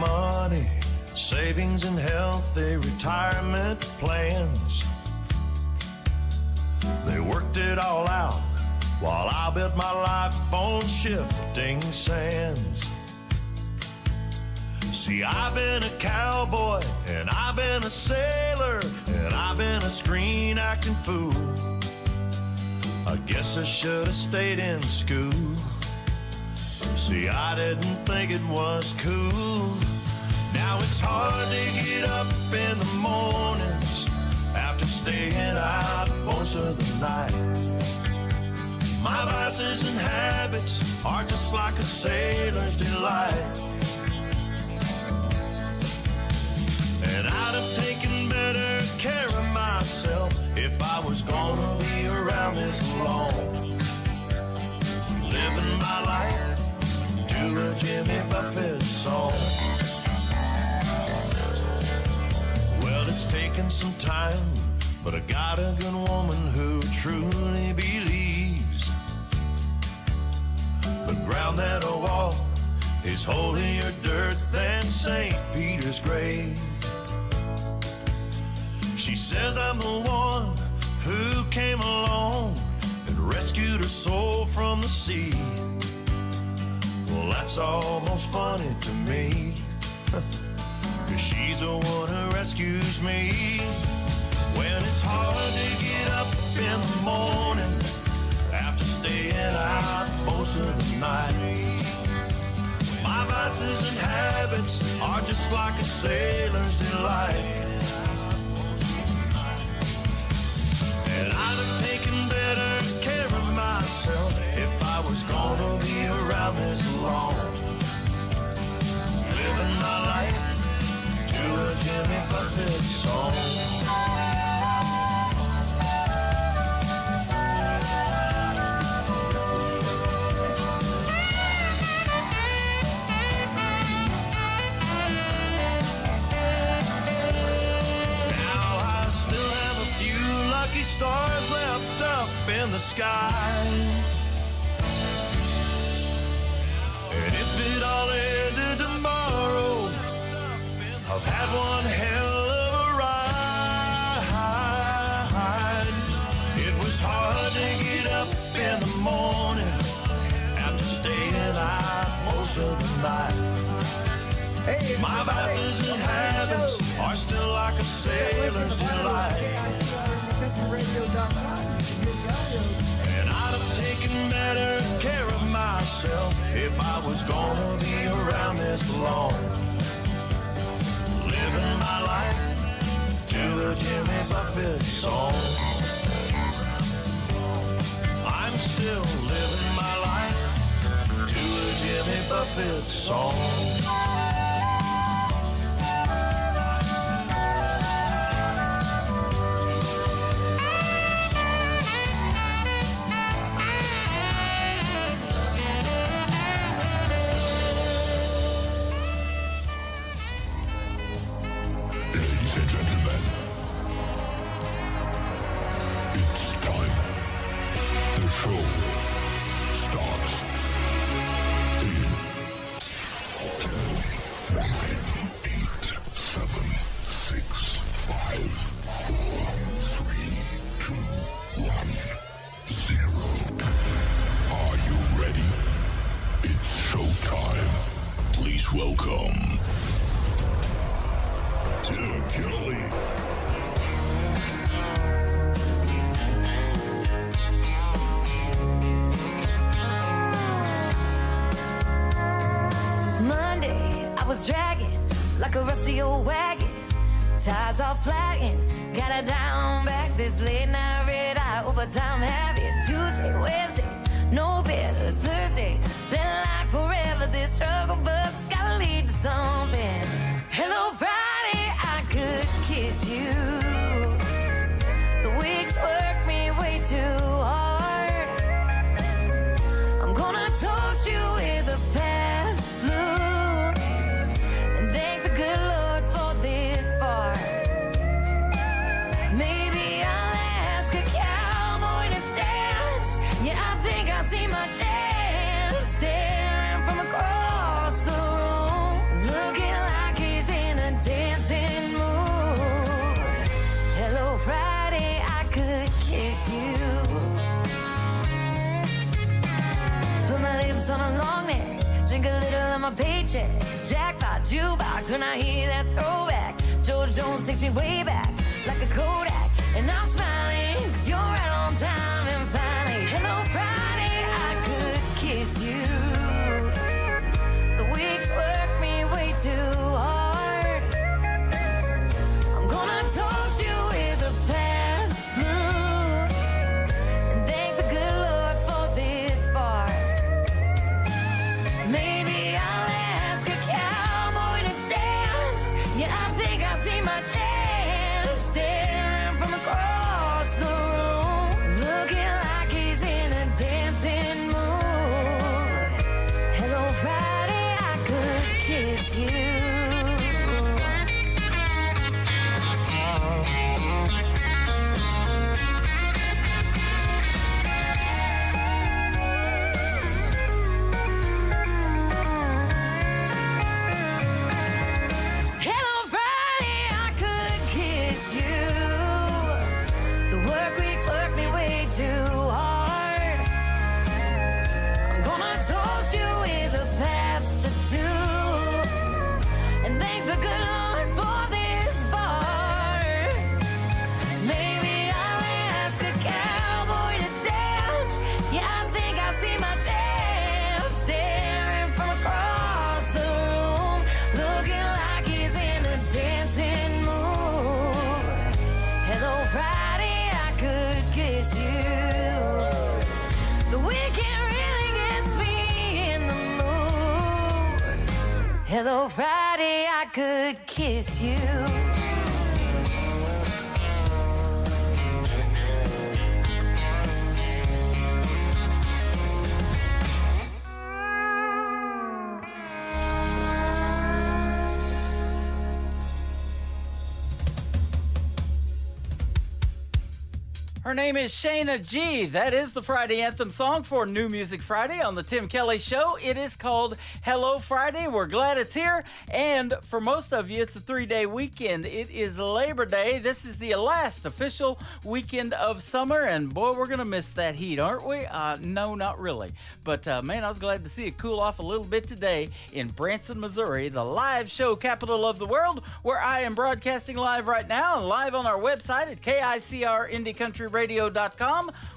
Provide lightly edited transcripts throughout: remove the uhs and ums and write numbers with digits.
money, savings and healthy retirement plans. They worked it all out while I built my life on shifting sands. See, I've been a cowboy, and I've been a sailor, and I've been a screen acting fool. I guess I should have stayed in school. See, I didn't think it was cool. Now it's hard to get up in the mornings after staying out most of the night. My vices and habits are just like a sailor's delight. And I'd have taken better care of myself if I was gonna be around this long. Living my life to a Jimmy Buffett song. Well, it's taken some time, but I got a good woman who truly believes the ground that I walk is holier dirt than St. Peter's grave. She says I'm the one who came along and rescued her soul from the sea. Well, that's almost funny to me, 'cause she's the one who rescues me. When it's hard to get up in the morning after staying out most of the night. My vices and habits are just like a sailor's delight. And I'd have taken better care of myself if I was gonna be around this long. Living my life to a Jimmy Buffett song. Stars left up in the sky. And if it all ended tomorrow, I've had one hell of a ride. It was hard to get up in the morning after staying out most of the night. My vices and habits are still like a sailor's delight. And I'd have taken better care of myself if I was gonna be around this long. Living my life to a Jimmy Buffett song. I'm still living my life to a Jimmy Buffett song. Ladies and gentlemen, it's time. The show starts in 10, 9, 8, 7, 6, 5, 4, 3, 2, 1, 0. Are you ready? It's showtime. Please welcome Tim Kelly. Monday, I was dragging like a rusty old wagon. Tires all flagging, gotta down back this late night red eye overtime heavy. Tuesday, Wednesday, no better. Thursday, felt like forever. This struggle bus gotta lead to something. Hello, Friday, I could kiss you. The weeks work me way too hard. I'm gonna toast you with a past blue and thank the good Lord for this bar. Maybe I'll ask a cowboy to dance. Yeah, I think I see my chance staring from across the room, looking like paycheck. Jackpot, jukebox, when I hear that throwback. George Jones takes me way back, like a Kodak. And I'm smiling, cause you're right on time. And finally, hello Friday, I could kiss you. The weeks work me way too hard. I'm gonna toast you with a Pabst Blue and thank the good Lord for this bar. Maybe I'll ask a cowboy to dance. Yeah, I think I see my chance. Staring from across the room, looking like he's in a dancing mood. Hello Friday, I could kiss you. Hello Friday, I could kiss you. The work weeks work me way too hard. I'm gonna toast you with a Pabst tattoo and thank the good Lord for this bar. Maybe I'll ask a cowboy to dance. Yeah, I think I see my chance. Staring from across the room, looking like he's in a dancing mood. Hello Friday, I could kiss you. The weekend really gets me in the mood. Hello Friday, I could kiss you. Her name is Shayna G. That is the Friday anthem song for New Music Friday on the Tim Kelly Show. It is called Hello Friday. We're glad it's here. And for most of you, it's a 3-day weekend. It is Labor Day. This is the last official weekend of summer. And boy, we're going to miss that heat, aren't we? No, not really. But man, I was glad to see it cool off a little bit today in Branson, Missouri, the live show capital of the world, where I am broadcasting live right now and live on our website at KICRIndieCountryRadio.com.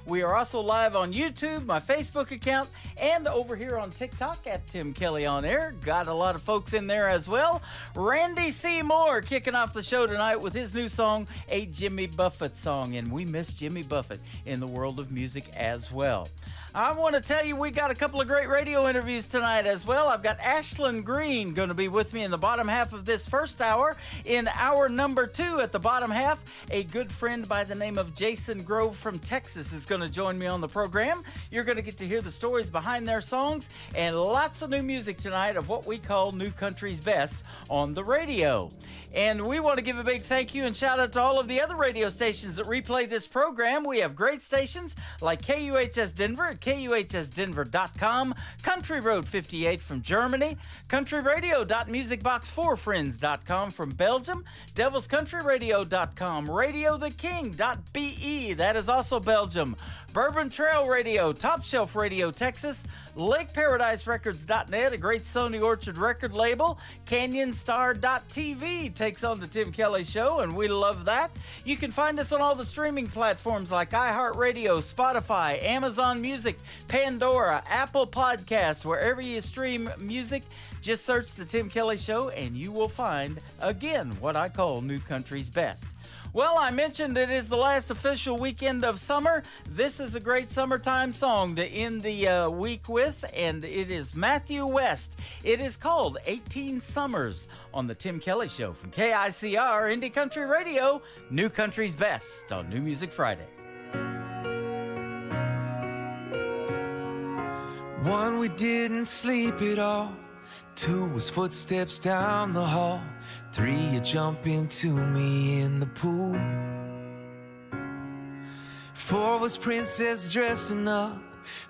We are also live on YouTube, my Facebook account, and over here on TikTok at Tim Kelly On Air. Got a lot of folks in there as well. Randy Seymour kicking off the show tonight with his new song, a Jimmy Buffett song, and we miss Jimmy Buffett in the world of music as well. I want to tell you we got a couple of great radio interviews tonight as well. I've got Ashlyn Green going to be with me in the bottom half of this first hour. In hour number 2 at the bottom half, a good friend by the name of Jason Grove from Texas is going to join me on the program. You're going to get to hear the stories behind their songs and lots of new music tonight of what we call New Country's Best on the radio. And we want to give a big thank you and shout out to all of the other radio stations that replay this program. We have great stations like KUHS Denver at KUHSdenver.com, Country Road 58 from Germany, countryradio.musicbox4friends.com from Belgium, devilscountryradio.com, radiotheking.be, that is also Belgium, Bourbon Trail Radio, Top Shelf Radio Texas, LakeParadiseRecords.net, a great Sony Orchard record label, CanyonStar.tv takes on the Tim Kelly Show, and we love that. You can find us on all the streaming platforms like iHeartRadio, Spotify, Amazon Music, Pandora, Apple Podcast, wherever you stream music. Just search the Tim Kelly Show and you will find, again, what I call New Country's Best. Well, I mentioned it is the last official weekend of summer. This is a great summertime song to end the week with, and it is Matthew West. It is called 18 Summers on the Tim Kelly Show from KICR Indie Country Radio, New Country's Best on New Music Friday. 1, we didn't sleep at all. 2 was footsteps down the hall. 3, you jump into me in the pool. 4 was princess dressing up.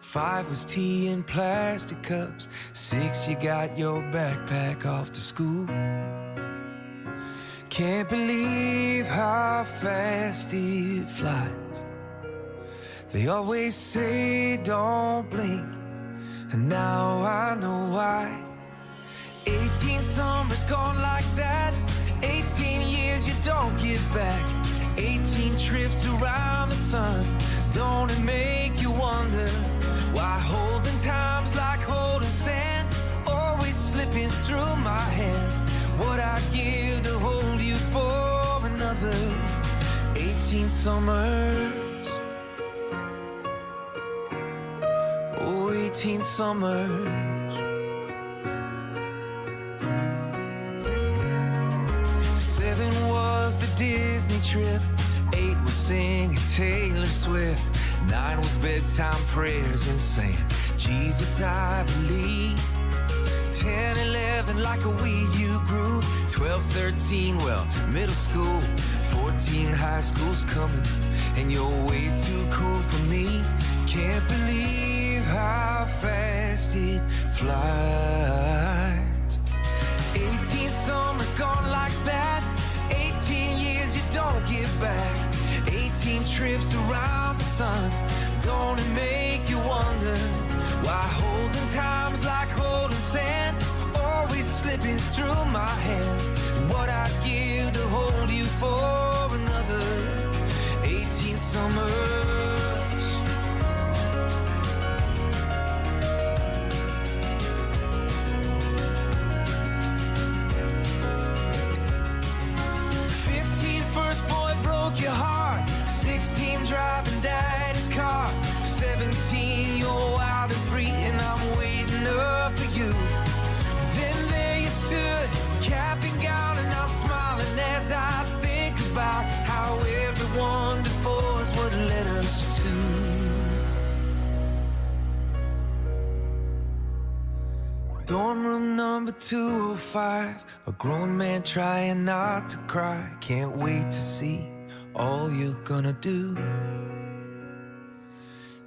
5 was tea in plastic cups. 6, you got your backpack off to school. Can't believe how fast it flies. They always say don't blink, and now I know why. 18 summers gone like that. 18 years you don't get back. 18 trips around the sun. Don't it make you wonder why holding time's like holding sand, always slipping through my hands? What I'd give to hold you for another 18 summers. Oh, 18 summers. 7 was the Disney trip. 8 was singing Taylor Swift. 9 was bedtime prayers and saying, Jesus, I believe. 10, 11, like a weed you grew. 12, 13, well, middle school. 14, high school's coming, and you're way too cool for me. Can't believe how fast it flies. 18 summers gone like that. 18 years you don't get back. 18 trips around the sun. Don't it make you wonder why holding time's like holding sand, always slipping through my hands? What I'd give to hold you for another 18 summers. First boy broke your heart. 16 driving daddy's car. 17 you're wild and free, and I'm waiting up for you. Then there you stood, cap and gown, and I'm smiling as I think about how everyone before us would let us to. Dorm room number 205. A grown man trying not to cry. Can't wait to see all you're gonna do.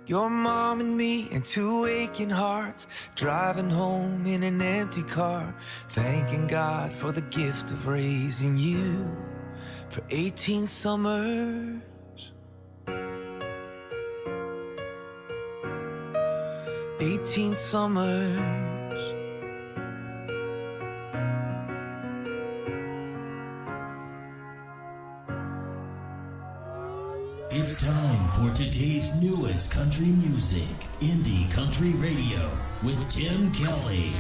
Your mom and me and 2 aching hearts, driving home in an empty car, thanking God for the gift of raising you for 18 summers. 18 summers. It's time for today's newest country music, Indie Country Radio, with Tim Kelly.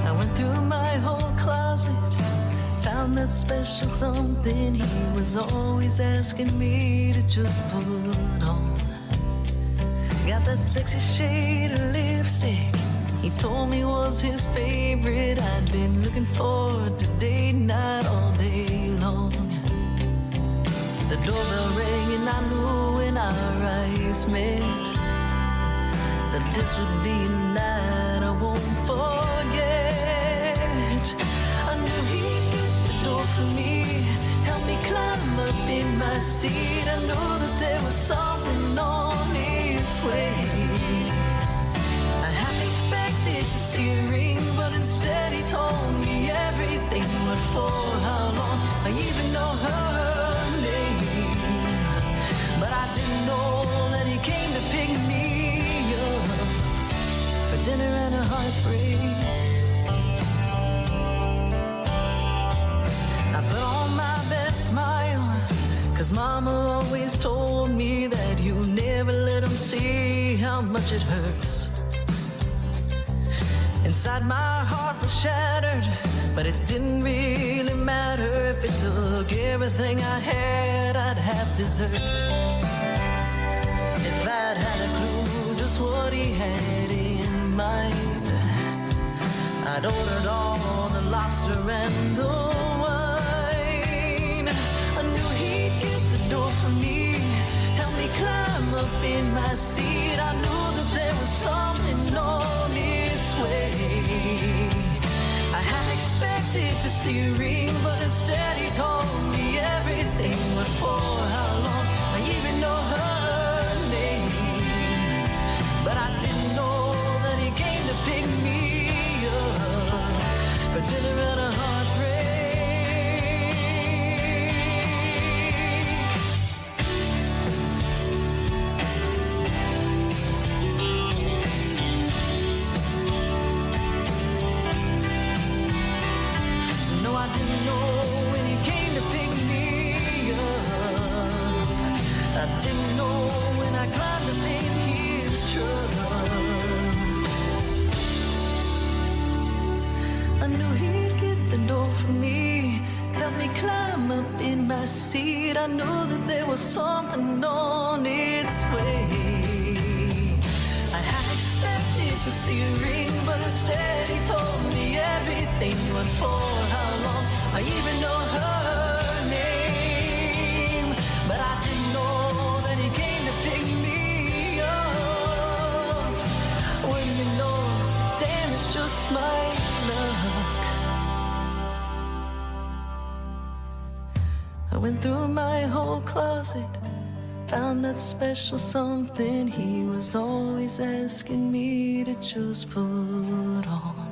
I went through my whole closet, found that special something he was always asking me to just put on. Got that sexy shade of lipstick he told me was his favorite. I'd been looking forward to date night all day long. The doorbell rang and I knew when our eyes met that this would be a night I won't forget. I knew he'd get the door for me, help me climb up in my seat. I knew that there was something on its way. I half expected to see a ring, but instead he told me everything. What for, how long, I even know her name. But I didn't know that he came to pick me up for dinner and a heartbreak. I put on my best smile, 'cause mama always told me that you never let them see how much it hurts. Inside my heart was shattered, but it didn't really matter. If it took everything I had, I'd have dessert. If I'd had a clue just what he had in mind, I'd ordered all the lobster and the wine. I knew he'd get the door for me, help me climb up in my seat. I knew that there was something on its way. I had expected to see a ring, but instead he told me everything. What for, how long, I even know her name. But I didn't know that he came to pick me up for dinner and a heartbreak. knew he'd get the door for me, help me climb up in my seat. I knew that there was something on its way. I had expected to see a ring, but instead he told me everything. But for how long? I even know her name, but I didn't know that he came to pick me up. When you know, damn, it's just my luck. I went through my whole closet, found that special something he was always asking me to just put on.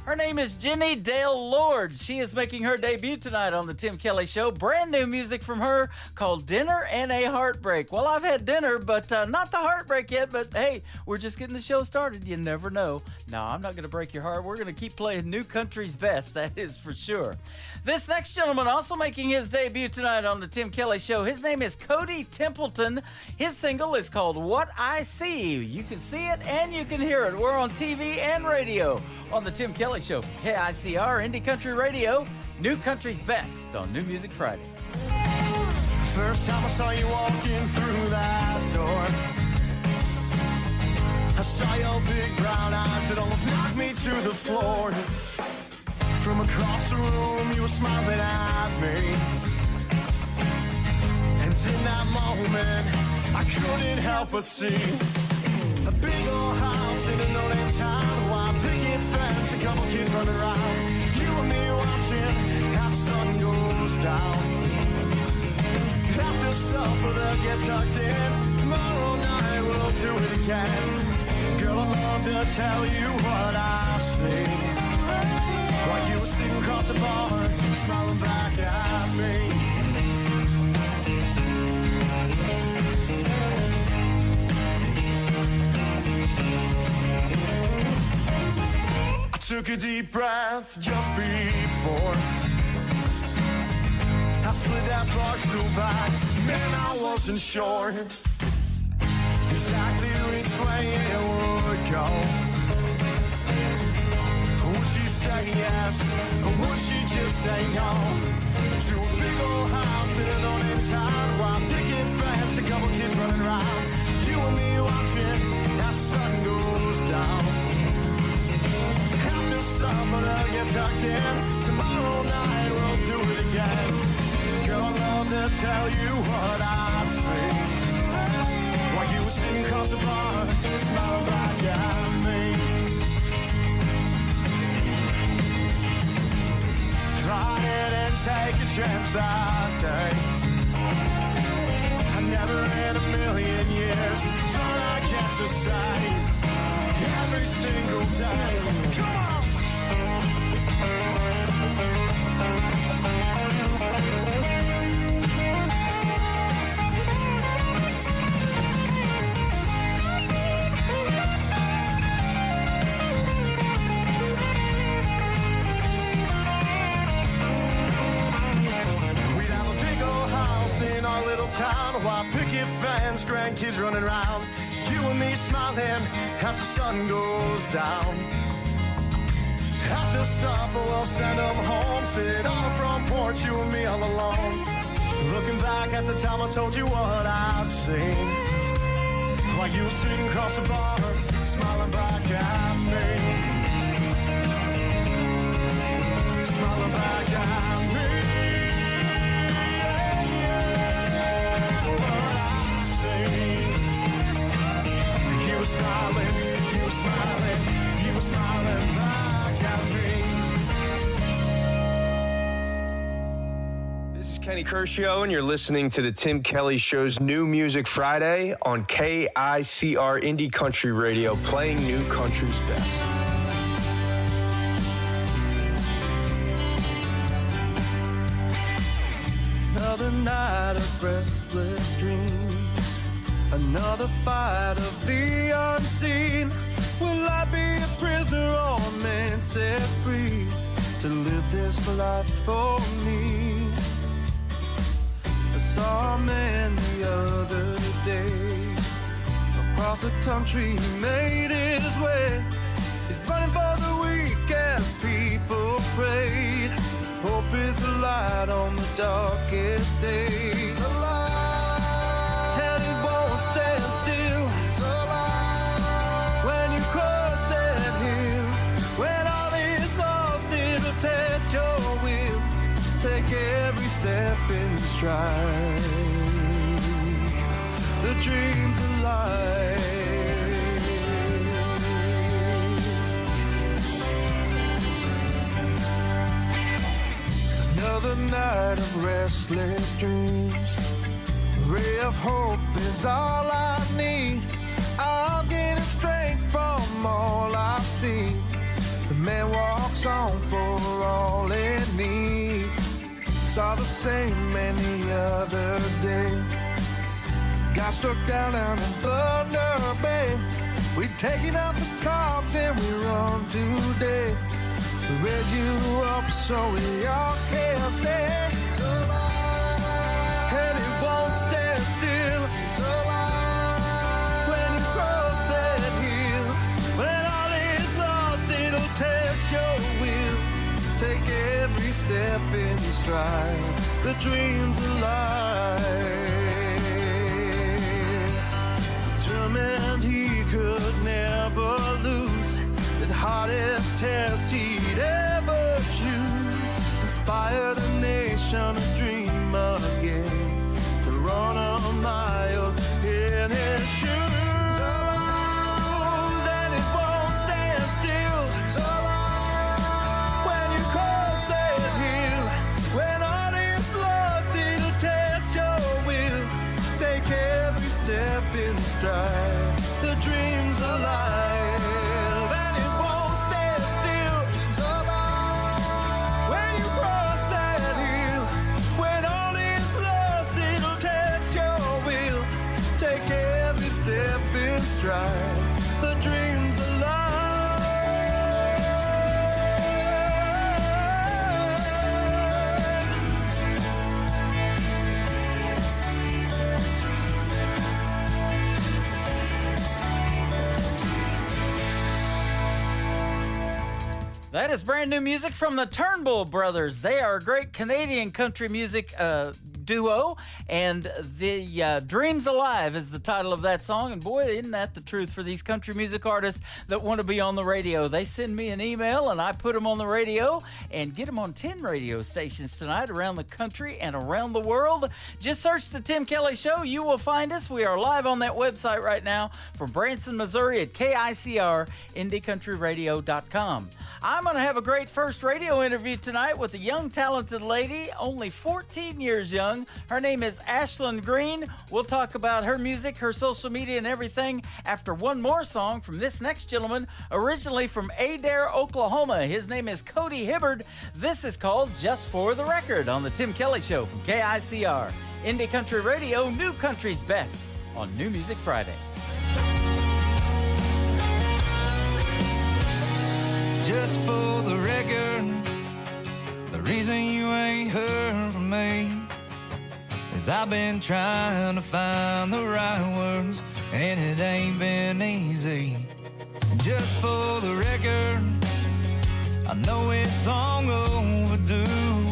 Her name is Jenny Dale Lord. She is making her debut tonight on the Tim Kelly Show. Brand new music from her called Dinner and a Heartbreak. Well, I've had dinner, but not the heartbreak yet. But hey, we're just getting the show started. You never know. No, I'm not going to break your heart. We're going to keep playing new country's best. That is for sure. This next gentleman also making his debut tonight on the Tim Kelly Show. His name is Cody Templeton. His single is called What I See. You can see it and you can hear it. We're on TV and radio on the Tim Kelly Show for KICR Indie Country Radio. New country's best on New Music Friday. First time I saw you walking through that door, I saw your big brown eyes that almost knocked me to the floor. From across the room, you were smiling at me, and in that moment, I couldn't help but see a big old house in a no-name town, a wide picket fence, a couple kids running around, you and me watching as the sun goes down. After supper, they'll get tucked in. Tomorrow night, we'll do it again. Girl, I'd love to tell you what I see, while you were sitting across the bar, smiling back at me. I took a deep breath just before I slid that bar stool back. Man, I wasn't sure exactly which way it would go. Would she say yes, or would she just say no? To a big old house in an old town, while picket fence, a couple kids running around, you and me watching as the sun goes down. After supper, they'll get tucked in. Tomorrow night, we'll do it again. Girl, I'd love to tell you what I see, while you were sitting across the bar, smiling back at me. Try it and take a chance that day. I never in a million years thought I'd get to say every single day. Come on! Our little town, while picket fence, grandkids running around, you and me smiling as the sun goes down. After supper, we'll send them home, sit on the front porch, you and me all alone, looking back at the time I told you what I'd seen, while you were sitting across the bar, smiling back at me, smiling back at me. You were smiling back at me. This is Kenny Kershaw, and you're listening to the Tim Kelly Show's New Music Friday on KICR Indie Country Radio, playing new country's best. Another night of restless dreams, another fight of the unseen. Will I be a prisoner or a man set free to live this life for me? I saw a man the other day the country he made his way. He's running for the weak as people prayed. Hope is the light on the darkest days. And it won't stand still. When you cross that hill, when all is lost, it'll test your will. Take every step in stride. The dream's alive. Another night of restless dreams. A ray of hope is all I need. I'm getting strength from all I've seen. The man walks on for all in need. Saw the same man the other day. Got struck down in Thunder Bay. We taking out the cars and we run today. We raise you up so we all can say and it won't stand still. When you cross that hill, when all is lost, it'll test your will. Take every step in stride. The dream's alive. Determined he could never lose. The hardest test he'd ever choose. Inspired a nation to dream again. To run a mile in his shoes. And it won't stand still. When you cross that hill, when all is lost, it'll test your will. Take every step in stride. The dream's alive. And it won't stand still. When you cross that hill, when all is lost, it'll test your will. Take every step in stride. The dream's That is brand new music from the Turnbull Brothers. They are a great Canadian country music duo, and the Dreams Alive is the title of that song. And boy, isn't that the truth for these country music artists that want to be on the radio. They send me an email and I put them on the radio and get them on 10 radio stations tonight around the country and around the world. Just search The Tim Kelly Show. You will find us. We are live on that website right now from Branson, Missouri at KICR, IndieCountryRadio.com. I'm going to have a great first radio interview tonight with a young, talented lady, only 14 years young. Her name is Ashlyn Green. We'll talk about her music, her social media, and everything after one more song from this next gentleman, originally from Adair, Oklahoma. His name is Cody Hibbard. This is called Just for the Record on The Tim Kelly Show from KICR. Indie Country Radio, New Country's Best on New Music Friday. Just for the record, the reason you ain't heard from me is I've been trying to find the right words, and it ain't been easy. Just for the record, I know it's long overdue,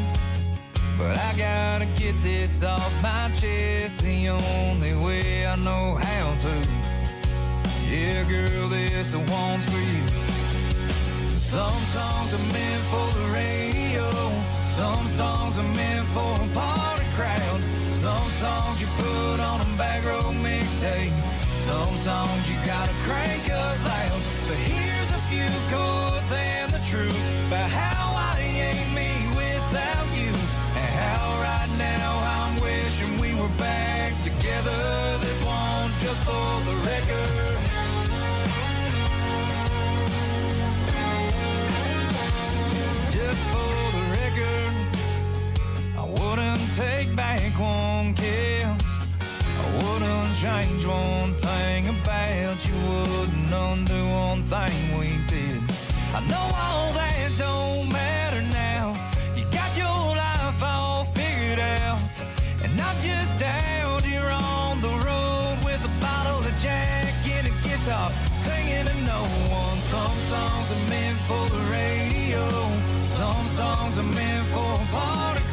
but I gotta get this off my chest the only way I know how to. Yeah, girl, this one's for you. Some songs are meant for the radio. Some songs are meant for a party crowd. Some songs you put on a back row mixtape. Some songs you gotta crank up loud. But here's a few chords and the truth about how I ain't me without you, and how right now I'm wishing we were back together. This one's just for the record. Just for the record, I wouldn't take back one kiss. I wouldn't change one thing about you. Wouldn't undo one thing we did. I know all that don't matter now. You got your life all figured out, and I'm just out here on the road with a bottle of Jack in a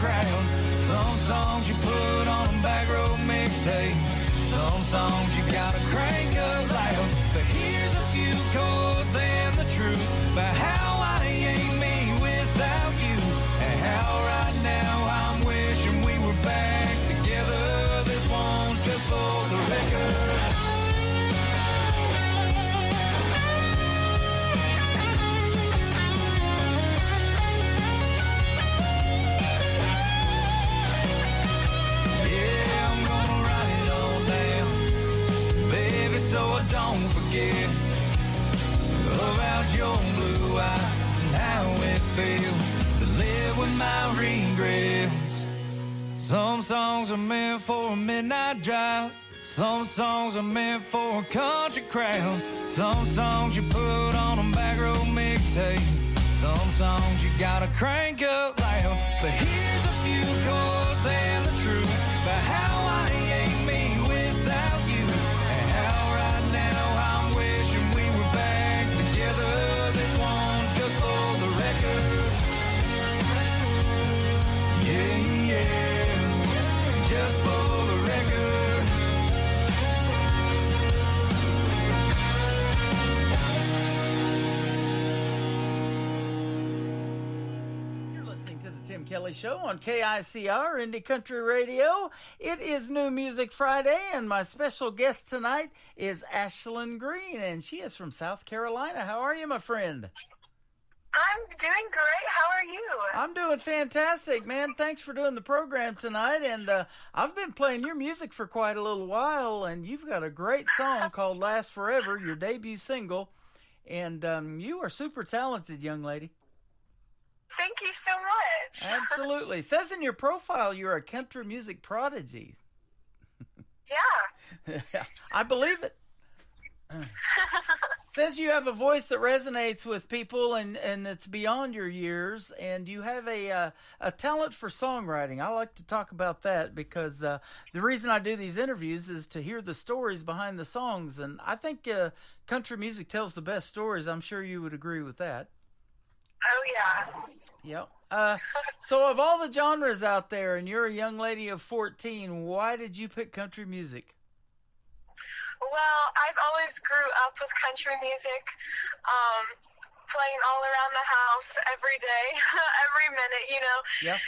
crown. Some songs you put on a back row mixtape. Some songs you gotta crank up loud. But here's a few chords and the truth about how I ain't me without you, and how right now I'm wishing we were back together. This one's just for the record. Yeah, I'm gonna write it all down, baby, so I don't forget about your blue eyes and how it feels to live with my regrets. Some songs are meant for a midnight drive. Some songs are meant for a country crowd. Some songs you put on a back row mixtape. Some songs you gotta crank up loud. But here's a few chords and the truth about how I ain't me without you, and how right now I'm wishing we were back together. This one's just for the record. Yeah, yeah, just for the record. You're listening to the Tim Kelly Show on KICR Indie Country Radio. It is New Music Friday, and my special guest tonight is Ashlyn Green, and she is from South Carolina. How are you, my friend? I'm doing great. How are you? I'm doing fantastic, man. Thanks for doing the program tonight. And I've been playing your music for quite a little while, and you've got a great song called Last Forever, your debut single. And you are super talented, young lady. Thank you so much. Absolutely. Says in your profile you're a country music prodigy. Yeah. I believe it. Says you have a voice that resonates with people, and it's beyond your years, and you have a talent for songwriting. I like to talk about that because the reason I do these interviews is to hear the stories behind the songs, and I think country music tells the best stories. I'm sure you would agree with that. Oh, yeah. Yep. So of all the genres out there, and you're a young lady of 14, why did you pick country music? Well, I've always grew up with country music, playing all around the house every day, every minute, you know. Yeah.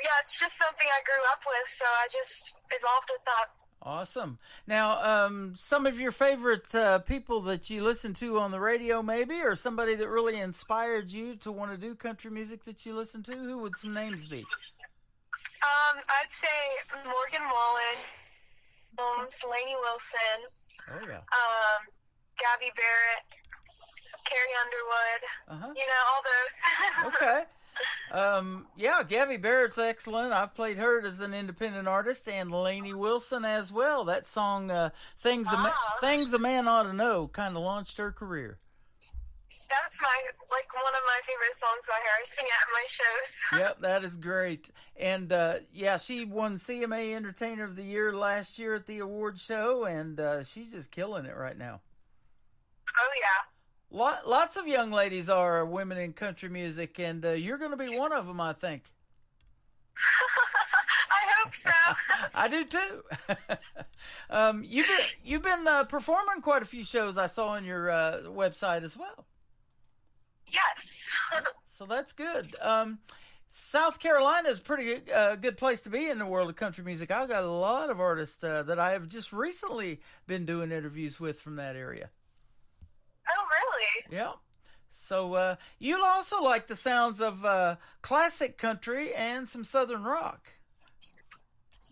Yeah, it's just something I grew up with, so I just evolved with that. Awesome. Now, some of your favorite people that you listen to on the radio, maybe, or somebody that really inspired you to want to do country music that you listen to, who would some names be? I'd say Morgan Wallen, Lainey Wilson. Oh, yeah. Gabby Barrett, Carrie Underwood, you know, all those. Okay. Yeah, Gabby Barrett's excellent. I've played her as an independent artist, and Lainey Wilson as well. That song, Things a Man Ought to Know, kind of launched her career. That's one of my favorite songs by her. I sing it at my shows. Yep, that is great. And, yeah, she won CMA Entertainer of the Year last year at the award show, and she's just killing it right now. Oh, yeah. Lots of young ladies are women in country music, and you're going to be one of them, I think. I hope so. I do too. You've been performing quite a few shows I saw on your website as well. Yes. So that's good. South Carolina is a pretty good place to be in the world of country music. I've got a lot of artists that I have just recently been doing interviews with from that area. Oh, really? Yeah. So you'll also like the sounds of classic country and some southern rock.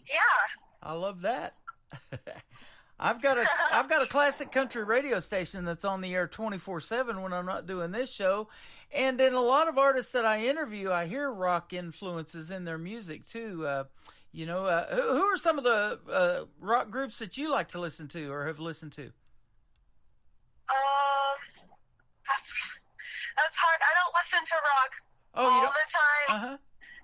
Yeah. I love that. I've got a classic country radio station that's on the air 24/7 when I'm not doing this show, and in a lot of artists that I interview, I hear rock influences in their music too. You know, who are some of the rock groups that you like to listen to or have listened to? That's hard. I don't listen to rock all the time. Uh-huh.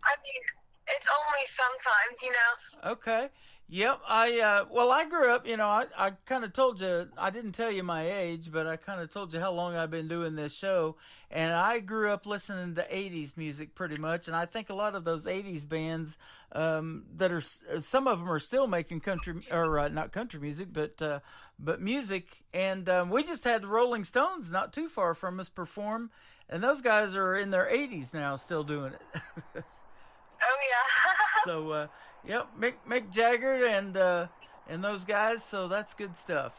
I mean, it's only sometimes, you know. Okay. Yep. I grew up, I kind of told you, I didn't tell you my age, but I kind of told you how long I've been doing this show. And I grew up listening to 80s music pretty much. And I think a lot of those 80s bands, some of them are still making country, or not country music, but music. And we just had the Rolling Stones not too far from us perform. And those guys are in their 80s now still doing it. Oh, yeah. So, yep, Mick Jagger and those guys. So that's good stuff.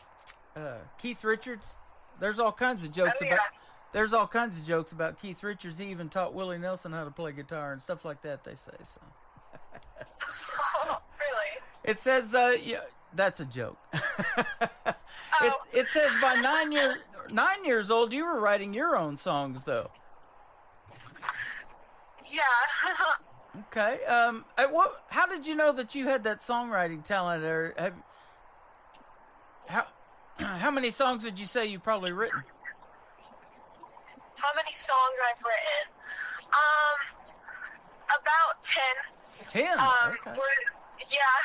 Keith Richards. There's all kinds of jokes Oh, yeah. There's all kinds of jokes about Keith Richards. He even taught Willie Nelson how to play guitar and stuff like that. They say so. Oh, really? It says, yeah, that's a joke. Oh. It says by 9 years old, you were writing your own songs, though. Yeah. Okay. How did you know that you had that songwriting talent? Or how many songs would you say you've probably written? How many songs I've written? About 10. 10. Okay. Yeah.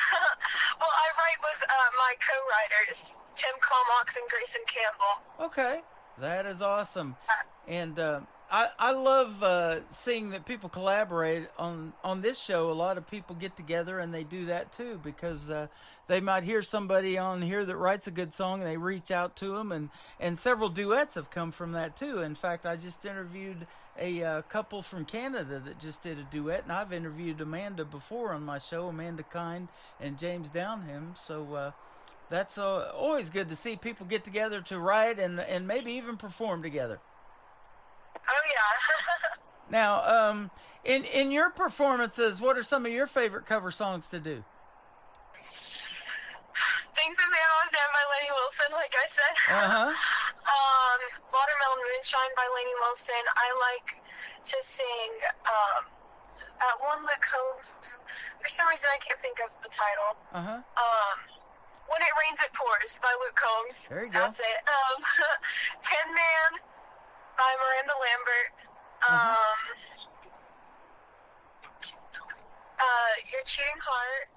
Well, I write with my co-writers, Tim Comox and Grayson Campbell. Okay, that is awesome, and I love seeing that people collaborate on this show. A lot of people get together and they do that too, because they might hear somebody on here that writes a good song and they reach out to them, and several duets have come from that too. In fact, I just interviewed a couple from Canada that just did a duet, and I've interviewed Amanda before on my show, Amanda Kind and James Downham. So that's always good to see people get together to write and maybe even perform together. Oh, yeah. Now, in your performances, what are some of your favorite cover songs to do? Things That Man Was Done by Lenny Wilson, like I said. Uh-huh. Watermelon Moonshine by Lenny Wilson. I like to sing one Luke Combs. For some reason, I can't think of the title. Uh-huh. When It Rains, It Pours by Luke Combs. There you go. That's it. Tin Man by Miranda Lambert. Your Cheating Heart.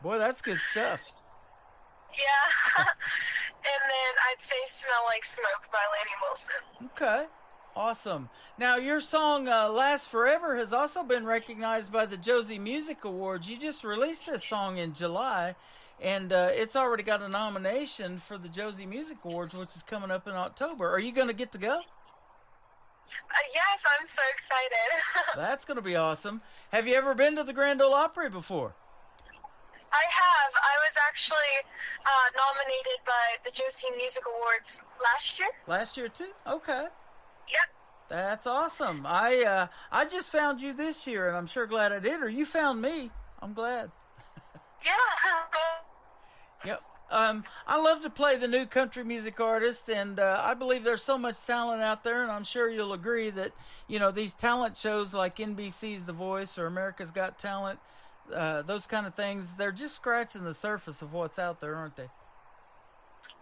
Boy, that's good stuff. Yeah. And then I'd say Smell Like Smoke by Lanny Wilson. Okay. Awesome. Now, your song Last Forever has also been recognized by the Josie Music Awards. You just released this song in July, and it's already got a nomination for the Josie Music Awards, which is coming up in October. Are you going to get to go? Yes, I'm so excited. That's going to be awesome. Have you ever been to the Grand Ole Opry before? I have. I was actually nominated by the Josie Music Awards last year. Last year, too? Okay. Yep. That's awesome. I just found you this year, and I'm sure glad I did. Or you found me. I'm glad. Yeah. Yep. I love to play the new country music artist, and I believe there's so much talent out there, and I'm sure you'll agree that, these talent shows like NBC's The Voice or America's Got Talent, those kind of things, they're just scratching the surface of what's out there, aren't they?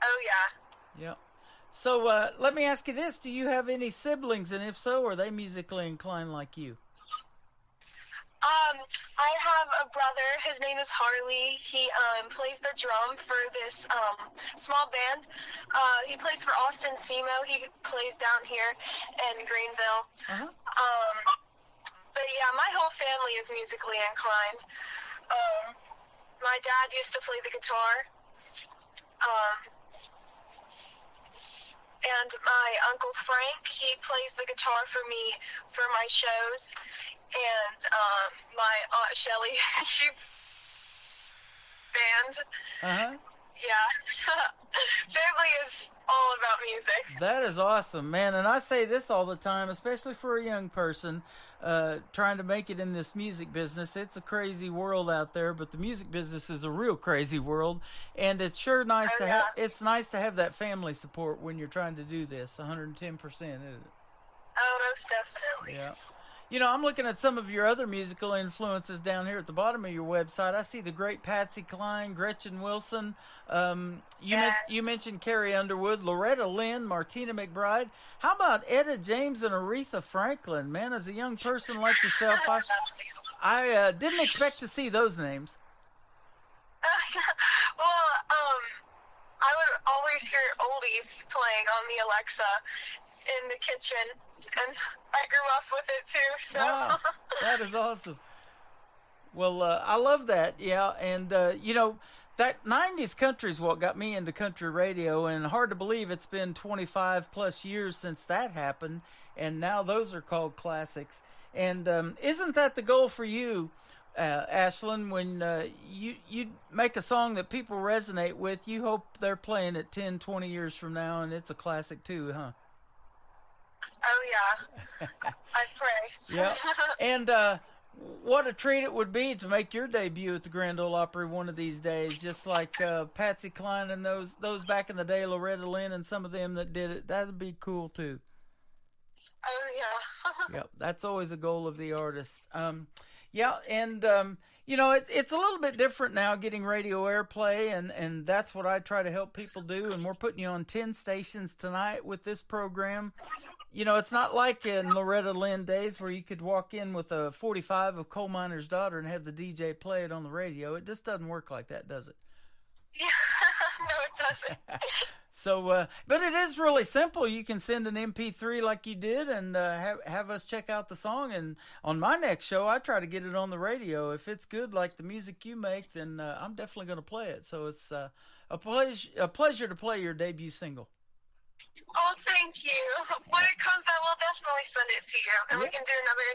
Oh, yeah. Yep. So let me ask you this. Do you have any siblings, and if so, are they musically inclined like you? I have a brother. His name is Harley. He plays the drum for this small band. He plays for Austin Semo. He plays down here in Greenville. Uh-huh. But yeah, my whole family is musically inclined. My dad used to play the guitar. And my Uncle Frank, he plays the guitar for me for my shows. And my Aunt Shelly, she band. Uh-huh. Yeah. Family is all about music. That is awesome, man. And I say this all the time, especially for a young person trying to make it in this music business. It's a crazy world out there, but the music business is a real crazy world. And it's sure nice it's nice to have that family support when you're trying to do this. 110%, isn't it? Oh, most definitely. Yeah. You know, I'm looking at some of your other musical influences down here at the bottom of your website. I see the great Patsy Cline, Gretchen Wilson. You mentioned Carrie Underwood, Loretta Lynn, Martina McBride. How about Etta James and Aretha Franklin? Man, as a young person like yourself, I didn't expect to see those names. Well, I would always hear oldies playing on the Alexa in the kitchen, and I grew up with it too, so. Wow, that is awesome. Well, I love that, yeah, and, you know, that 90s country is what got me into country radio, and hard to believe it's been 25 plus years since that happened, and now those are called classics. And isn't that the goal for you, Ashlyn, when you make a song that people resonate with, you hope they're playing it 10, 20 years from now, and it's a classic too, huh? Oh, yeah. I pray. Yeah. And what a treat it would be to make your debut at the Grand Ole Opry one of these days, just like Patsy Cline and those back in the day, Loretta Lynn and some of them that did it. That would be cool too. Oh, yeah. Yep, that's always a goal of the artist. Yeah, and you know, it's a little bit different now getting radio airplay, and that's what I try to help people do, and we're putting you on 10 stations tonight with this program. You know, it's not like in Loretta Lynn days where you could walk in with a 45 of Coal Miner's Daughter and have the DJ play it on the radio. It just doesn't work like that, does it? Yeah, no, it doesn't. So, but it is really simple. You can send an MP3 like you did and have us check out the song. And on my next show, I try to get it on the radio. If it's good like the music you make, then I'm definitely going to play it. So it's a pleasure to play your debut single. Oh, thank you. When it comes out, we'll definitely send it to you, and we can do another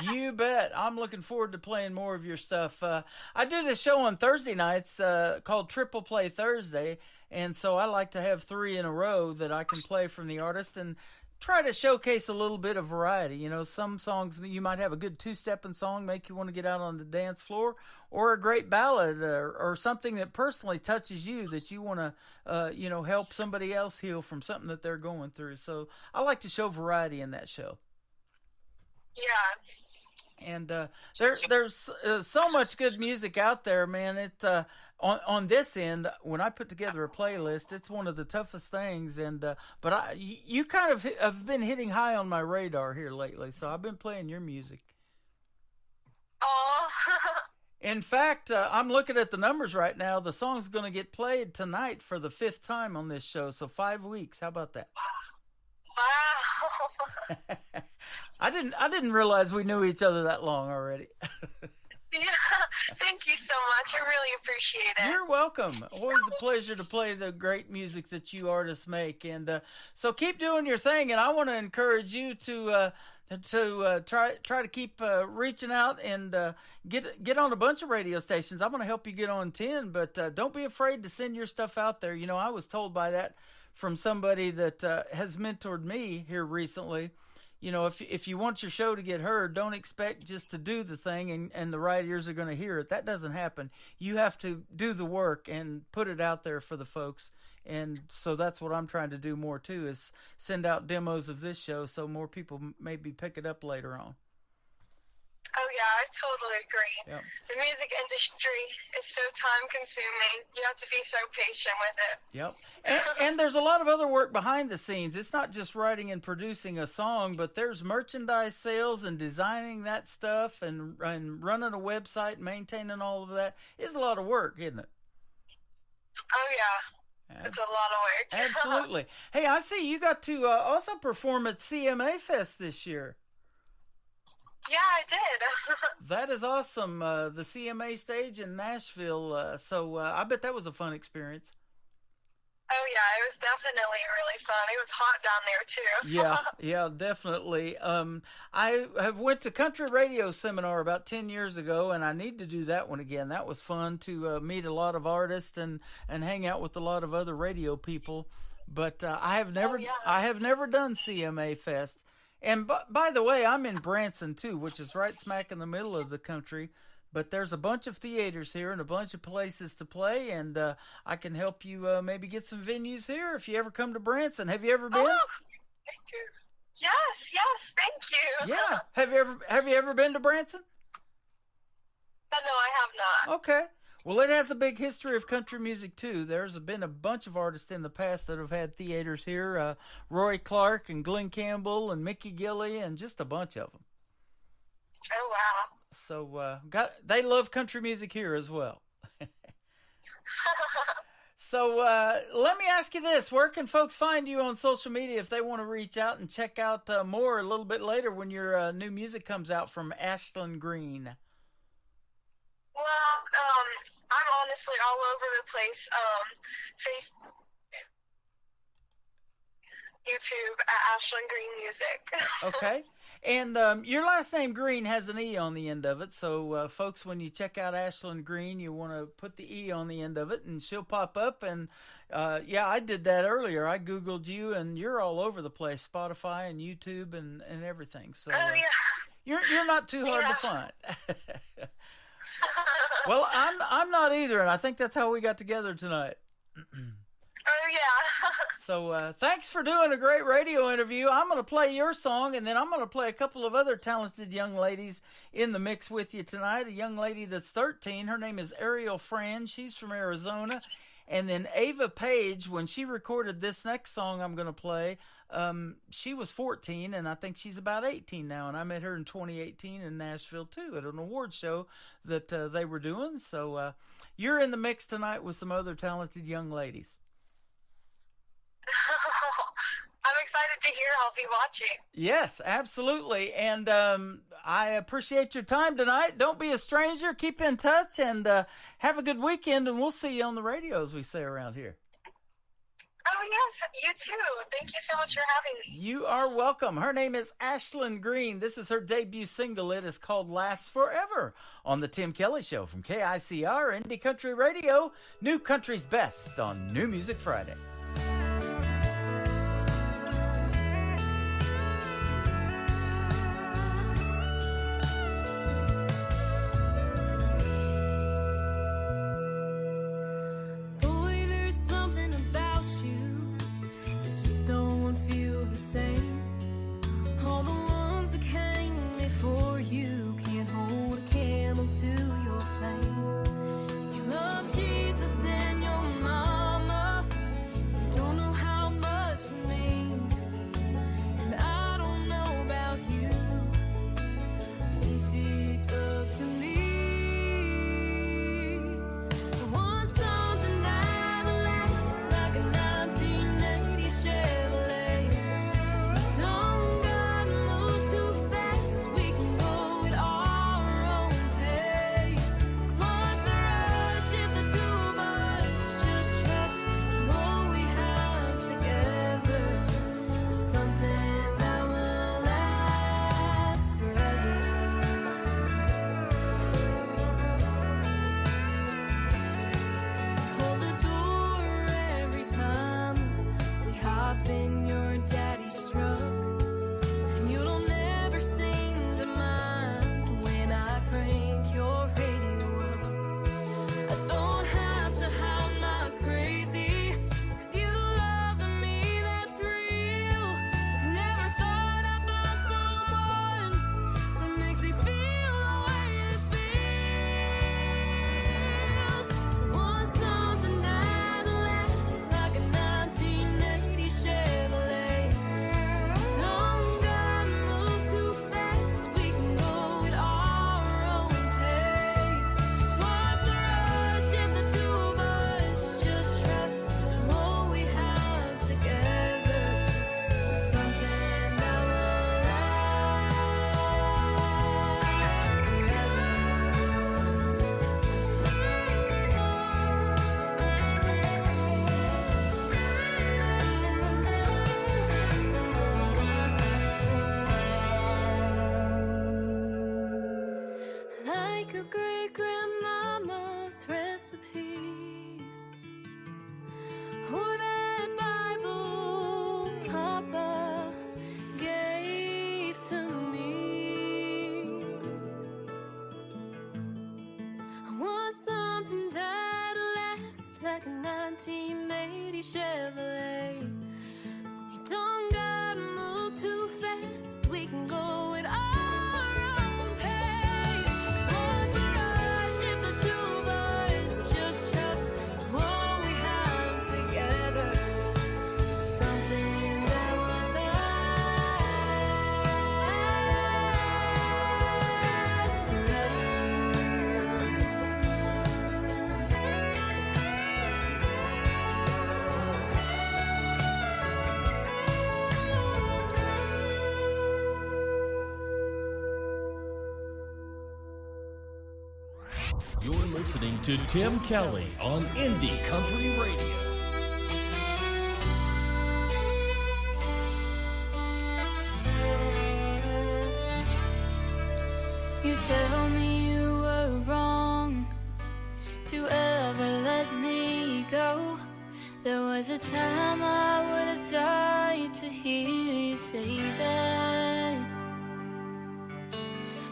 interview. You bet. I'm looking forward to playing more of your stuff. I do this show on Thursday nights called Triple Play Thursday, and so I like to have 3 in a row that I can play from the artist and try to showcase a little bit of variety. You know, some songs you might have a good 2-stepping song, make you want to get out on the dance floor, or a great ballad or something that personally touches you that you want to, you know, help somebody else heal from something that they're going through. So I like to show variety in that show. Yeah. And there's so much good music out there, man. It on this end, when I put together a playlist, it's one of the toughest things. And but you kind of have been hitting high on my radar here lately, so I've been playing your music. Oh. In fact, I'm looking at the numbers right now. The song's going to get played tonight for the 5th time on this show, so 5 weeks. How about that? Wow. I didn't realize we knew each other that long already. Yeah, thank you so much. I really appreciate it. You're welcome. Always a pleasure to play the great music that you artists make. And so keep doing your thing. And I want to encourage you to try to keep reaching out and get on a bunch of radio stations. I'm going to help you get on 10, but don't be afraid to send your stuff out there. You know, I was told by that from somebody that has mentored me here recently. You know, if you want your show to get heard, don't expect just to do the thing and the right ears are going to hear it. That doesn't happen. You have to do the work and put it out there for the folks. And so that's what I'm trying to do more too, is send out demos of this show so more people maybe pick it up later on. Oh, yeah, I totally agree. Yep. The music industry is so time-consuming. You have to be so patient with it. Yep. And there's a lot of other work behind the scenes. It's not just writing and producing a song, but there's merchandise sales and designing that stuff and running a website and maintaining all of that. It's a lot of work, isn't it? Oh, yeah. It's a lot of work. Absolutely. Hey, I see you got to also perform at CMA Fest this year. Yeah, I did. That is awesome. The CMA stage in Nashville. So I bet that was a fun experience. Oh, yeah, it was definitely really fun. It was hot down there, too. Yeah, definitely. I have went to country radio seminar about 10 years ago, and I need to do that one again. That was fun to meet a lot of artists and hang out with a lot of other radio people. But I have never done CMA Fest. And by the way, I'm in Branson, too, which is right smack in the middle of the country. But there's a bunch of theaters here and a bunch of places to play, and I can help you maybe get some venues here if you ever come to Branson. Have you ever been? Oh, thank you. Yes, thank you. Yeah. Have you ever been to Branson? No, I have not. Okay. Well, it has a big history of country music, too. There's been a bunch of artists in the past that have had theaters here. Roy Clark and Glenn Campbell and Mickey Gilley and just a bunch of them. Oh, wow. So they love country music here as well. So let me ask you this. Where can folks find you on social media if they want to reach out and check out more a little bit later when your new music comes out from Ashlyn Green? Well, I'm honestly all over the place. Facebook, YouTube at Ashlyn Green Music. Okay. And your last name Green has an E on the end of it. So, folks, when you check out Ashlyn Green, you want to put the E on the end of it, and she'll pop up. And, yeah, I did that earlier. I Googled you, and you're all over the place, Spotify and YouTube and everything. So you're not too hard to find. Well, I'm not either, and I think that's how we got together tonight. Oh, yeah. So thanks for doing a great radio interview. I'm going to play your song, and then I'm going to play a couple of other talented young ladies in the mix with you tonight. A young lady that's 13. Her name is Ariel Fran. She's from Arizona. And then Ava Page, when she recorded this next song I'm going to play, she was 14, and I think she's about 18 now. And I met her in 2018 in Nashville, too, at an award show that they were doing. So you're in the mix tonight with some other talented young ladies. I'm excited to hear. I'll be watching. Yes, absolutely. And I appreciate your time tonight. Don't be a stranger. Keep in touch and have a good weekend, and we'll see you on the radio, as we say around here. Oh, yes, you too. Thank you so much for having me. You are welcome. Her name is Ashlyn Green. This is her debut single. It is called Last Forever on The Tim Kelly Show from KICR Indie Country Radio, New Country's Best on New Music Friday. Chevrolet. You don't gotta move too fast. You're listening to Tim Kelly on Indie Country Radio. You tell me you were wrong to ever let me go. There was a time I would have died to hear you say that.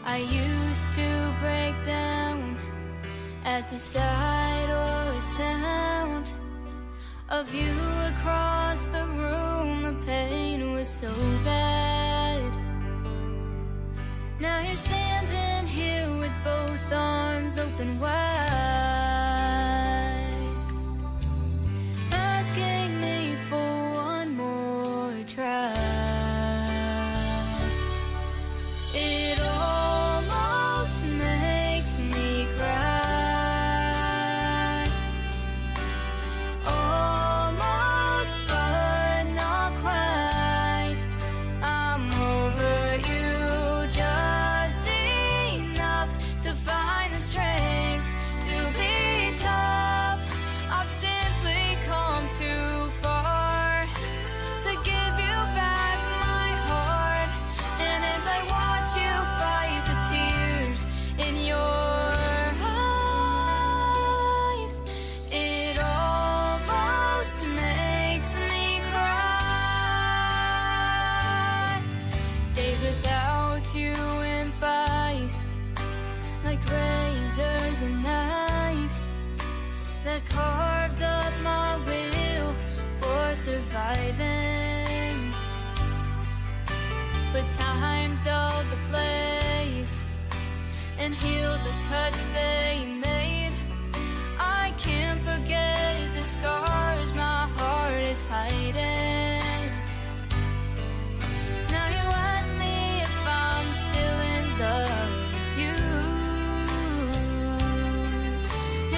I used to break down at the sight or sound of you across the room. The pain was so bad. Now you're standing here with both arms open wide, asking me for one more try. It almost makes me cry. Almost, but not quite. I'm over you just enough to find the strength to be tough. I've simply come too far to give you back my heart. And as I watch you fight the tears in your eyes, it almost makes me cry. Days without you went by like razors and knives that carved up my will for surviving. But time dulled the blades and healed the cuts they made. I can't forget the scars my heart is hiding. Now you ask me if I'm still in love with you,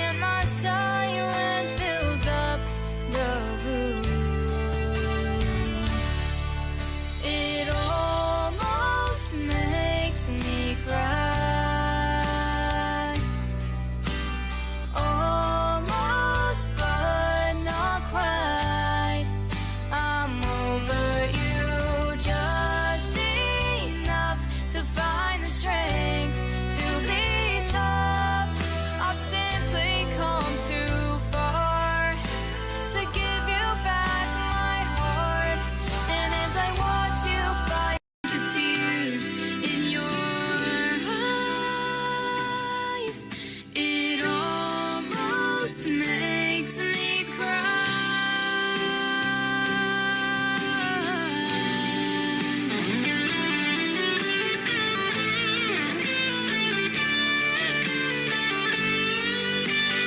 and my silence fills up the room. It almost makes me cry. Almost, but not quite. I'm over you just enough to find the strength to be tough. I've simply come too far to give you back my heart. And as I watch you fight the tears in your eyes, it almost makes me cry.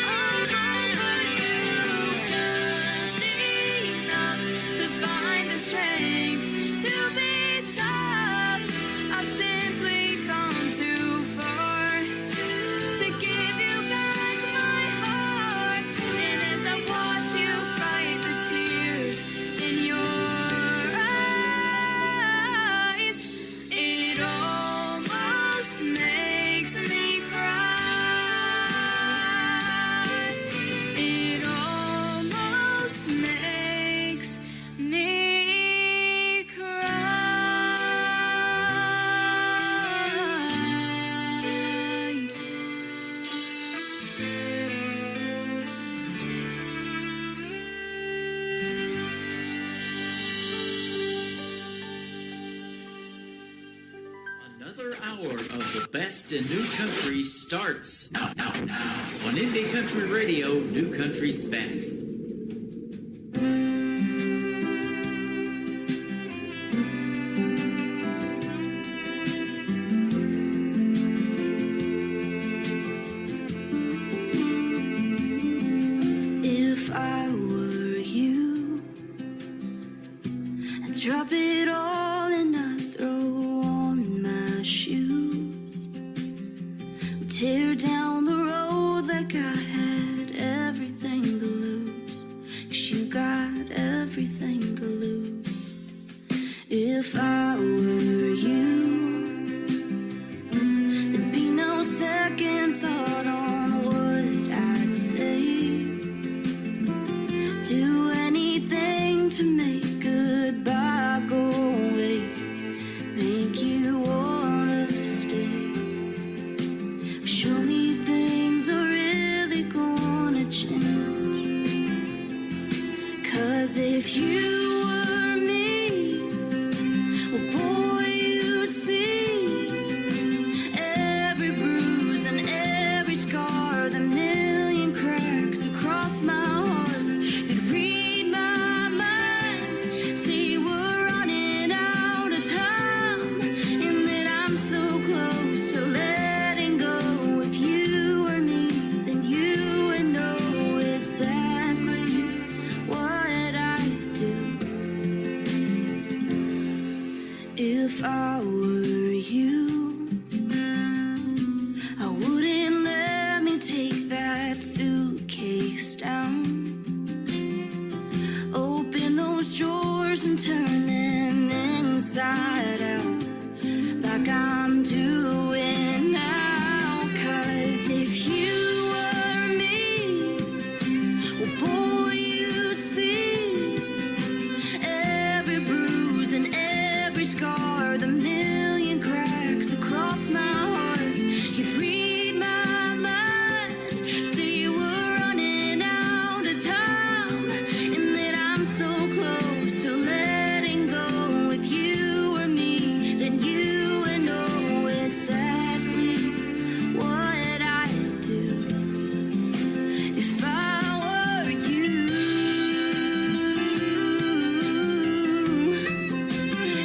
I'm over you just enough to find the strength to be tough. I've simply come too far to give you back my heart. And as I watch you fight the tears in your eyes, it almost makes me cry. It almost makes me Another hour of the best in new country starts now. On Indie Country Radio, New Country's best. If I were you, I'd drop it all and I'd throw on my shoes. Tear down the road that got had everything to lose. 'Cause you got everything to lose. If I were you, there'd be no second thought on Show me things are really gonna change. 'Cause if you were me, well, boy, you'd see every bruise and every scar, the million cracks across my heart. You'd read my mind, see we're running out of time, and that I'm so close to letting go. If you were me, then you would know exactly what I'd do. If I were you, I wouldn't let me take that suitcase down. Open those drawers and turn them inside out, like I'm doing now. 'Cause if you were me, well, boy, you'd see every bruise and every scar, the million cracks across my heart. You'd read my mind, see we're running out of time, and that I'm so close to letting go. If you were me, then you would know exactly what I'd do. If I were you,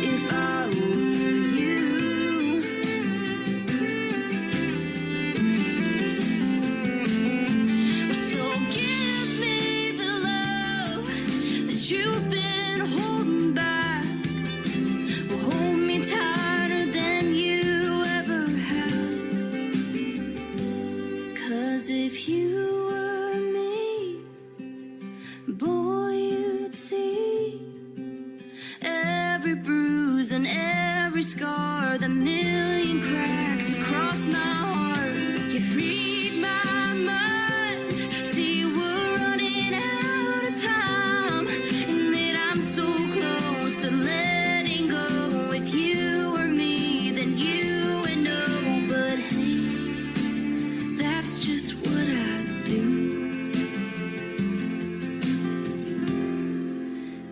if I were you. So give me the love that you've been holding back. Well, hold me tighter than you ever have. 'Cause if you were me, boy, you'd see every bruise and every scar, the million cracks across my heart. You'd read my mind, see we're running out of time, and that I'm so close to letting go. If you were me, then you would know. But hey, that's just what I do.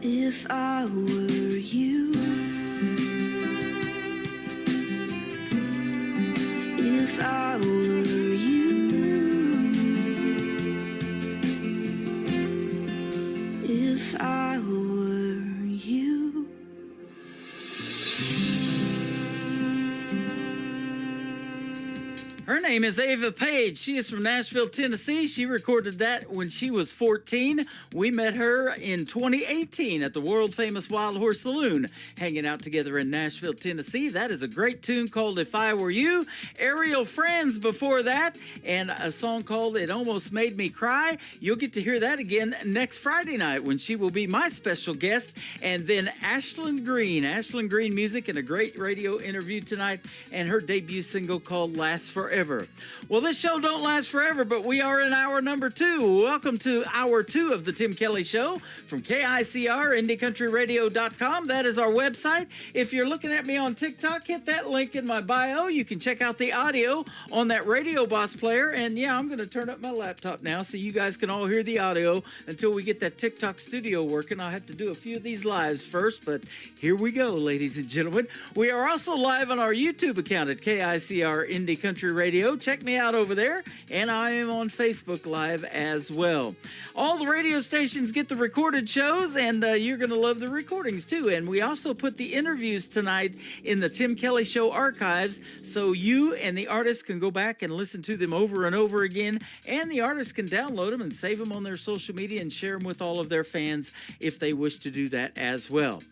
If I were you, if I were you, if I were you. Her name is Ava Page. She is from Nashville, Tennessee. She recorded that when she was 14. We met her in 2018 at the world-famous Wild Horse Saloon, hanging out together in Nashville, Tennessee. That is a great tune called If I Were You. Aerial Friends before that, and a song called It Almost Made Me Cry. You'll get to hear that again next Friday night when she will be my special guest. And then Ashlyn Green music, and a great radio interview tonight, and her debut single called Last Forever. Well, this show don't last forever, but we are in hour number 2. Welcome to hour 2 of the Tim Kelly Show from KICR, IndieCountryRadio.com. That is our website. If you're looking at me on TikTok, hit that link in my bio. You can check out the audio on that Radio Boss player. And yeah, I'm going to turn up my laptop now so you guys can all hear the audio until we get that TikTok studio working. I'll have to do a few of these lives first, but here we go, ladies and gentlemen. We are also live on our YouTube account at KICR Indie Country Radio. Check me out over there, and I am on Facebook Live as well. All the radio stations get the recorded shows, and you're going to love the recordings too. And we also put the interviews tonight in the Tim Kelly Show archives, so you and the artists can go back and listen to them over and over again, and the artists can download them and save them on their social media and share them with all of their fans if they wish to do that as well.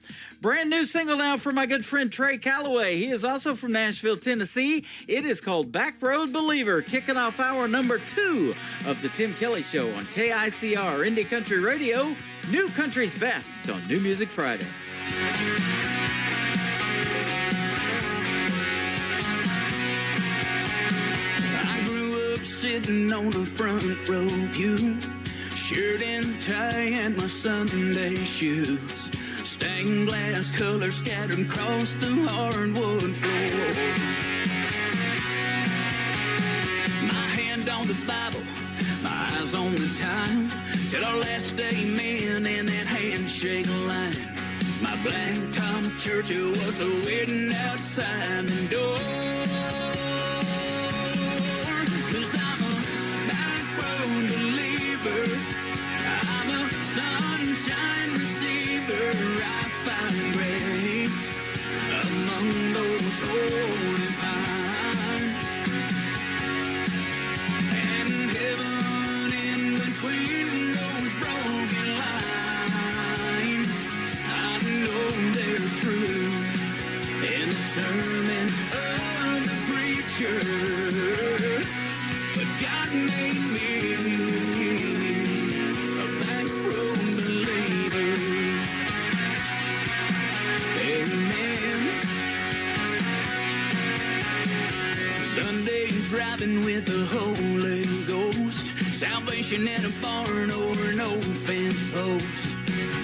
Brand new single now from my good friend Trey Calloway. He is also from Nashville, Tennessee. It is called Back Road Believer, kicking off hour number 2 of the Tim Kelly Show on KICR Indie Country Radio, New Country's Best on New Music Friday. I grew up sitting on the front row pew, shirt and tie and my Sunday shoes, stained glass color scattered across the hardwood floor. the Bible, my eyes on the time, till our last amen in that handshake line. My black-top church was waiting outside the door. 'Cause I'm a back road believer, I'm a sunshine receiver. I find grace among those holy pines, and heaven in between those broken lines. I know there's truth in the sermon of the preacher, but God made me a back road believer. Amen. Sunday driving with the Holy Ghost, salvation in a barn or an old fence post.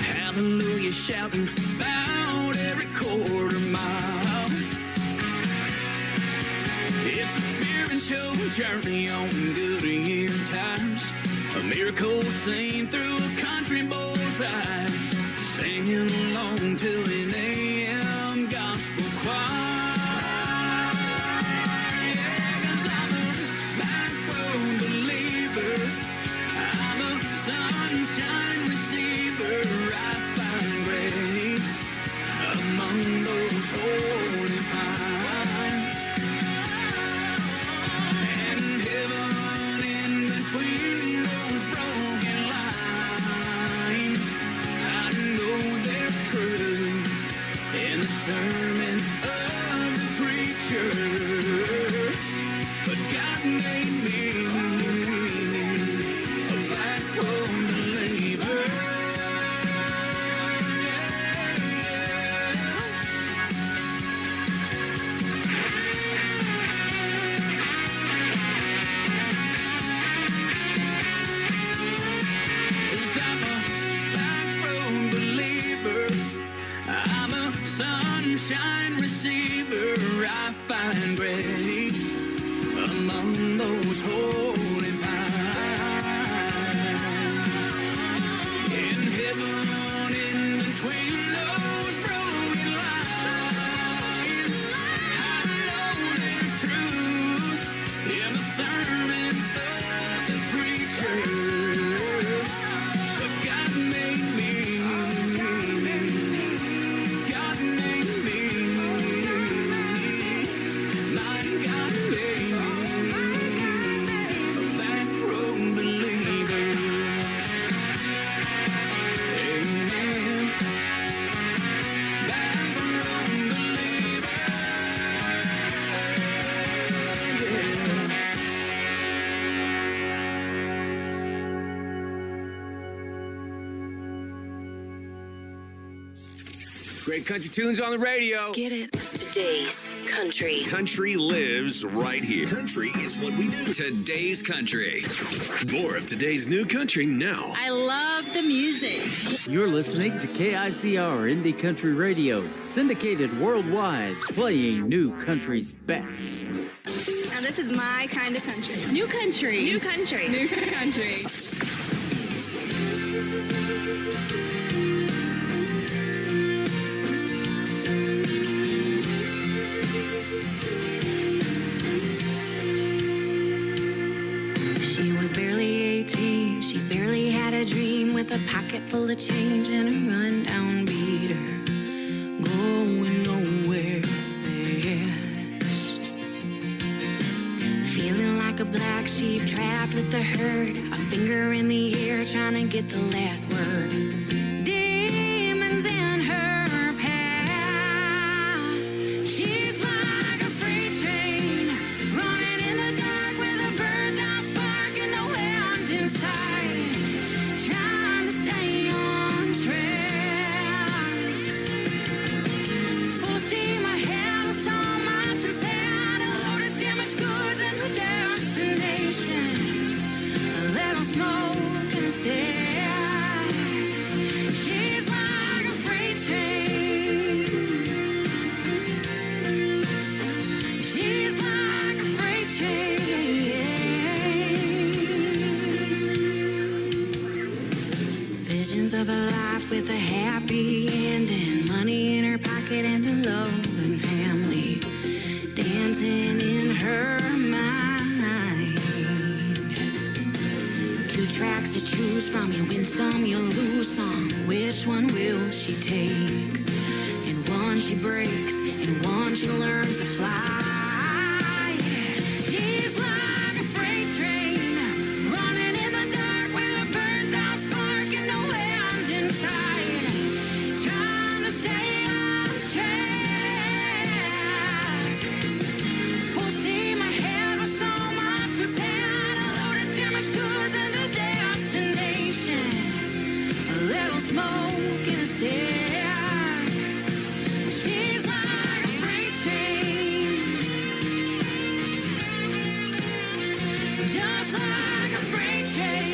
Hallelujah shouting about every quarter mile. It's a spiritual journey on good year times, a miracle seen through a country boy's eyes, singing along to an AM gospel choir. Yeah, 'cause I'm a back road believer, I'm a sunshine receiver. I find grace among those holy pines, and heaven in between those broken lines. I know there's truth in the sermon of the preacher, but God made me a black road believer. Cause I'm a black road believer, I'm a sunshine receiver. I find grace among those holy pines, in heaven in between those broken lines. I know there's truth in the sermon of the preacher, but God made me, God made me, my God made me a back road believer. Amen. Back road believer. Yeah. Great country tunes on the radio. Get it? Today's country. Country lives right here. Country is what we do. Today's country. More of today's new country now. I love the music. You're listening to KICR Indie Country Radio, syndicated worldwide, playing new country's best. Now this is my kind of country. New country. New country. New country. She was barely 18. She barely had a dream, with a pocket full of change and a rundown beater, going nowhere fast. Feeling like a black sheep trapped with the herd, a finger in the air trying to get the last word. Demons in her path. She's like a freight train running in the dark with a burned out spark and no end in sight, trying to stay on track. Full steam ahead with so much inside, a load of damaged goods and a destination. A little smoke and a stare. Visions of a life with a happy ending, money in her pocket and a loving family dancing in her mind. 2 tracks to choose from, you win some, you lose some. Which one will she take? And one she breaks, and one she learns to fly. She's like a freight train, running in the dark with a burnt out spark and no end in sight. Trying to stay on track. Full steam ahead with so much inside. A load of damaged goods and a destination. A little smoke in the stack. She's like a freight train, just like a freight train.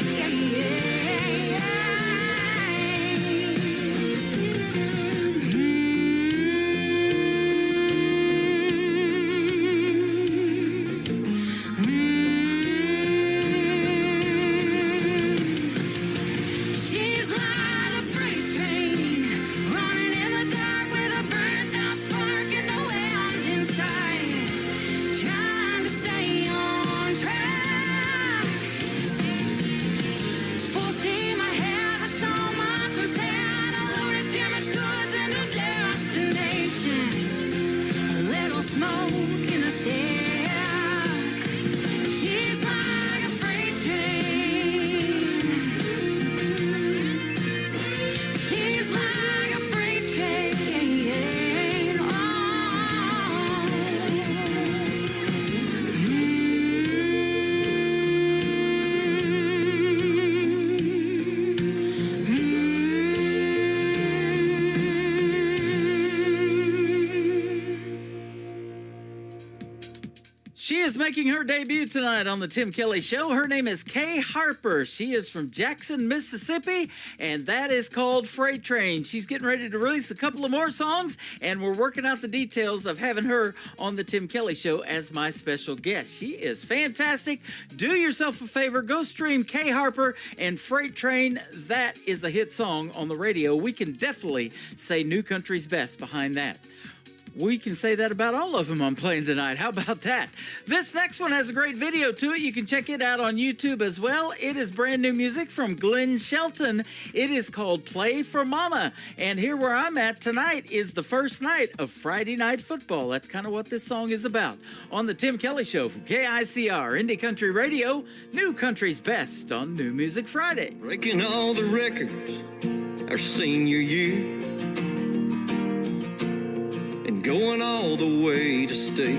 She's like a freight train, running in the dark with a burnt out spark and no end in sight. Trying to stay on track. Full steam ahead with so much inside. A load of damaged goods and a destination. A little smoke in the stack. She's like a freight train. She's like a freight train. She is making her debut tonight on the Tim Kelly Show. Her name is Kay Harper. She is from Jackson, Mississippi, and that is called Freight Train. She's getting ready to release a couple of more songs, and we're working out the details of having her on the Tim Kelly Show as my special guest. She is fantastic. Do yourself a favor. Go stream Kay Harper and Freight Train. That is a hit song on the radio. We can definitely say New Country's best behind that. We can say that about all of them I'm playing tonight. How about that? This next one has a great video to it. You can check it out on YouTube as well. It is brand new music from Glenn Shelton. It is called Play for Mama. And here where I'm at tonight is the first night of Friday Night Football. That's kind of what this song is about. On the Tim Kelly Show from KICR, Indie Country Radio, New Country's best on New Music Friday. Breaking all the records our senior year, and going all the way to state.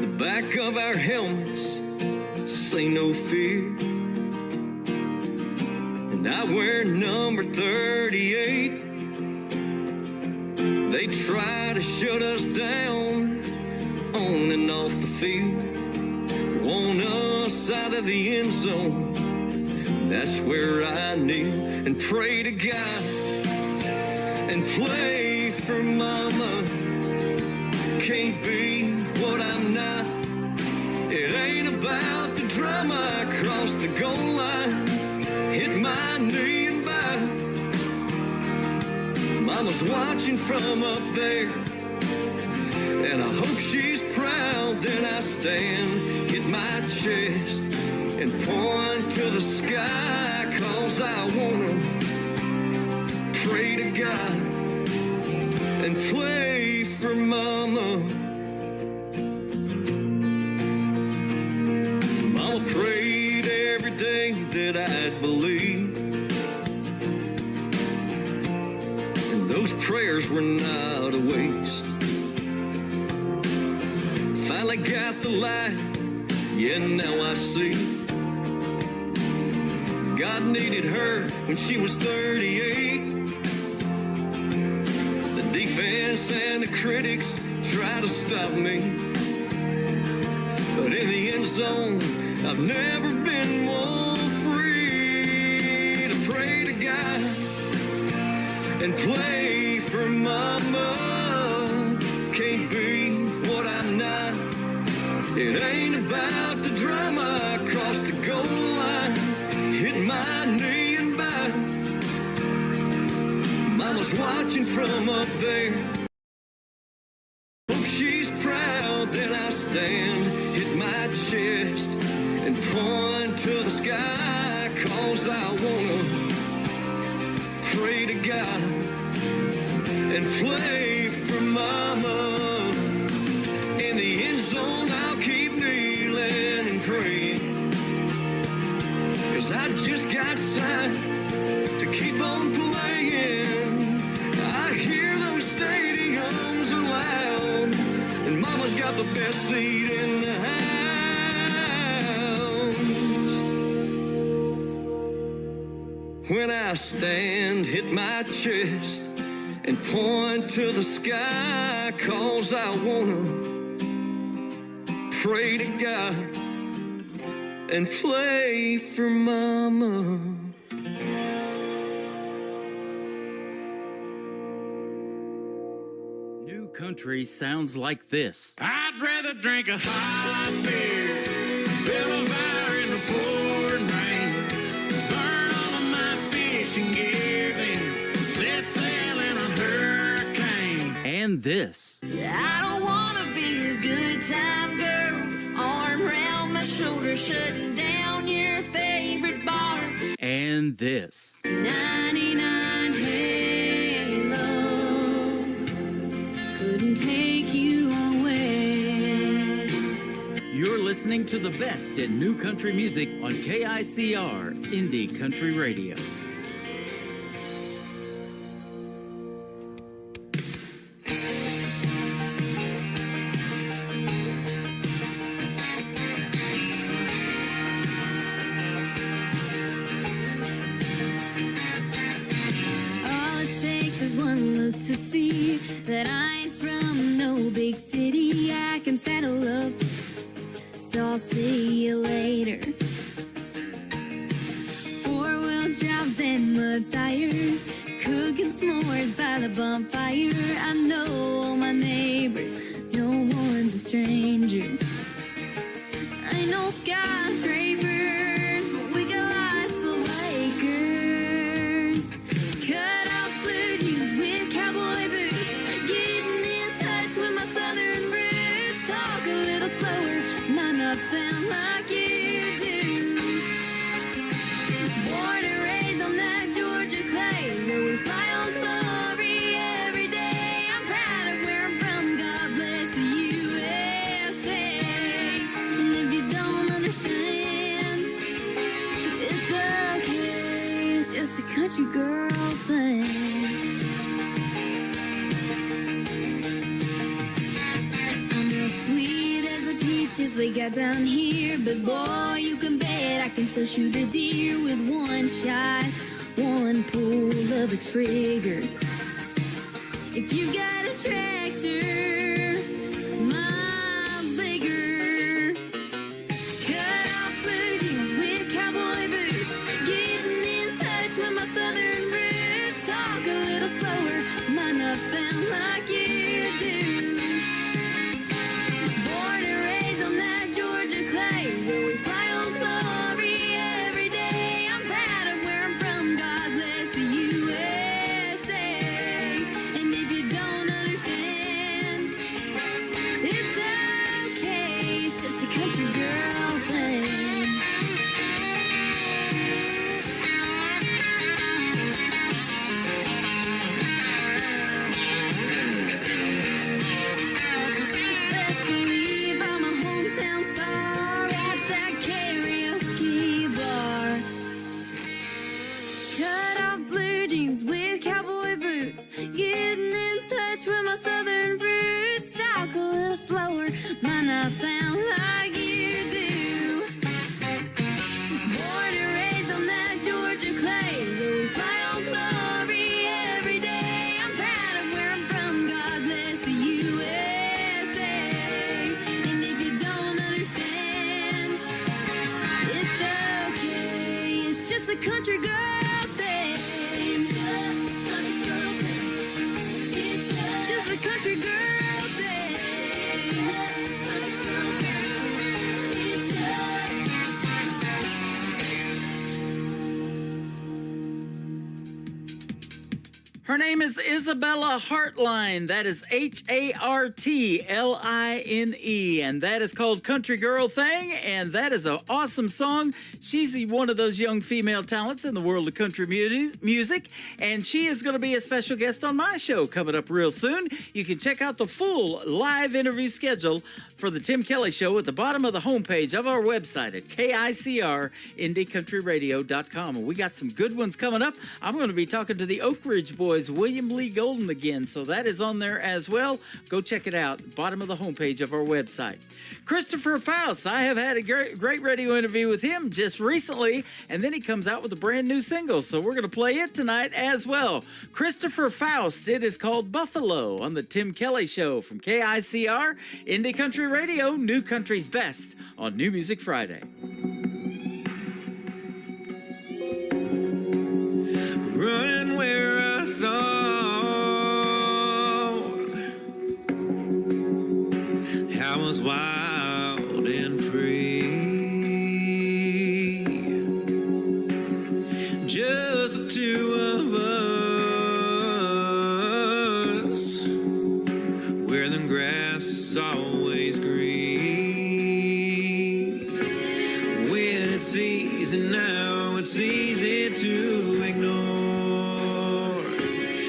The back of our helmets say no fear, and I wear number 38. They try to shut us down on and off the field, want us out of the end zone. That's where I kneel and pray to God and play for mama. Can't be what I'm not. It ain't about the drama. I cross the goal line, hit my knee and bow. Mama's watching from up there, and I hope she's proud. Then I stand, hit my chest, and point to the sky, 'cause I wanna pray to God and play for mama. Mama prayed every day that I'd believe, and those prayers were not a waste. Finally got the light, yeah, now I see. God needed her when she was 38. The defense and the critics try to stop me, but in the end zone, I've never been more free to pray to God and play for mama. Can't be what I'm not. It ain't about the drama. I crossed the goal line, hit my knee and back. Mama's watching from up there. Hope she's proud that I stand, hit my chest and point to the sky, 'cause I wanna pray to God and play for Mama. In the end zone, I'll keep kneeling and praying, 'cause I just got signed to keep on playing. I hear those stadiums are loud, and Mama's got the best seat in the house. When I stand, hit my chest and point to the sky, 'cause I wanna pray to God and play for Mama. New country sounds like this. I'd rather drink a hot beer, build a fire in the pouring rain, burn all of my fishing gear, then set sail in a hurricane. And this. I don't wanna be a good time girl, arm around my shoulder, shutting down your favorite bar. And this. 99 Halo couldn't take you away. You're listening to the best in new country music on KICR Indie Country Radio. All it takes is one look to see that I ain't from no big city. I can saddle up, so I'll see you later. Four-wheel drives and mud tires, cooking s'mores by the bonfire. I know all my neighbors, no one's a stranger. Ain't no skyscrapers, but we got lots of acres. Cut off blue jeans with cowboy boots, getting in touch with my southern roots. Talk a little slower, might not sound like you do. Born and raised on that Georgia clay, where we fly on glory every day. I'm proud of where I'm from, God bless the USA. And if you don't understand, it's okay, it's just a country girl thing. I'm as sweet as the peaches we got down here, but boy, you can bet I can still shoot a deer with one shot, one pull of a trigger. If you got a tractor, miles bigger. Cut off blue jeans with cowboy boots, getting in touch with my southern roots. Talk a little slower, might not sound like you do. Born and raised on that Georgia clay, where we fly on glory every day. I'm proud of where I'm from, God bless the USA. And if you don't understand, it's okay, it's just a country girl thing. Best believe I'm a hometown star at that karaoke bar. Cut off blue jeans with cowboy boots, getting in touch with my southern roots. Talk a little slower, might not sound like you do. Born and raised on that Georgia clay, where we fly on glory every day. I'm proud of where I'm from, God bless the USA. And if you don't understand, it's okay, it's just a country girl thing. It's just a country girl thing. It's just a country girl thing. It's just a country girl thing. It's just Her name is Isabella Hartline. That is Hartline. And that is called Country Girl Thing. And that is an awesome song. She's one of those young female talents in the world of country music. And she is going to be a special guest on my show coming up real soon. You can check out the full live interview schedule for the Tim Kelly Show at the bottom of the homepage of our website at KICRIndieCountryRadio.com. And we got some good ones coming up. I'm going to be talking to the Oak Ridge Boys, William Lee Golden again, so that is on there as well. Go check it out, bottom of the homepage of our website. Christopher Faust, I have had a great radio interview with him just recently, and then he comes out with a brand new single, so we're going to play it tonight as well. Christopher Faust, it is called Buffalo on the Tim Kelly Show from KICR, Indie Country Radio, New Country's Best on New Music Friday. Run where I thought I was wild and free, just the two of us, where the grass is always green. When it's easy now, it's easy to ignore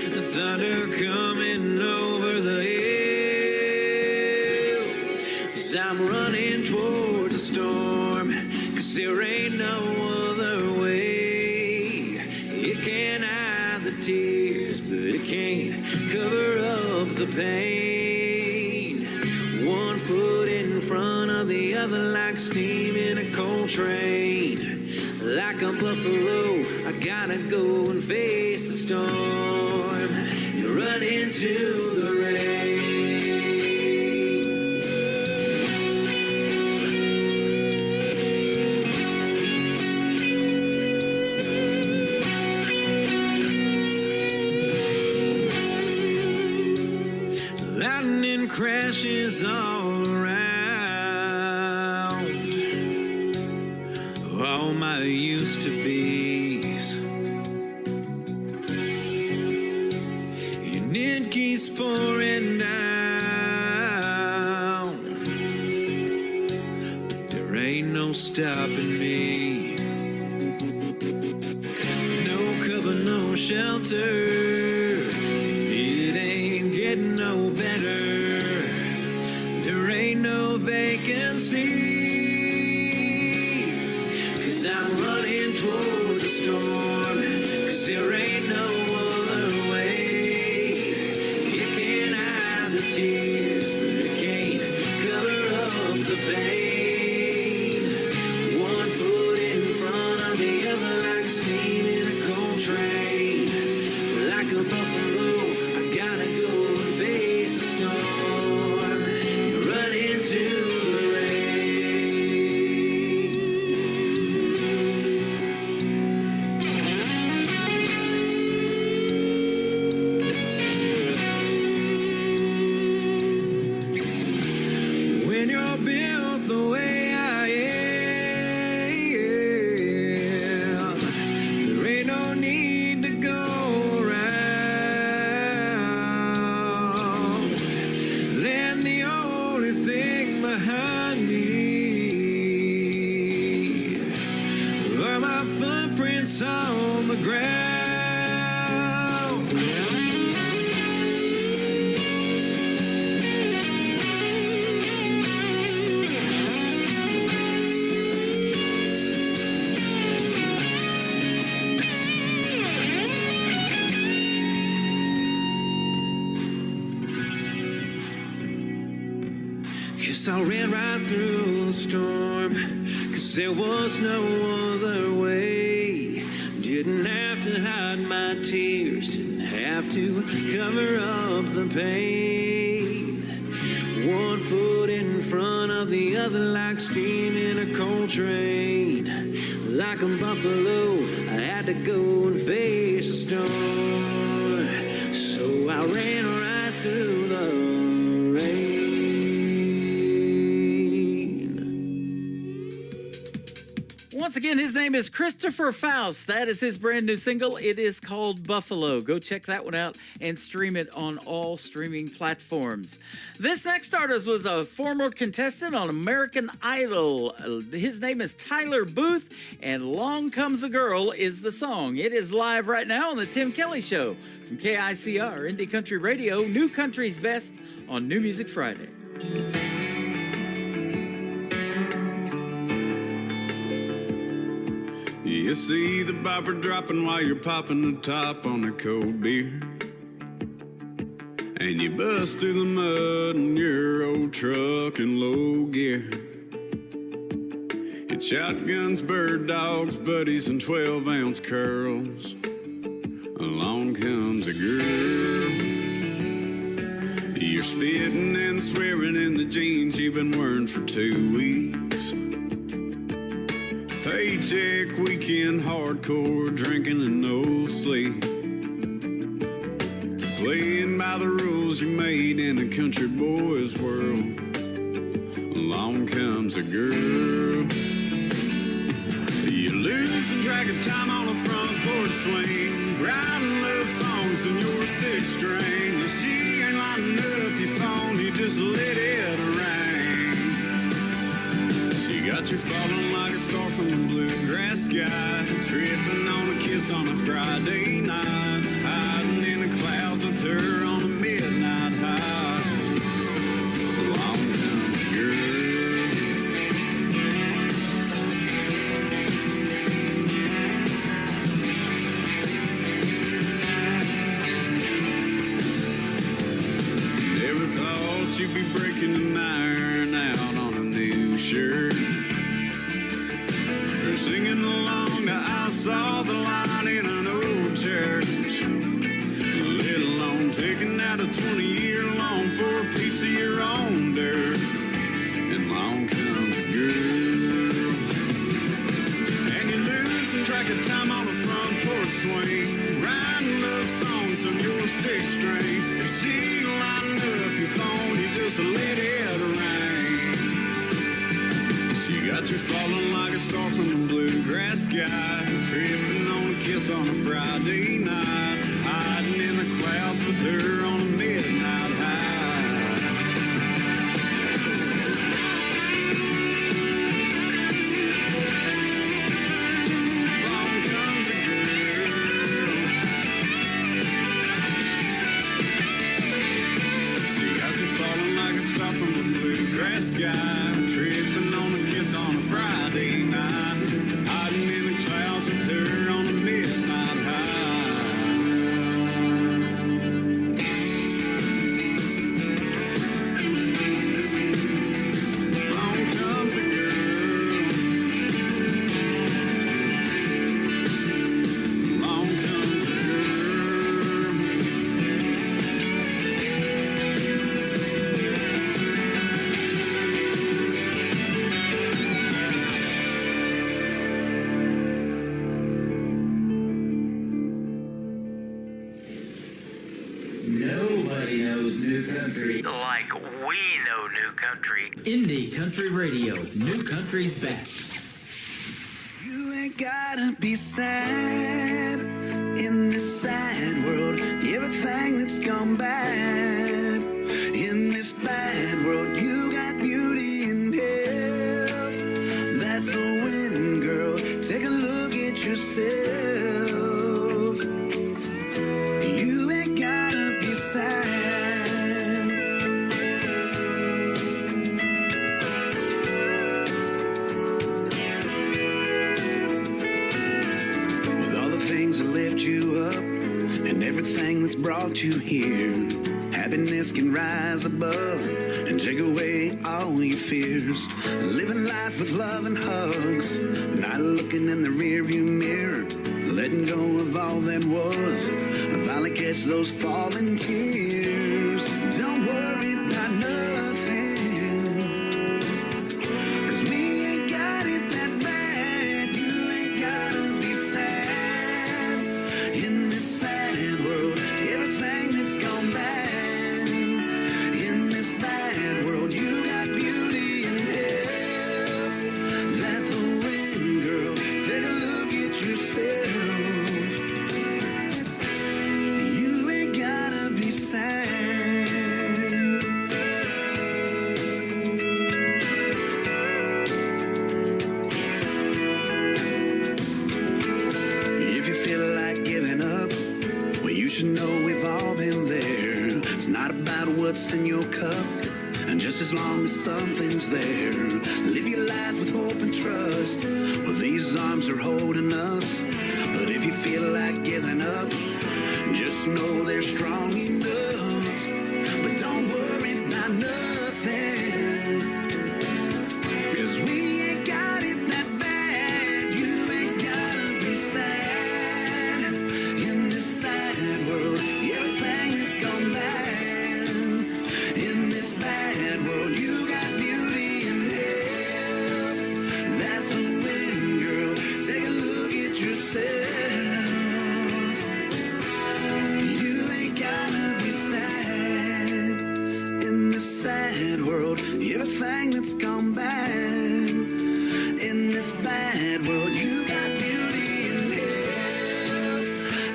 the thunder coming over the hills. 'Cause I'm running towards a storm, 'cause there ain't no other way. It can't hide the tears, but it can't cover up the pain. One foot in front of the other, like steam in a coal train. Like a buffalo, I gotta go and face the storm and run into the rain. Lightning crashes all around all my used to be's, and it keeps pouring down, but there ain't no stopping me. No cover, no shelter, it ain't getting no better. There ain't no vacancy, I'm running towards a storm, 'cause there ain't no other way. You can't hide the tears, but you can't cover up the pain. One foot in front of the other, like steam in a coal train. Like a buffalo, I gotta go and face the storm and run into the rain. When you're built the way I am, there ain't no need to go around. Land the only thing behind me are my footprints on the ground. I ran right through the storm, 'cause there was no other way. Didn't have to hide my tears, didn't have to cover up the pain. One foot in front of the other, like steam in a coal train. Like a buffalo, I had to go and face the storm. So I ran right through the rain. once again, his name is Christopher Faust. That is his brand new single. It is called Buffalo. Go check that one out and stream it on all streaming platforms. This next artist was a former contestant on American Idol. His name is Tyler Booth, and Long Comes a Girl is the song. It is live right now on the Tim Kelly Show from KICR, Indie Country Radio, New Country's Best on New Music Friday. You see the bopper dropping while you're popping the top on a cold beer. And you bust through the mud in your old truck in low gear. It's shotguns, bird dogs, buddies, and 12-ounce curls. Along comes a girl. You're spitting and swearing in the jeans you've been wearing for 2 weeks. Paycheck, weekend, hardcore, drinking and no sleep. Playing by the rules you made in a country boy's world. Along comes a girl. You're losing track of time on a front porch swing, writing love songs in your 6-string. If she ain't lining up your phone, you just let it rain. She got you falling like a star from the bluegrass sky, tripping on a kiss on a Friday night, hiding in the clouds with her on a midnight high. Along comes a girl. Never thought you'd be breaking an iron out on a new shirt, or singing along to I Saw the Light in an old church, let alone taking out a 20-year loan for a piece of your own dirt. And along comes a girl, and you're losing track of time on a front porch swing, writing love songs on your 6-string. If she lining up your phone, you just let it rain. She got you falling like a star from the bluegrass sky, tripping on a kiss on a Friday night, hiding in the clouds with her on a midnight high. Along comes a girl. She got you falling like a star from the bluegrass sky, tripping on a kiss on a Friday night, hiding in the clouds with her on a midnight high. Along comes a girl. Along comes a girl. Nobody knows new country like we know new country. Indie Country Radio, New Country's Best. You ain't gotta be sad in this sad world. Everything that's gone bad in this bad world, you got beauty in health. That's a win, girl. Take a look at yourself. You ain't gotta be sad. With all the things that lift you up and everything that's brought you here, happiness can rise above and take away all your fears. Living life with love and hugs, not looking in the rearview mirror, letting go of all that was. Finally catch those falling tears. Don't worry about nothing, 'cause we ain't got it that bad. You ain't gotta be sad in this sad world. Everything that's gone bad in this bad world, you got beauty in health. That's a win, girl. And just as long as something's there, live your life with hope and trust. Well, these arms are holding us. But if you feel like giving up, just know they're strong enough. But don't worry about nothing, 'cause we ain't got it that bad. You ain't gotta be sad in this sad world. Everything that's gone bad in this bad world, you got beauty and health. That's a win, girl. Take a look at yourself. You ain't gotta be sad in this sad world. Everything that's gone bad in this bad world, you got beauty and health.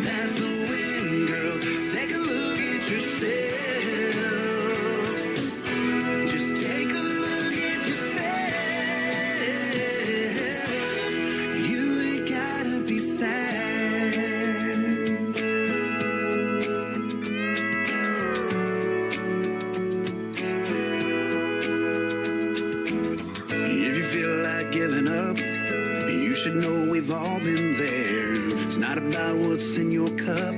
That's a win, girl. Take a look at yourself. Just take a look at yourself. You ain't gotta be sad. If you feel like giving up, you should know we've all been there. It's not about what's in your cup,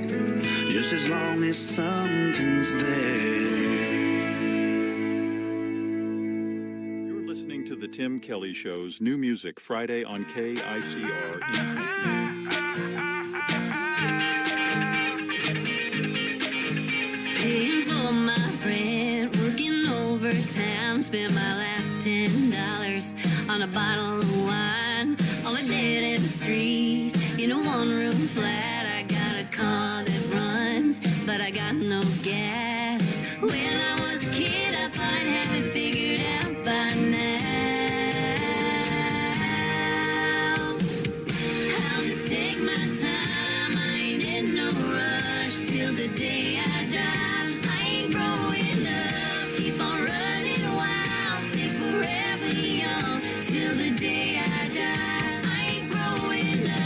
just as long as something's there. You're listening to The Tim Kelly Show's New Music Friday on KICR. Paying for my rent, working overtime, spent my last $10 on a bottle of wine on a dead-end street in a one-room flat. I got a car that runs, but I got no gas. When I was a kid, I thought I'd have it figured out by now. I'll just take my time, I ain't in no rush till the day I die. I ain't growing up, keep on running wild, stay forever young till the day I die. I ain't growing up.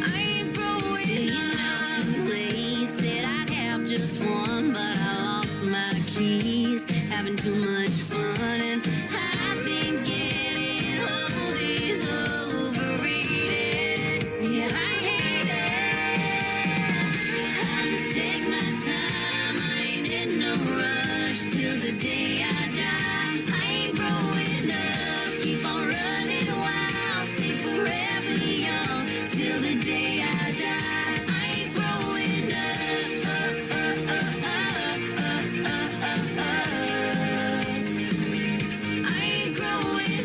I ain't growing up. Too late, said I'd have just one, but I lost my keys, having too much fun, and I think getting old is overrated. Yeah, I hate it. I'll just take my time, I ain't in no rush till the day I die. I ain't growing up, keep on running wild, stay forever young till the day I die. I ain't growing up. I ain't growing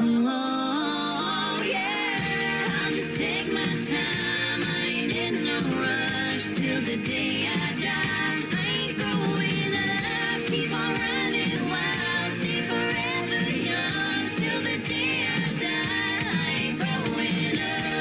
Oh, yeah. I'll just take my time, I ain't in no rush till the day I die. I ain't growing up, keep on running wild, stay forever young till the day I die. I ain't growing up.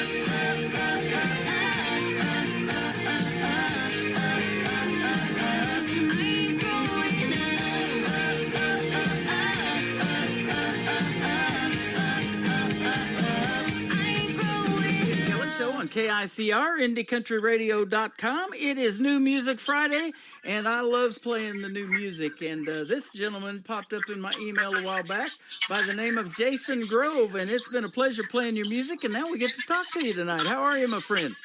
I ain't growing Kelly Show on KICR, IndieCountryRadio.com. It is New Music Friday, and I love playing the new music. And this gentleman popped up in my email a while back by the name of Jason Grove, and it's been a pleasure playing your music, and now we get to talk to you tonight. How are you, my friend?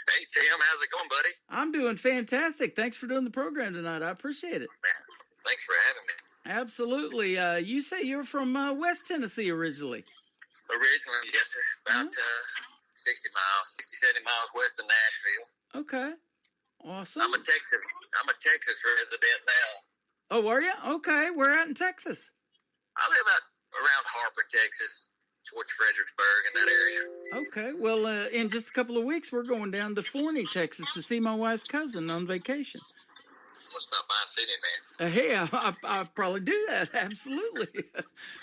Hey, Tim, how's it going, buddy? I'm doing fantastic. Thanks for doing the program tonight. I appreciate it. Thanks for having me. Absolutely. You say you're from West Tennessee originally. Originally, yes, sir. About 60 miles, 60, 70 miles west of Nashville. Okay. Awesome. I'm a Texas resident now. Oh, are you? Okay. Where at in Texas? I live out around Harper, Texas, towards Fredericksburg and that area. Okay. Well, in just a couple of weeks, we're going down to Forney, Texas, to see my wife's cousin on vacation. We'll stop by and see me, man. Hey, I'll probably do that. Absolutely.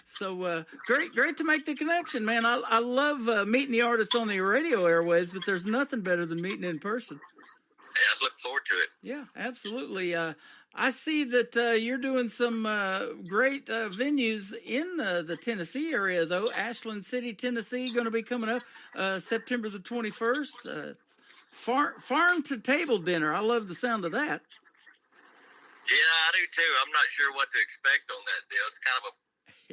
So great to make the connection, man. I love meeting the artists on the radio airways, but there's nothing better than meeting in person. Yeah, I look forward to it. Yeah, absolutely. I see that you're doing some great venues in the Tennessee area, though. Ashland City, Tennessee, going to be coming up September the 21st. Farm to table dinner. I love the sound of that. Yeah, I do too. I'm not sure what to expect on that deal. It's kind of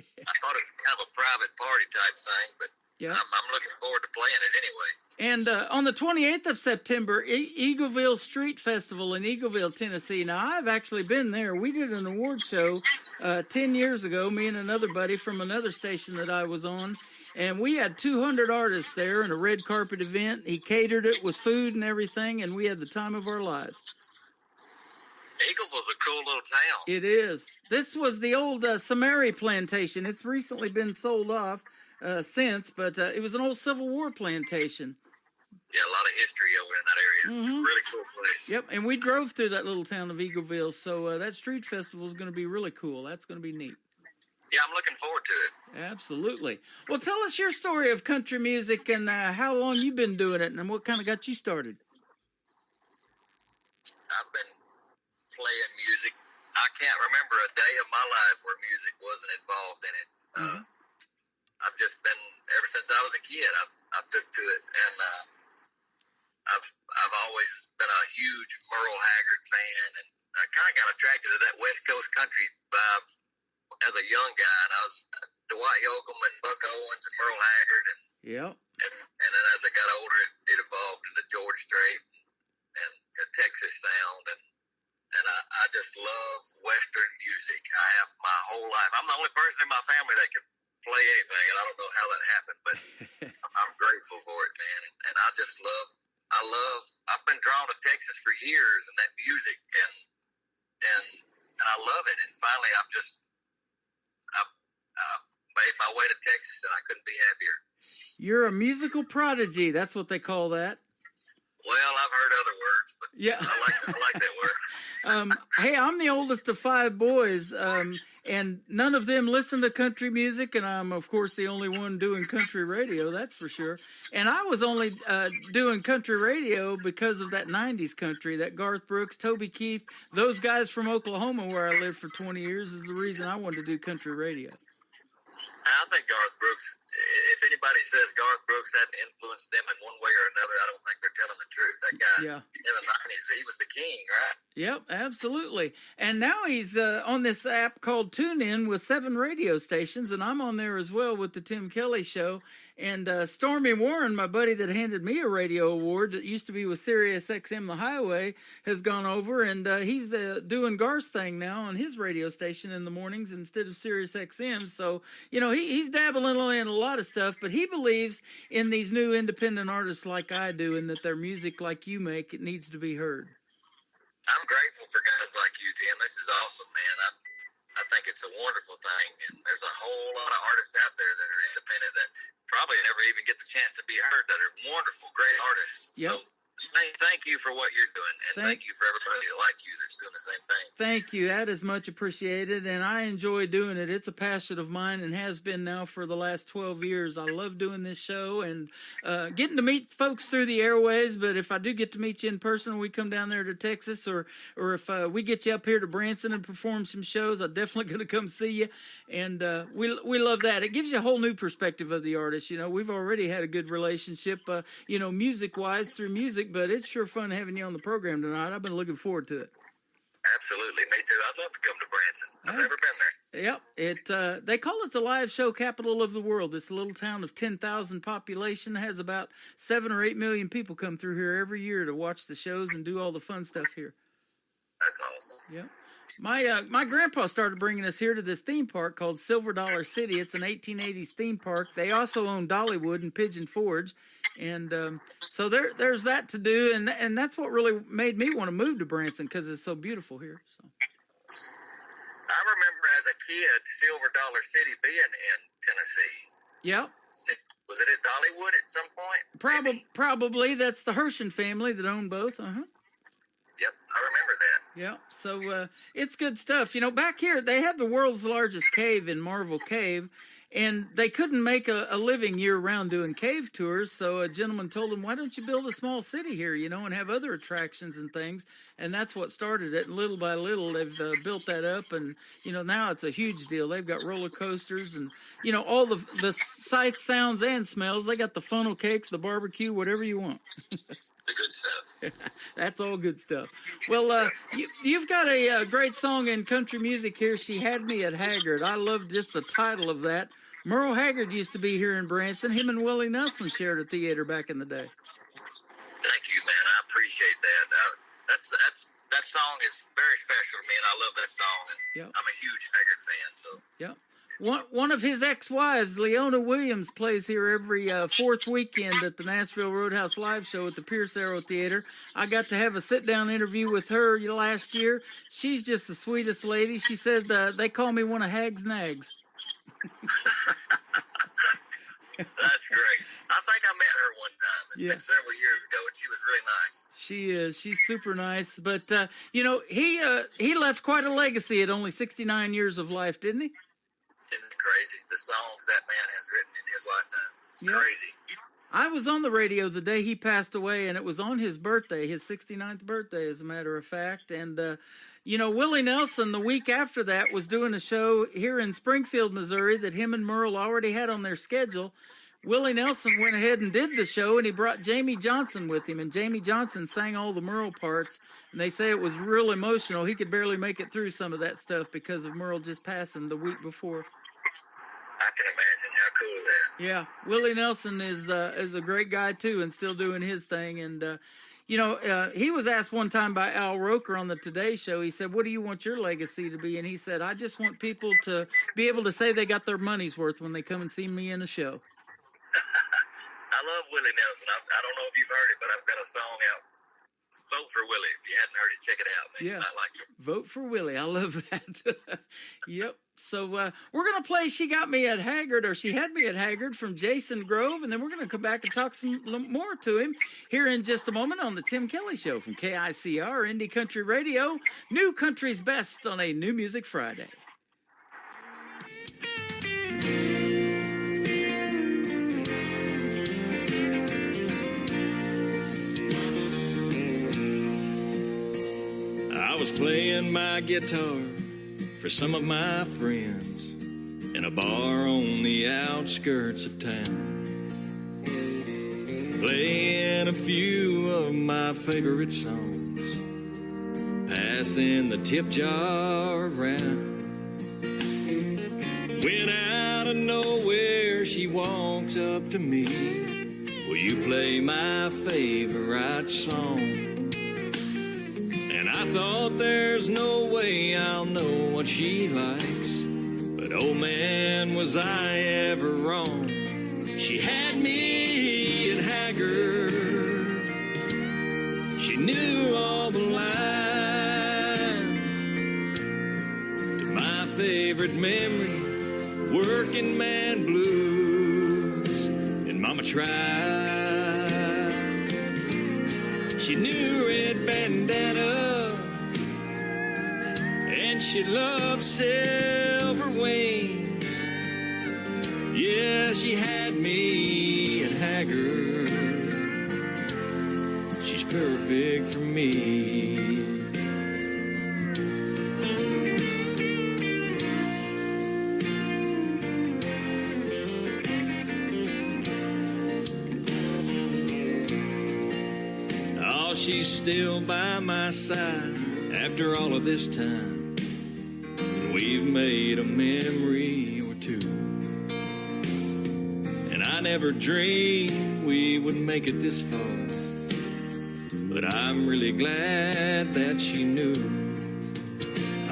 I thought it was kind of a private party type thing, but yeah. I'm looking forward to playing it anyway. And on the 28th of September, Eagleville Street Festival in Eagleville, Tennessee. Now, I've actually been there. We did an award show 10 years ago, me and another buddy from another station that I was on. And we had 200 artists there in a red carpet event. He catered it with food and everything, and we had the time of our lives. Eagleville's a cool little town. It is. This was the old Samari plantation. It's recently been sold off since, but it was an old Civil War plantation. Yeah, a lot of history over in that area. Mm-hmm. Really cool place. Yep, and we drove through that little town of Eagleville, so that street festival is going to be really cool. That's going to be neat. Yeah, I'm looking forward to it. Absolutely. Well, tell us your story of country music and how long you've been doing it and what kind of got you started. I've been playing music. I can't remember a day of my life where music wasn't involved in it. I've just been, ever since I was a kid, I took to it, and I've always been a huge Merle Haggard fan, and I kind of got attracted to that West Coast country vibe as a young guy, and I was Dwight Yoakam and Buck Owens and Merle Haggard, and then as I got older, it evolved into George Strait and Texas sound, and I just love Western music. I have my whole life. I'm the only person in my family that can play anything, and I don't know how that happened, but I'm grateful for it, man. And I just I've been drawn to Texas for years and that music, and I love it. And finally, I made my way to Texas, and I couldn't be happier. You're a musical prodigy. That's what they call that. Well, I've heard other words, but yeah. I like that word. Hey, I'm the oldest of 5 boys, and none of them listen to country music, and I'm, of course, the only one doing country radio, that's for sure. And I was only doing country radio because of that 90s country, that Garth Brooks, Toby Keith, those guys from Oklahoma where I lived for 20 years is the reason I wanted to do country radio. I think Garth Brooks, if anybody says Garth Brooks hadn't influenced them in one way or another, I don't think they're telling the truth. That guy in the 90s, he was the king, right? Yep, absolutely. And now he's on this app called TuneIn with 7 radio stations, and I'm on there as well with the Tim Kelly Show. And Stormy Warren, my buddy that handed me a radio award that used to be with Sirius XM The Highway, has gone over, and he's doing Garth's thing now on his radio station in the mornings instead of Sirius XM. So, you know, he's dabbling in a lot of stuff, but he believes in these new independent artists like I do and that their music like you make, it needs to be heard. I'm grateful for guys like you, Tim. This is awesome, man. I think it's a wonderful thing, and there's a whole lot of artists out there that are independent that probably never even get the chance to be heard, that are wonderful, great artists. Yep. So thank you for what you're doing, and thank you for everybody like you that's doing the same thing. Thank you. That is much appreciated, and I enjoy doing it. It's a passion of mine and has been now for the last 12 years. I love doing this show and getting to meet folks through the airways, but if I do get to meet you in person when we come down there to Texas, or if we get you up here to Branson and perform some shows, I'm definitely going to come see you, and we love that. It gives you a whole new perspective of the artist. You know, we've already had a good relationship, you know, music-wise through music, but it's sure fun having you on the program tonight. I've been looking forward to it. Absolutely, me too. I'd love to come to Branson. I've never been there. Yep, they call it the live show capital of the world. This little town of 10,000 population has about 7 or 8 million people come through here every year to watch the shows and do all the fun stuff here. That's awesome. Yep. My grandpa started bringing us here to this theme park called Silver Dollar City. It's an 1880s theme park. They also own Dollywood and Pigeon Forge. And so there's that to do, and that's what really made me want to move to Branson because it's so beautiful here. So. I remember as a kid Silver Dollar City being in Tennessee. Yep. Was it at Dollywood at some point? Probably. That's the Hershen family that owned both. Uh-huh. Yep, I remember that. Yeah, so it's good stuff. You know, back here, they have the world's largest cave in Marvel Cave, and they couldn't make a living year-round doing cave tours, so a gentleman told them, why don't you build a small city here, you know, and have other attractions and things, and that's what started it, and little by little, they've built that up, and, you know, now it's a huge deal. They've got roller coasters and, you know, all the sights, sounds, and smells. They got the funnel cakes, the barbecue, whatever you want. The good stuff. That's all good stuff. Well, you've got a great song in country music here, She Had Me at Haggard. I love just the title of that. Merle Haggard used to be here in Branson. Him and Willie Nelson shared a theater back in the day. Thank you, man. I appreciate that. That song is very special to me, and I love that song. And Yep. I'm a huge Haggard fan, so. Yeah. One of his ex-wives, Leona Williams, plays here every fourth weekend at the Nashville Roadhouse Live Show at the Pierce Arrow Theater. I got to have a sit-down interview with her last year. She's just the sweetest lady. She said they call me one of Hag's nags. That's great. I think I met her one time. It's been several years ago, and she was really nice. She is. She's super nice. But, you know, he left quite a legacy at only 69 years of life, didn't he? Isn't it crazy? The songs that man has written in his lifetime. It's crazy. I was on the radio the day he passed away, and it was on his birthday, his 69th birthday, as a matter of fact. And, you know, Willie Nelson, the week after that, was doing a show here in Springfield, Missouri, that him and Merle already had on their schedule. Willie Nelson went ahead and did the show, and he brought Jamie Johnson with him, and Jamie Johnson sang all the Merle parts, and they say it was real emotional. He could barely make it through some of that stuff because of Merle just passing the week before. I can imagine. How cool is that? Yeah, Willie Nelson is a great guy, too, and still doing his thing, and, you know, he was asked one time by Al Roker on the Today Show, he said, what do you want your legacy to be? And he said, I just want people to be able to say they got their money's worth when they come and see me in a show. I love Willie Nelson. I don't know if you've heard it, but I've got a song out. Vote for Willie. If you hadn't heard it, check it out. Man. Yeah. I like it. Vote for Willie. I love that. Yep. So we're going to play She Got Me at Haggard, or She Had Me at Haggard, from Jason Grove, and then we're going to come back and talk some more to him here in just a moment on the Tim Kelly Show from KICR Indie Country Radio, New Country's Best on a New Music Friday. I was playing my guitar for some of my friends in a bar on the outskirts of town, playing a few of my favorite songs, passing the tip jar around. When out of nowhere she walks up to me, will you play my favorite song? And I thought there's no way I'll know what she likes, but oh man, was I ever wrong. She had me at Haggard. She knew all the lines to my favorite memory, Working Man Blues, and Mama tried. She knew Red Bandana, and she loved Silver Wings. Yeah, she had me at Haggard. She's perfect for me. Oh, she's still by my side after all of this time, and we've made a memory or two. And I never dreamed we would make it this far, but I'm really glad that she knew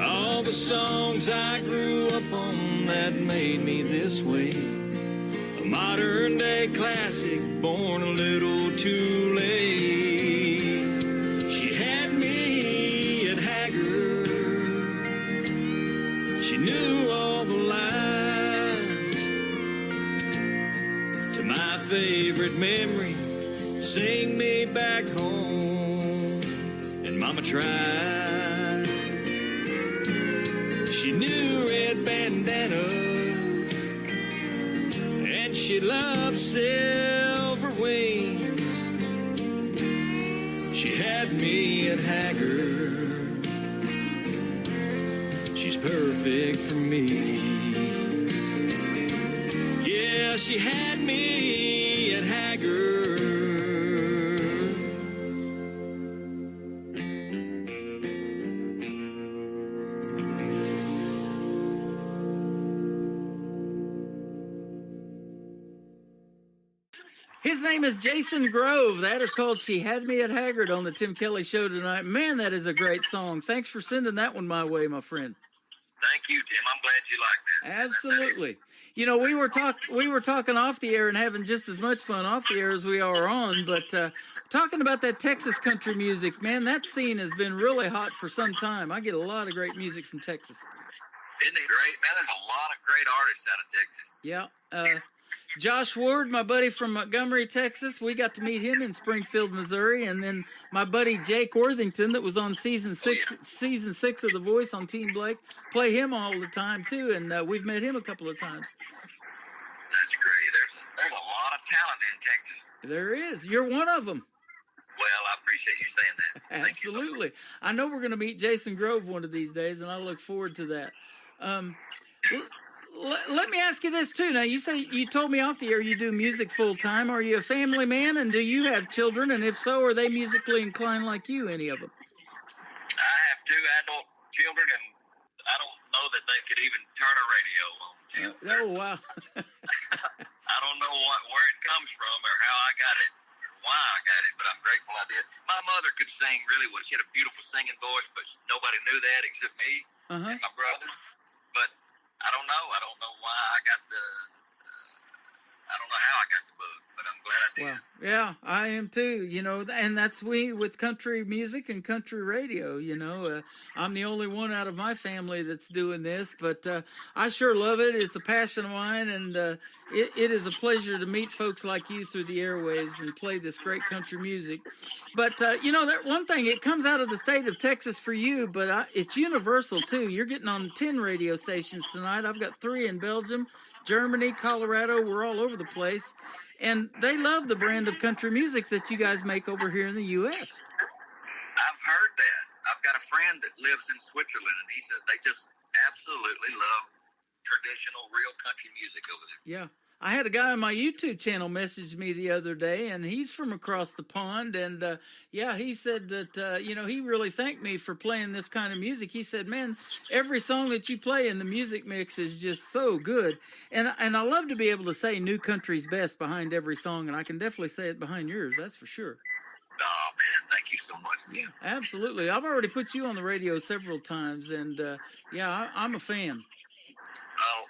all the songs I grew up on that made me this way. A modern day classic, born a little too late. She had me at Haggard. She knew all the lines to my favorite memory. Sing me back home. And Mama tried. She knew red bandana, and she loved silver wings. She had me at Haggard. She's perfect for me. Yeah, she had me at Haggard. His name is Jason Grove. That is called She Had Me at Haggard on the Tim Kelly Show tonight. Man, that is a great song. Thanks for sending that one my way, my friend. Thank you, Tim. I'm glad you like that. Absolutely. You know, we were talking off the air and having just as much fun off the air as we are on, but talking about that Texas country music, man, that scene has been really hot for some time. I get a lot of great music from Texas. Isn't it great, man? There's a lot of great artists out of Texas. Yeah. Josh Ward, my buddy from Montgomery, Texas, we got to meet him in Springfield, Missouri, and then my buddy Jake Worthington, that was on season six of The Voice on Team Blake, play him all the time too, and we've met him a couple of times. That's great. There's a lot of talent in Texas. There is. You're one of them. Well, I appreciate you saying that. Thank you so Absolutely. I know we're going to meet Jason Grove one of these days, and I look forward to that. Let me ask you this too. Now, you told me off the air you do music full time. Are you a family man, and do you have children? And if so, are they musically inclined like you? Any of them? I have 2 adult children, and I don't know that they could even turn a radio on. Oh wow! I don't know where it comes from or how I got it, or why I got it, but I'm grateful I did. My mother could sing really well. She had a beautiful singing voice, but nobody knew that except me and my brother. But I don't know. I don't know why I got I don't know how I got the bug, but I'm glad I did. Well, yeah, I am too. You know, and that's we with country music and country radio. You know, I'm the only one out of my family that's doing this, but I sure love it. It's a passion of mine, and it is a pleasure to meet folks like you through the airwaves and play this great country music. But you know, that one thing, it comes out of the state of Texas for you, but it's universal too. You're getting on 10 radio stations tonight. I've got 3 in Belgium, Germany, Colorado. We're all over the place. And they love the brand of country music that you guys make over here in the U.S. I've heard that. I've got a friend that lives in Switzerland, and he says they just absolutely love traditional, real country music over there. Yeah. I had a guy on my YouTube channel message me the other day, and he's from across the pond. And, yeah, he said that, you know, he really thanked me for playing this kind of music. He said, man, every song that you play in the music mix is just so good. And I love to be able to say New Country's best behind every song, and I can definitely say it behind yours. That's for sure. Oh, man, thank you so much, Tim. Absolutely. I've already put you on the radio several times, and, yeah, I'm a fan. Oh,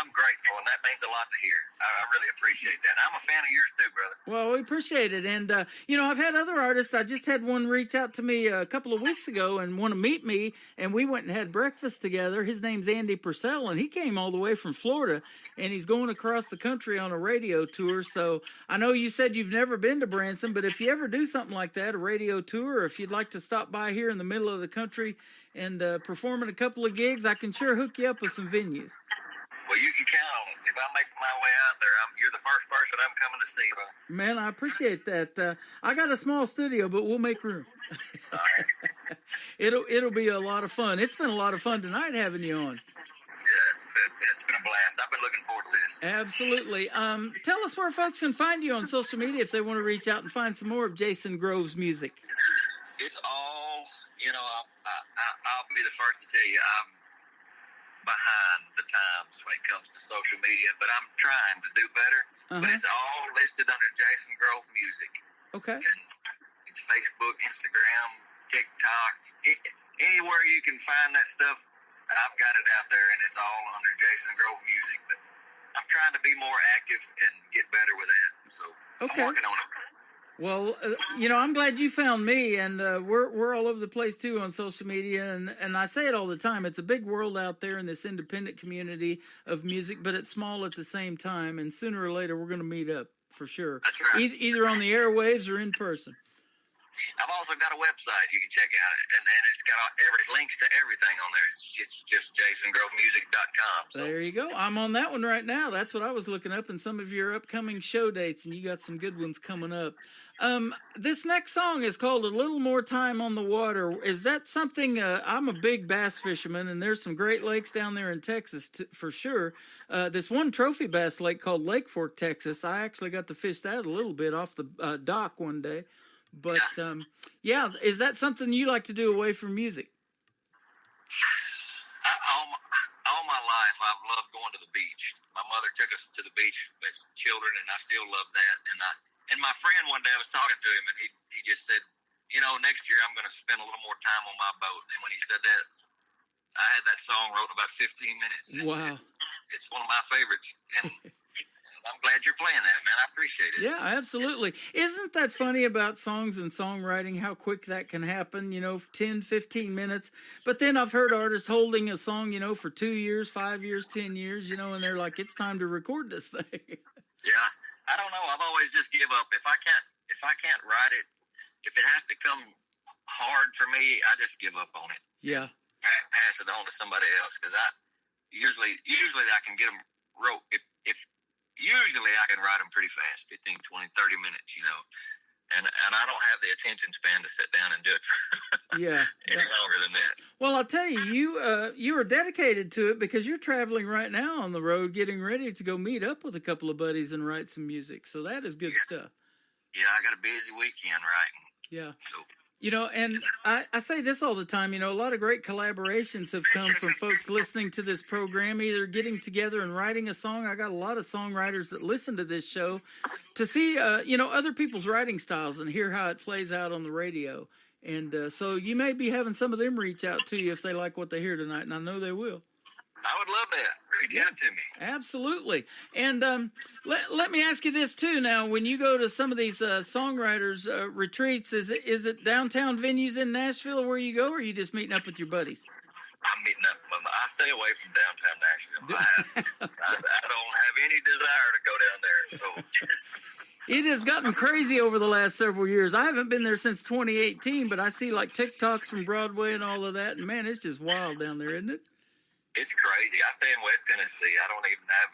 I'm grateful, and that means a lot to hear. I really appreciate that. I'm a fan of yours too, brother. Well, we appreciate it. And, you know, I've had other artists. I just had one reach out to me a couple of weeks ago and want to meet me, and we went and had breakfast together. His name's Andy Purcell, and he came all the way from Florida, and he's going across the country on a radio tour. So I know you said you've never been to Branson, but if you ever do something like that, a radio tour, or if you'd like to stop by here in the middle of the country and perform at a couple of gigs, I can sure hook you up with some venues. Well, you can count on it. If I make my way out there, you're the first person I'm coming to see, bro. Man, I appreciate that. I got a small studio, but we'll make room. All right. It'll be a lot of fun. It's been a lot of fun tonight having you on. Yeah, it's been a blast. I've been looking forward to this. Absolutely. Tell us where folks can find you on social media if they want to reach out and find some more of Jason Grove's music. It's all, you know, I'll be the first to tell you, I'm behind the times when it comes to social media, but I'm trying to do better. But it's all listed under Jason Grove Music. Okay. And it's Facebook, Instagram, TikTok, anywhere you can find that stuff, I've got it out there, and it's all under Jason Grove Music. But I'm trying to be more active and get better with that. So I'm working on it. Well, you know, I'm glad you found me, and we're all over the place too on social media, and I say it all the time. It's a big world out there in this independent community of music, but it's small at the same time, and sooner or later we're going to meet up for sure. That's right. Either on the airwaves or in person. I've also got a website you can check out, and it's got links to everything on there. It's just jasongrovemusic.com. So. There you go. I'm on that one right now. That's what I was looking up, and some of your upcoming show dates, and you got some good ones coming up. This next song is called A Little More Time on the Water. Is that something, I'm a big bass fisherman, and there's some great lakes down there in Texas for sure. This one trophy bass lake called Lake Fork, Texas, I actually got to fish that a little bit off the dock one day. But, yeah, is that something you like to do away from music? All my life, I've loved going to the beach. My mother took us to the beach as children, and I still love that. And my friend one day, I was talking to him, and he just said, you know, next year I'm going to spend a little more time on my boat. And when he said that, I had that song wrote in about 15 minutes. Wow. It's one of my favorites. And I'm glad you're playing that, man. I appreciate it. Yeah, absolutely. Isn't that funny about songs and songwriting, how quick that can happen, 10, 15 minutes. But then I've heard artists holding a song, for 2 years, 5 years, 10 years, and they're like, it's time to record this thing. Yeah. I don't know. I've always just give up. If I can't write it, if it has to come hard for me, I just give up on it. Yeah. Pass it on to somebody else, because usually I can get them wrote. If usually I can write them pretty fast, 15, 20, 30 minutes, and I don't have the attention span to sit down and do it for any longer than that. Well, I'll tell you, you are dedicated to it because you're traveling right now on the road, getting ready to go meet up with a couple of buddies and write some music. So that is good stuff. Yeah, I got a busy weekend writing. Yeah. So. And I say this all the time, a lot of great collaborations have come from folks listening to this program, either getting together and writing a song. I got a lot of songwriters that listen to this show to see, other people's writing styles and hear how it plays out on the radio. And so you may be having some of them reach out to you if they like what they hear tonight, and I know they will. I would love that. Reach out to me. Absolutely. And let me ask you this, too. Now, when you go to some of these songwriters' retreats, is it downtown venues in Nashville where you go, or are you just meeting up with your buddies? I'm meeting up. I stay away from downtown Nashville. I don't have any desire to go down there. So. It has gotten crazy over the last several years. I haven't been there since 2018, but I see like TikToks from Broadway and all of that. And, man, it's just wild down there, isn't it? It's crazy. I stay in West Tennessee. I don't even have,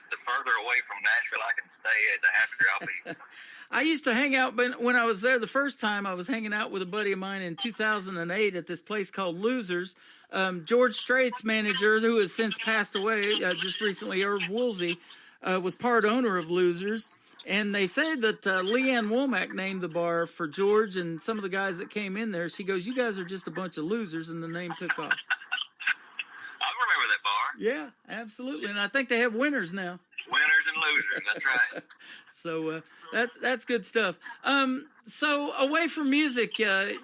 the further away from Nashville I can stay, the happier I'll be. I used to hang out, but when I was there the first time, I was hanging out with a buddy of mine in 2008 at this place called Losers. George Strait's manager, who has since passed away just recently, Irv Woolsey, was part owner of Losers. And they say that Leanne Womack named the bar for George and some of the guys that came in there. She goes, you guys are just a bunch of losers, and the name took off. I remember that bar. Yeah, absolutely. And I think they have winners now. Winners and losers, that's right. So that's good stuff. So away from music,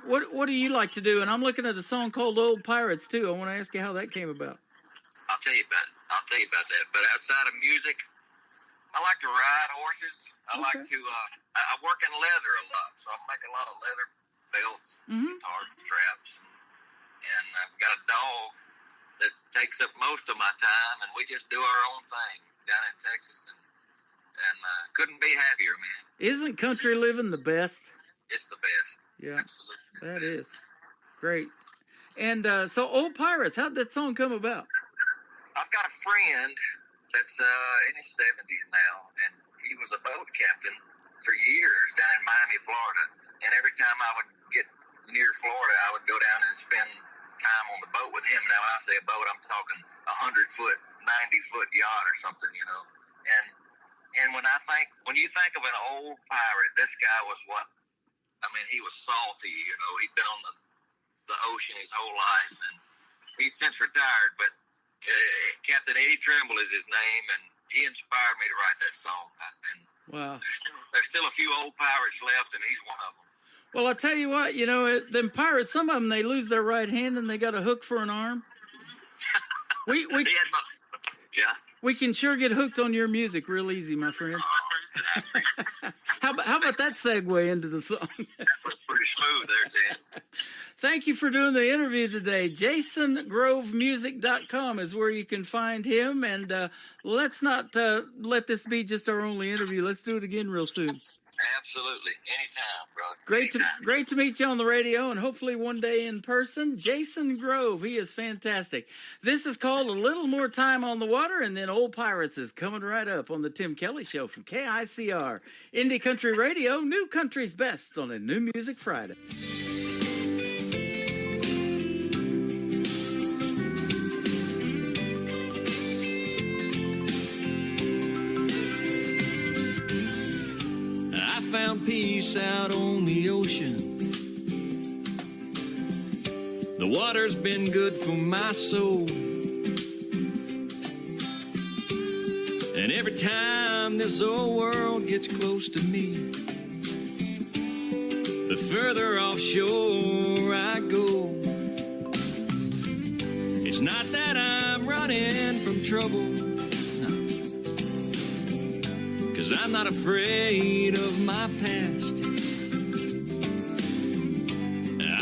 what do you like to do? And I'm looking at a song called Old Pirates, too. I want to ask you how that came about. I'll tell you about that. But outside of music, I like to ride horses. I like to, I work in leather a lot, so I make a lot of leather belts, guitars, straps, and I've got a dog that takes up most of my time, and we just do our own thing down in Texas, and couldn't be happier, man. Isn't country living the best? It's the best. Yeah, absolutely. That is great. And so, Old Pirates, how'd that song come about? I've got a friend that's in his 70s now, and he was a boat captain for years down in Miami, Florida. And every time I would get near Florida, I would go down and spend time on the boat with him. Now, when I say a boat, I'm talking 100-foot, 90-foot yacht or something, And when you think of an old pirate, this guy was he was salty, He'd been on the ocean his whole life, and he's since retired, but Captain Eddie Trimble is his name, and he inspired me to write that song. And wow. There's still a few old pirates left, and he's one of them. Well, I'll tell you what, them pirates, some of them, they lose their right hand and they got a hook for an arm. We can sure get hooked on your music real easy, my friend. How about that segue into the song? That's pretty smooth there, Tim. Thank you for doing the interview today. JasonGroveMusic.com is where you can find him. And let's not let this be just our only interview. Let's do it again real soon. Absolutely. Anytime, bro. Great to meet you on the radio, and hopefully one day in person. Jason Grove, he is fantastic. This is called A Little More Time on the Water, and then Old Pirates is coming right up on the Tim Kelly Show from KICR. Indie Country Radio, New Country's Best on a New Music Friday. Found peace out on the ocean. The water's been good for my soul. And every time this old world gets close to me, the further offshore I go. It's not that I'm running from trouble, 'cause I'm not afraid of my past.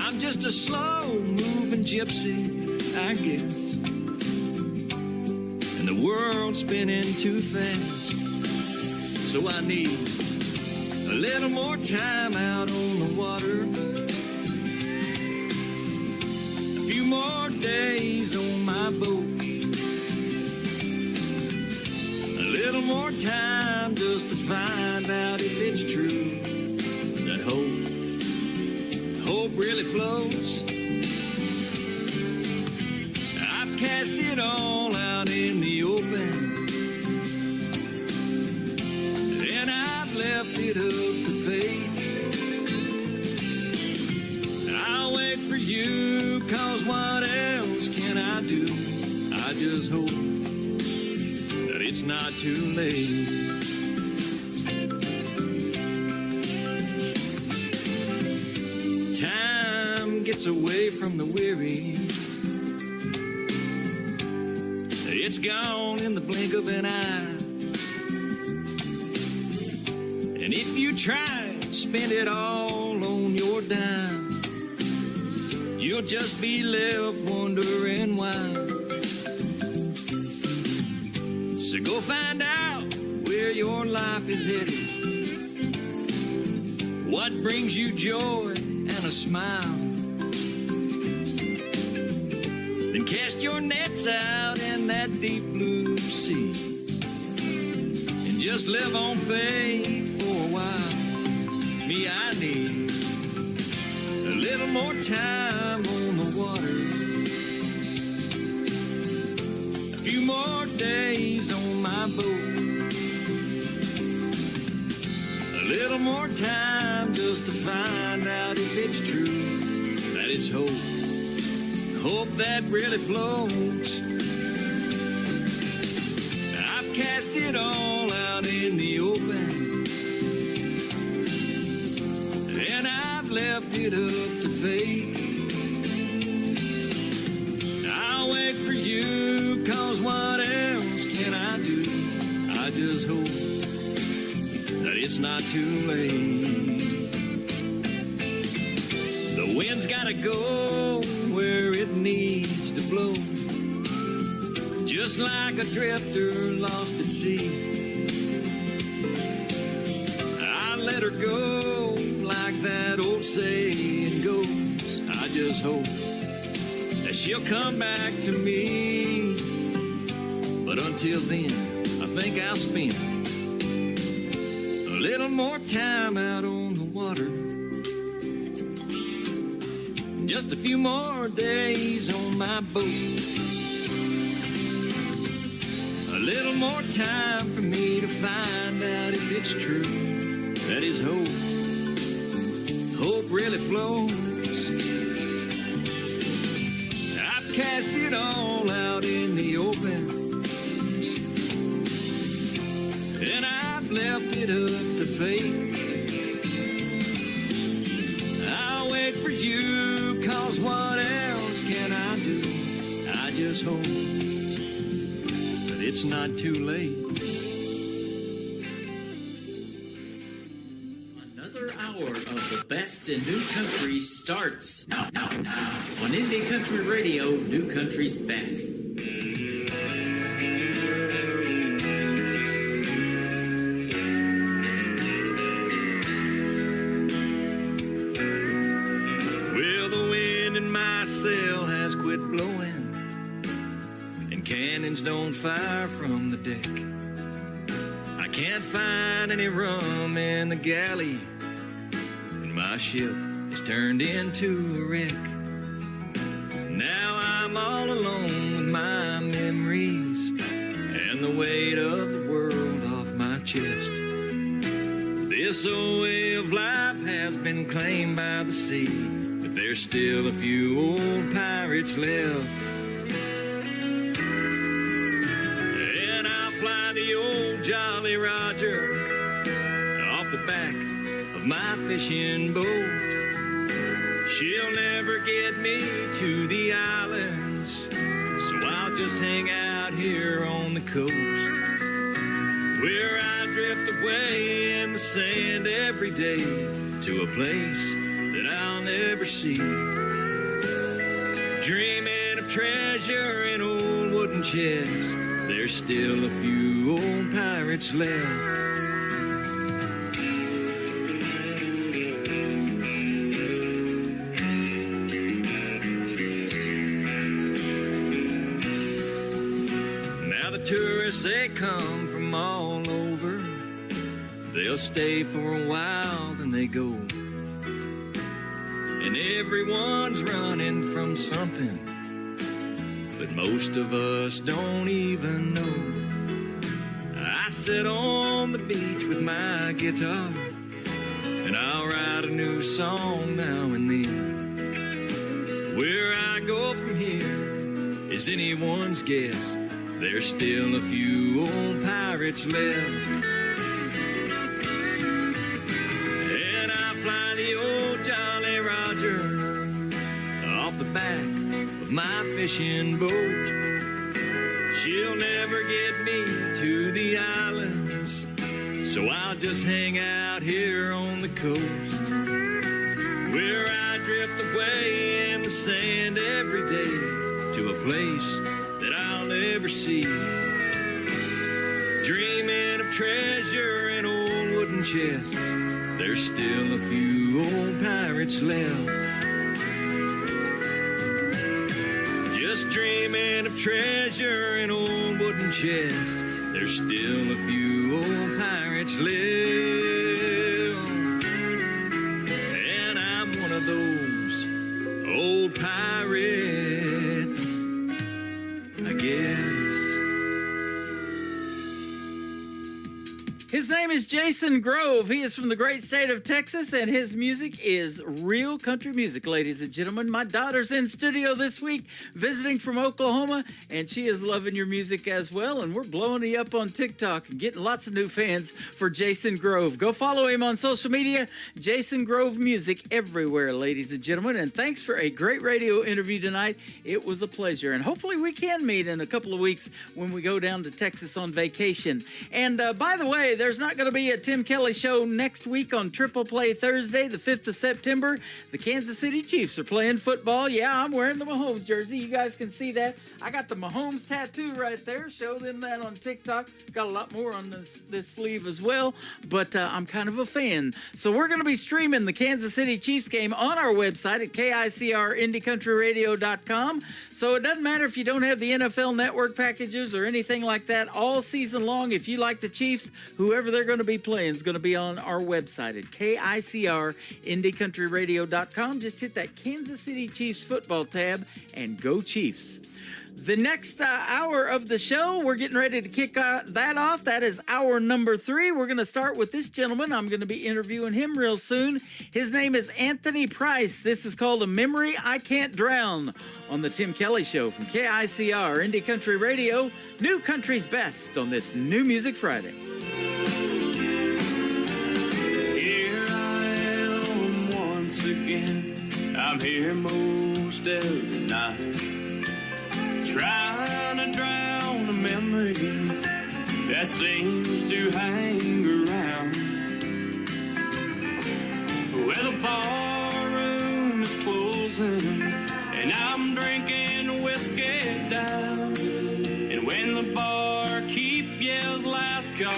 I'm just a slow-moving gypsy, I guess. And the world's spinning too fast. So I need a little more time out on the water. A few more days on my boat. A little more time just to find out if it's true that hope really flows. I've cast it all out in the open, and I've left it up to fate. I'll wait for you, 'cause what else can I do? I just hope that it's not too late. Time gets away from the weary. It's gone in the blink of an eye. And if you try to spend it all on your dime, you'll just be left wondering why. So go find out where your life is headed, what brings you joy and a smile. Then cast your nets out in that deep blue sea, and just live on faith for a while. Me, I need a little more time on the water, a few more days on my boat, a little more time just to find out if it's true that it's hope that really flows. I've cast it all out in the open, and I've left it up to fate. I'll wait for you, 'cause what else can I do? I just hope that it's not too late. The wind's gotta go where it needs to blow, just like a drifter lost at sea. I let her go like that old saying goes. I just hope that she'll come back to me. But until then, I think I'll spend a little more time out on the water, just a few more days on my boat. A little more time for me to find out if it's true that his hope really flows. I've cast it all out in the open, and I've left it up to fate. I'll wait for you, 'cause what else can I do? I just hope that it's not too late. best in new country starts now. On Indie Country Radio, New Country's Best. Well, the wind in my sail has quit blowing, and cannons don't fire from the deck. I can't find any rum in the galley, and my ship is turned into a wreck. Now I'm all alone with my memories and the weight of the world off my chest. This old way of life has been claimed by the sea, but there's still a few old pirates left. And I'll fly the old Jolly Roger off the back of my fishing boat. She'll never get me to the islands, so I'll just hang out here on the coast, where I drift away in the sand every day to a place that I'll never see. Dreaming of treasure in old wooden chests, there's still a few old pirates left. Tourists, they come from all over. They'll stay for a while, then they go. And everyone's running from something, but most of us don't even know. I sit on the beach with my guitar, and I'll write a new song now and then. Where I go from here is anyone's guess. There's still a few old pirates left. And I fly the old Jolly Roger off the back of my fishing boat. She'll never get me to the islands, so I'll just hang out here on the coast, where I drift away in the sand every day to a place that I'll never see. Dreaming of treasure in old wooden chests, there's still a few old pirates left. Just dreaming of treasure in old wooden chests, there's still a few old pirates left. And I'm one of those old pirates, I guess. His name is Jason Grove. He is from the great state of Texas, and his music is real country music, ladies and gentlemen. My daughter's in studio this week, visiting from Oklahoma, and she is loving your music as well, and we're blowing you up on TikTok and getting lots of new fans for Jason Grove. Go follow him on social media, Jason Grove Music, everywhere, ladies and gentlemen, and thanks for a great radio interview tonight. It was a pleasure, and hopefully we can meet in a couple of weeks when we go down to Texas on vacation. And by the way, there's not going to be a Tim Kelly show next week on Triple Play Thursday, the 5th of September. The Kansas City Chiefs are playing football. Yeah, I'm wearing the Mahomes jersey. You guys can see that. I got the Mahomes tattoo right there. Show them that on TikTok. Got a lot more on this sleeve as well, but I'm kind of a fan. So we're going to be streaming the Kansas City Chiefs game on our website at KICRIndieCountryRadio.com. So it doesn't matter if you don't have the NFL Network packages or anything like that all season long. If you like the Chiefs, whoever they're going to be playing is going to be on our website at KICRIndieCountryRadio.com. Just hit that Kansas City Chiefs football tab and go Chiefs. The next hour of the show, we're getting ready to kick that off. That is hour number 3. We're going to start with this gentleman. I'm going to be interviewing him real soon. His name is Anthony Price. This is called A Memory I Can't Drown on the Tim Kelly Show from KICR Indie Country Radio, New Country's Best on this New Music Friday. Here I am once again. I'm here most every night, trying to drown a memory that seems to hang around. Where the ball get down. And when the barkeep yells last call,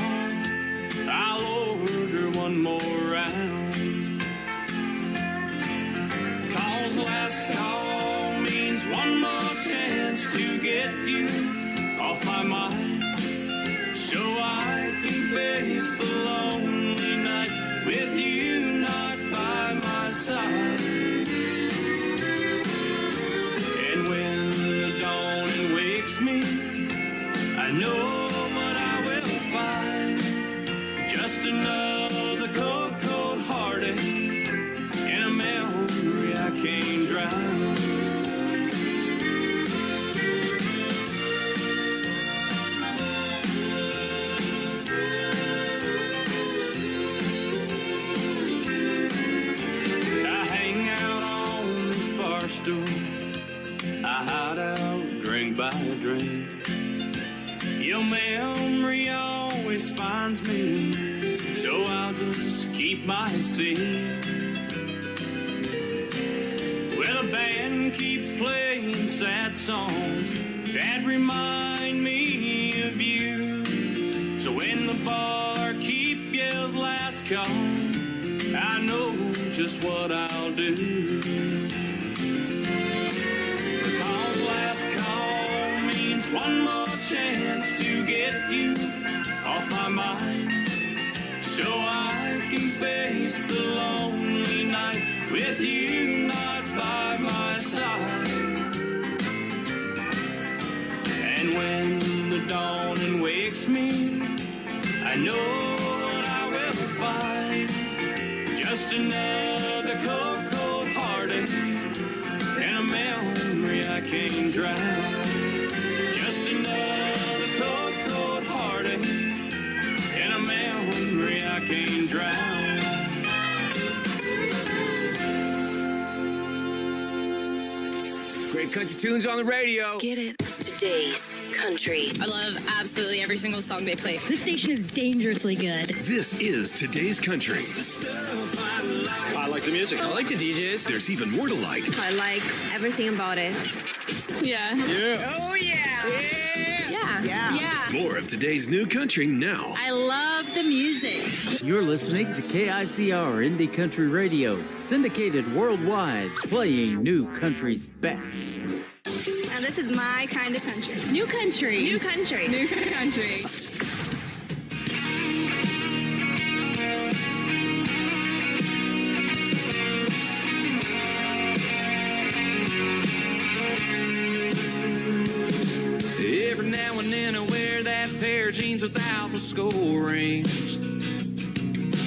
I'll order one more round. 'Cause last call means one more chance to get you off my mind, so I can face the lonely night with you not by my side. And when the dawning wakes me, I know what I will find. Just another cold, cold heartache and a memory I can't drown. I hang out on this bar stool, I hide out drink by drink. Your memory always finds me, so I'll just keep my seat. Well, the band keeps playing sad songs that remind me of you. So when the barkeep yells last call, I know just what I'll do. Because last call means one more chance to get you off my mind, so I can face the lonely night with you not by my side. And when the dawning wakes me, I know what I will find. Just another cold, cold heartache and a memory I can't drown. Just another cold, cold heartache and a memory I can't drown. Great country tunes on the radio. Get it? Today's country. I love absolutely every single song they play. This station is dangerously good. This is today's country. I like the music. I like the DJs. There's even more to like. I like everything about it. Yeah. Yeah. Oh, yeah. Yeah. More of today's new country now. I love the music. You're listening to KICR Indie Country Radio, syndicated worldwide, playing new country's best. Now this is my kind of country. New country. New country. New country. Every now and then I wear that pair of jeans without the skull rings.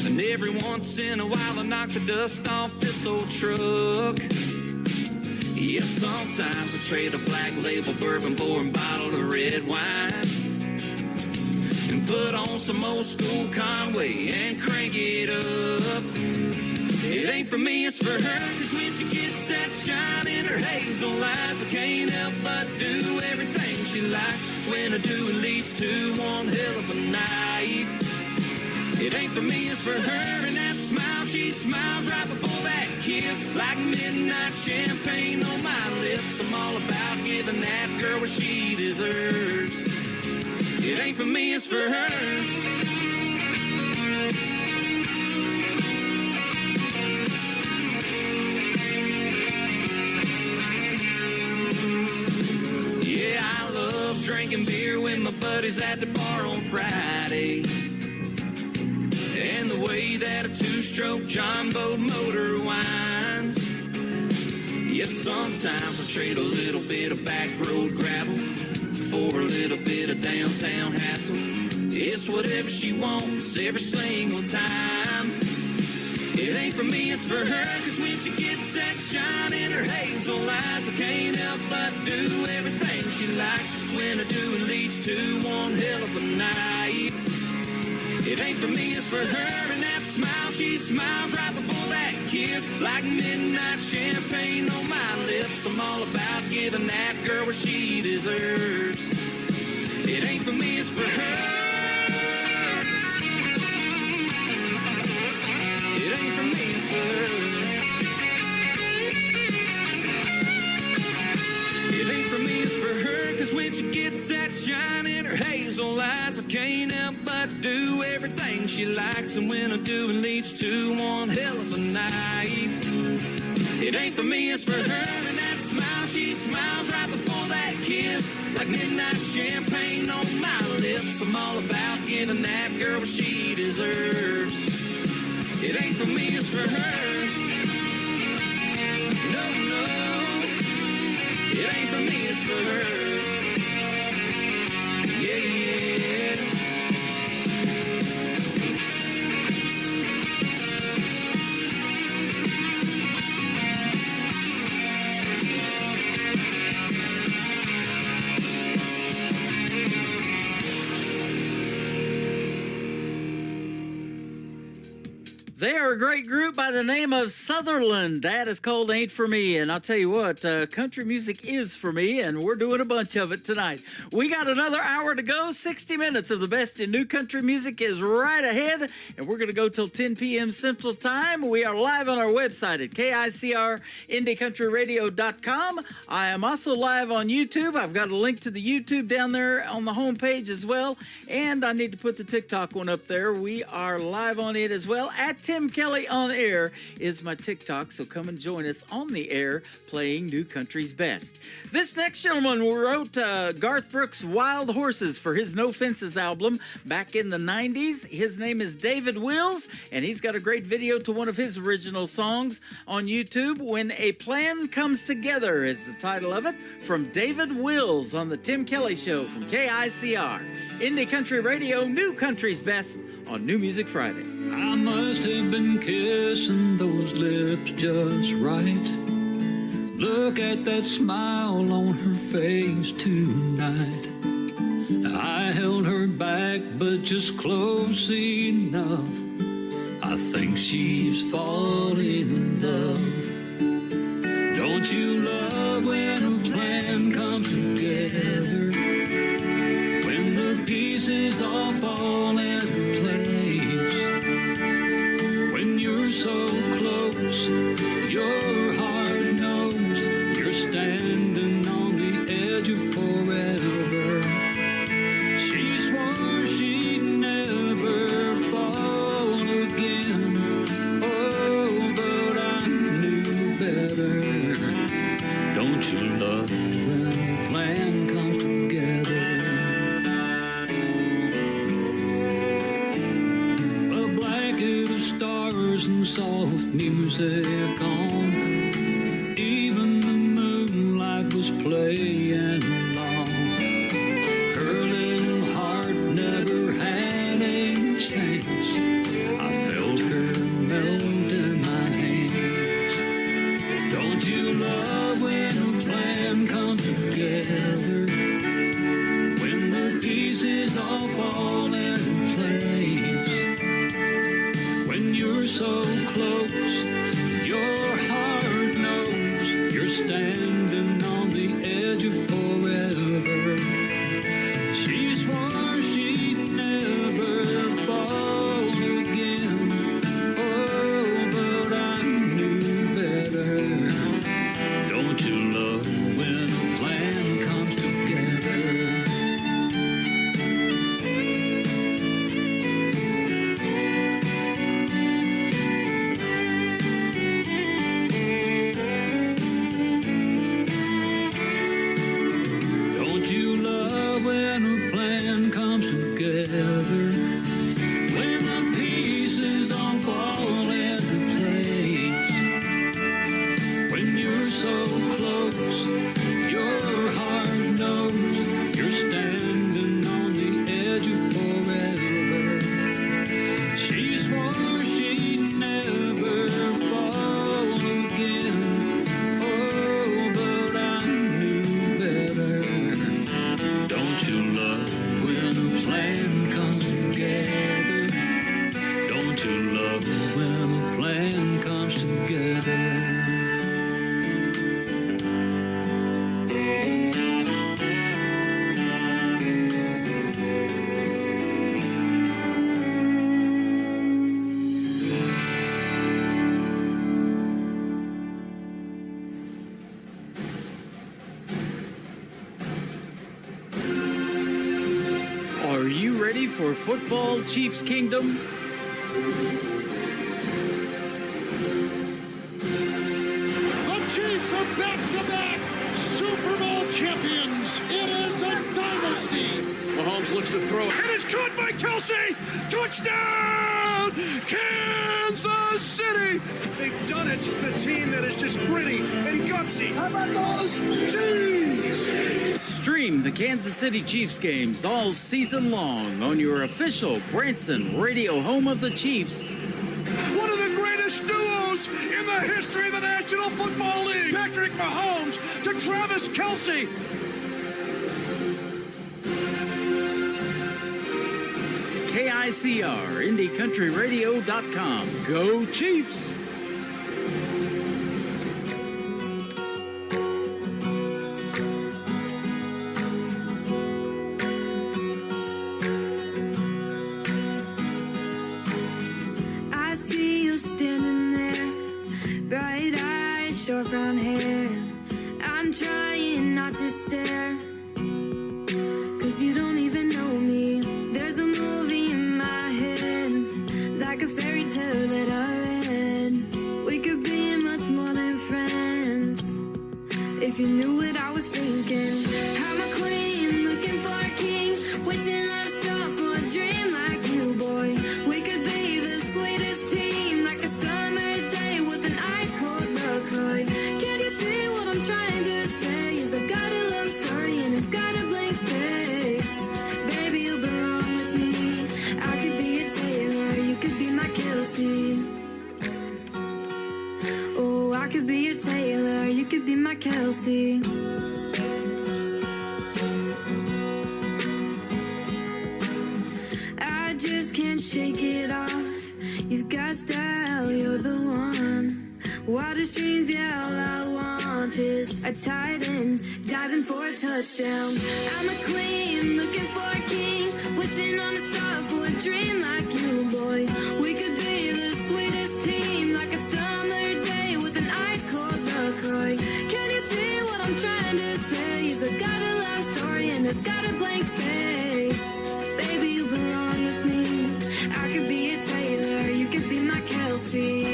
And every once in a while I knock the dust off this old truck. Yeah, sometimes I trade a black label bourbon for a bottle of red wine. And put on some old school Conway and crank it up. It ain't for me, it's for her, 'cause when she gets that shine in her hazel eyes, I can't help but do everything she likes. When I do, it leads to one hell of a night. It ain't for me, it's for her, and that smile she smiles right before that kiss, like midnight champagne on my lips. I'm all about giving that girl what she deserves. It ain't for me, it's for her. Drinking beer with my buddies at the bar on Fridays. And the way that a two-stroke John Boat motor winds. Yes, sometimes I trade a little bit of back road gravel for a little bit of downtown hassle. It's whatever she wants every single time. It ain't for me, it's for her, 'cause when she gets that shine in her hazel eyes, I can't help but do everything she likes. When I do, it leads to one hell of a night. It ain't for me, it's for her, and that smile she smiles right before that kiss, like midnight champagne on my lips. I'm all about giving that girl what she deserves. It ain't for me, it's for her. It ain't for me, it's for her. It ain't for me, it's for her. hazel eyes, I can't help but do everything she likes, and when I do, it leads to one hell of a night. It ain't for me, it's for her, and that smile she smiles right before that kiss, like midnight champagne on my lips. I'm all about giving that girl what she deserves. It ain't for me, it's for her. No, no, it ain't for me, it's for her. Yeah, yeah. They are a great group by the name of Sutherland. That is called Ain't For Me. And I'll tell you what, country music is for me, and we're doing a bunch of it tonight. We got another hour to go. 60 minutes of the best in new country music is right ahead, and we're going to go till 10 p.m. Central Time. We are live on our website at KICRIndieCountryRadio.com. I am also live on YouTube. I've got a link to the YouTube down there on the homepage as well, and I need to put the TikTok one up there. We are live on it as well at Tim Kelly on Air is my TikTok, so come and join us on the air playing New Country's best. This next gentleman wrote Garth Brooks' Wild Horses for his No Fences album back in the 90s. His name is David Wills, and he's got a great video to one of his original songs on YouTube. When a Plan Comes Together is the title of it, from David Wills on the Tim Kelly Show from KICR. Indie Country Radio, New Country's best on New Music Friday. I must have been kissing those lips just right. Look at that smile on her face tonight. I held her back, but just close enough. I think she's falling in love. Don't you love when a plan comes together? When the pieces all fall into place. When you're so close, your heart knows you're standing on the edge of forever. She swore she'd never fall again. Oh, but I knew better. Don't you love when a plan comes together? A blanket of stars and soft music on. Even the moonlight was playing along. Her little heart never had a chance. I felt her melt in my hands. Don't you love when a plan comes together? When the pieces all fall into place. When you're so close, your heart knows you're standing on the edge of forever. She swore she'd never fall again. Oh, but I knew better. Don't you love when a plan comes together? ready for football, Chiefs Kingdom? The Chiefs are back-to-back Super Bowl champions. It is a dynasty. Mahomes looks to throw. It is caught by Kelsey. Touchdown, Kansas City. They've done it. The team that is just gritty and gutsy. How about those Chiefs? Stream the Kansas City Chiefs games all season long on your official Branson radio home of the Chiefs. One of the greatest duos in the history of the National Football League. Patrick Mahomes to Travis Kelsey. KICR, IndieCountryRadio.com. Go Chiefs! I see you standing there, bright eyes, short brown hair. I'm trying not to stare, 'cause you don't even know me. There's a movie in my head, like a fairy tale that I read. We could be much more than friends, if you knew what I was thinking. I'm a queen, looking for a king, wishing on a star for a dream like you, boy. We could be the sweetest team, like a summer day with an ice cold LaCroix. Can you see what I'm trying to say? Is I've got a love story and it's got a blank space. Baby, you belong with me. I could be a Taylor, you could be my Kelsey. Oh, I could be a Taylor, you could be my Kelsey. I just can't shake it off. You've got style, you're the one. Water streams, yeah, all I want is a tight end, diving for a touchdown. I'm a queen, looking for a king, wishing on a star for a dream like you, boy. We could be the sweetest team, like a summer day with an ice cold LaCroix. Can you see what I'm trying to say? Is I've got a love story and it's got a blank space. Baby, you belong with me. I could be a Taylor, you could be my Kelsey.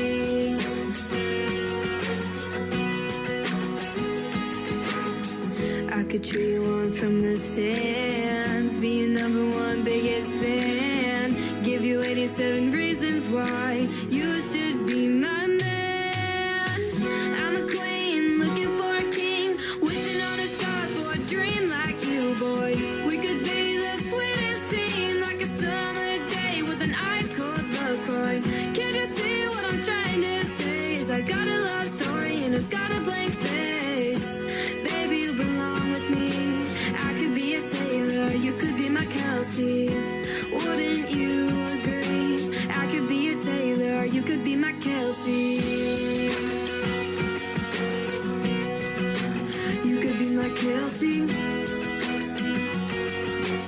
I could cheer you on from the stands, be your number one biggest fan, give you 87 reasons why you should be my man. I'm a queen, looking for a king, wishing on a star for a dream like you, boy. We could be the sweetest team, like a summer day with an ice cold LaCroix. Can't you see what I'm trying to say? Is I got a love story and it's got a blank space. Baby, you belong with me. I could be a Taylor, you could be my Kelsey. Wouldn't you agree? I could be your Taylor, you could be my Kelsey. You could be my Kelsey.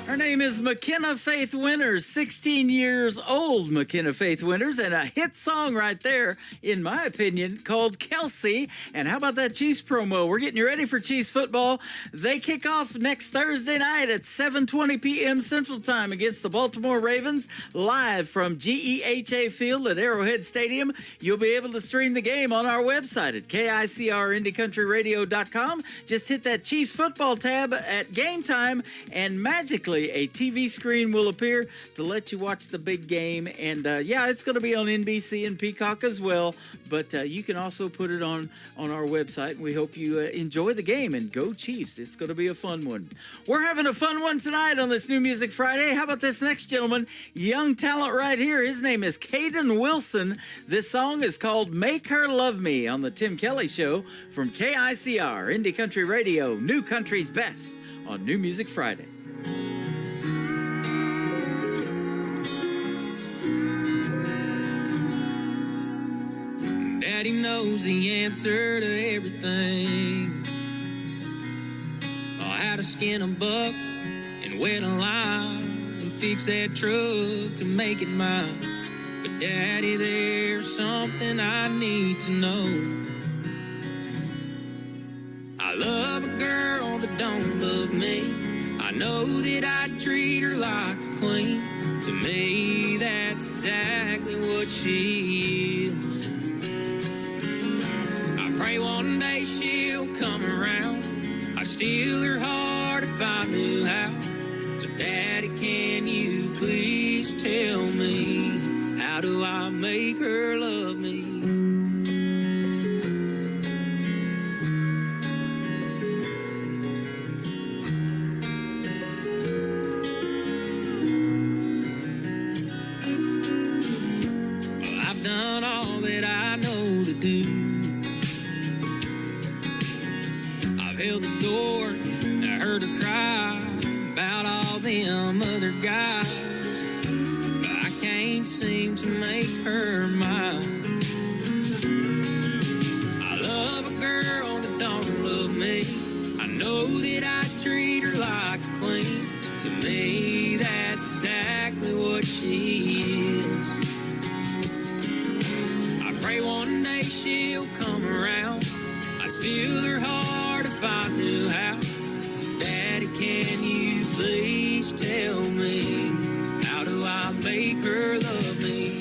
Her name is McKenna Faith Winters, 16 years old McKenna Faith Winters, and a hit song right there, in my opinion, called Kelsey. And how about that Chiefs promo? We're getting you ready for Chiefs football. They kick off next Thursday night at 7:20 p.m. Central Time against the Baltimore Ravens, live from GEHA Field at Arrowhead Stadium. You'll be able to stream the game on our website at KICRIndieCountryRadio.com. Just hit that Chiefs football tab at game time, and magically a TV screen will appear to let you watch the big game. And yeah, it's going to be on NBC and Peacock as well, but you can also put it on our website. We hope you enjoy the game, and go Chiefs. It's going to be a fun one. We're having a fun one tonight on this New Music Friday. How about this next gentleman? Young talent right here. His name is Caden Wilson. This song is called Make Her Love Me on the Tim Kelly Show from KICR, Indie Country Radio, New Country's Best on New Music Friday. Daddy knows the answer to everything. Oh, how to skin a buck and wet a line and fix that truck to make it mine. But Daddy, there's something I need to know. I love a girl that don't love me. I know that I'd treat her like a queen. To me, that's exactly what she is. I pray one day she'll come around. I'd steal her heart if I knew how. So Daddy, can you please tell me, how do I make her love me? Done all that I know to do. I've held the door, I heard her cry about all them other guys, but I can't seem to make her mine. I love a girl that don't love me. I know that I treat her like a queen. To me, that's exactly what she is. Pray one day she'll come around. I'd steal her heart if I knew how. So Daddy, can you please tell me, how do I make her love me?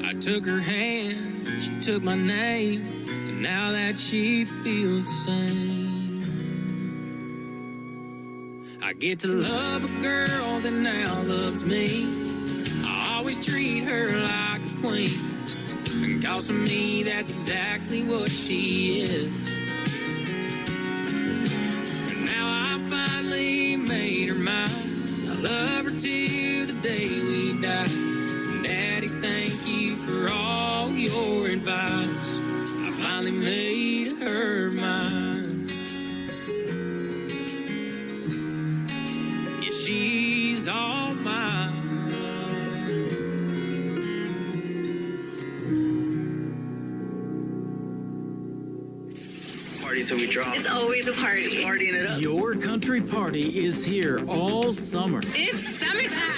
I took her hand, she took my name. Now that she feels the same, I get to love a girl that now loves me. I always treat her like a queen, and cause to me that's exactly what she is. And now I finally made her mine. I love her till the day we die. Daddy, thank you for all your advice. Finally made her mine. Yeah, she's all mine. Party till we drop. It's always a party. Just partying it up. Your country party is here all summer. It's summertime.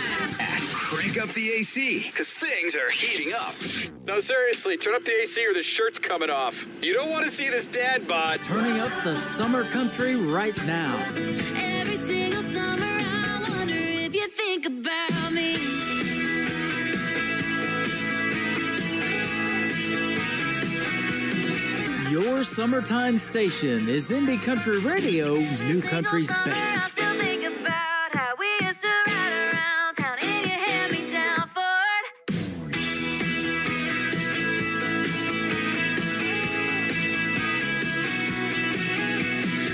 Crank up the AC, because things are heating up. No, seriously, turn up the AC or the shirt's coming off. You don't want to see this dad bod. Turning up the summer country right now. Every single summer I wonder if you think about me. Your summertime station is Indie Country Radio, New Country's best. I still think about how we used to ride around town in your hand-me-down Ford.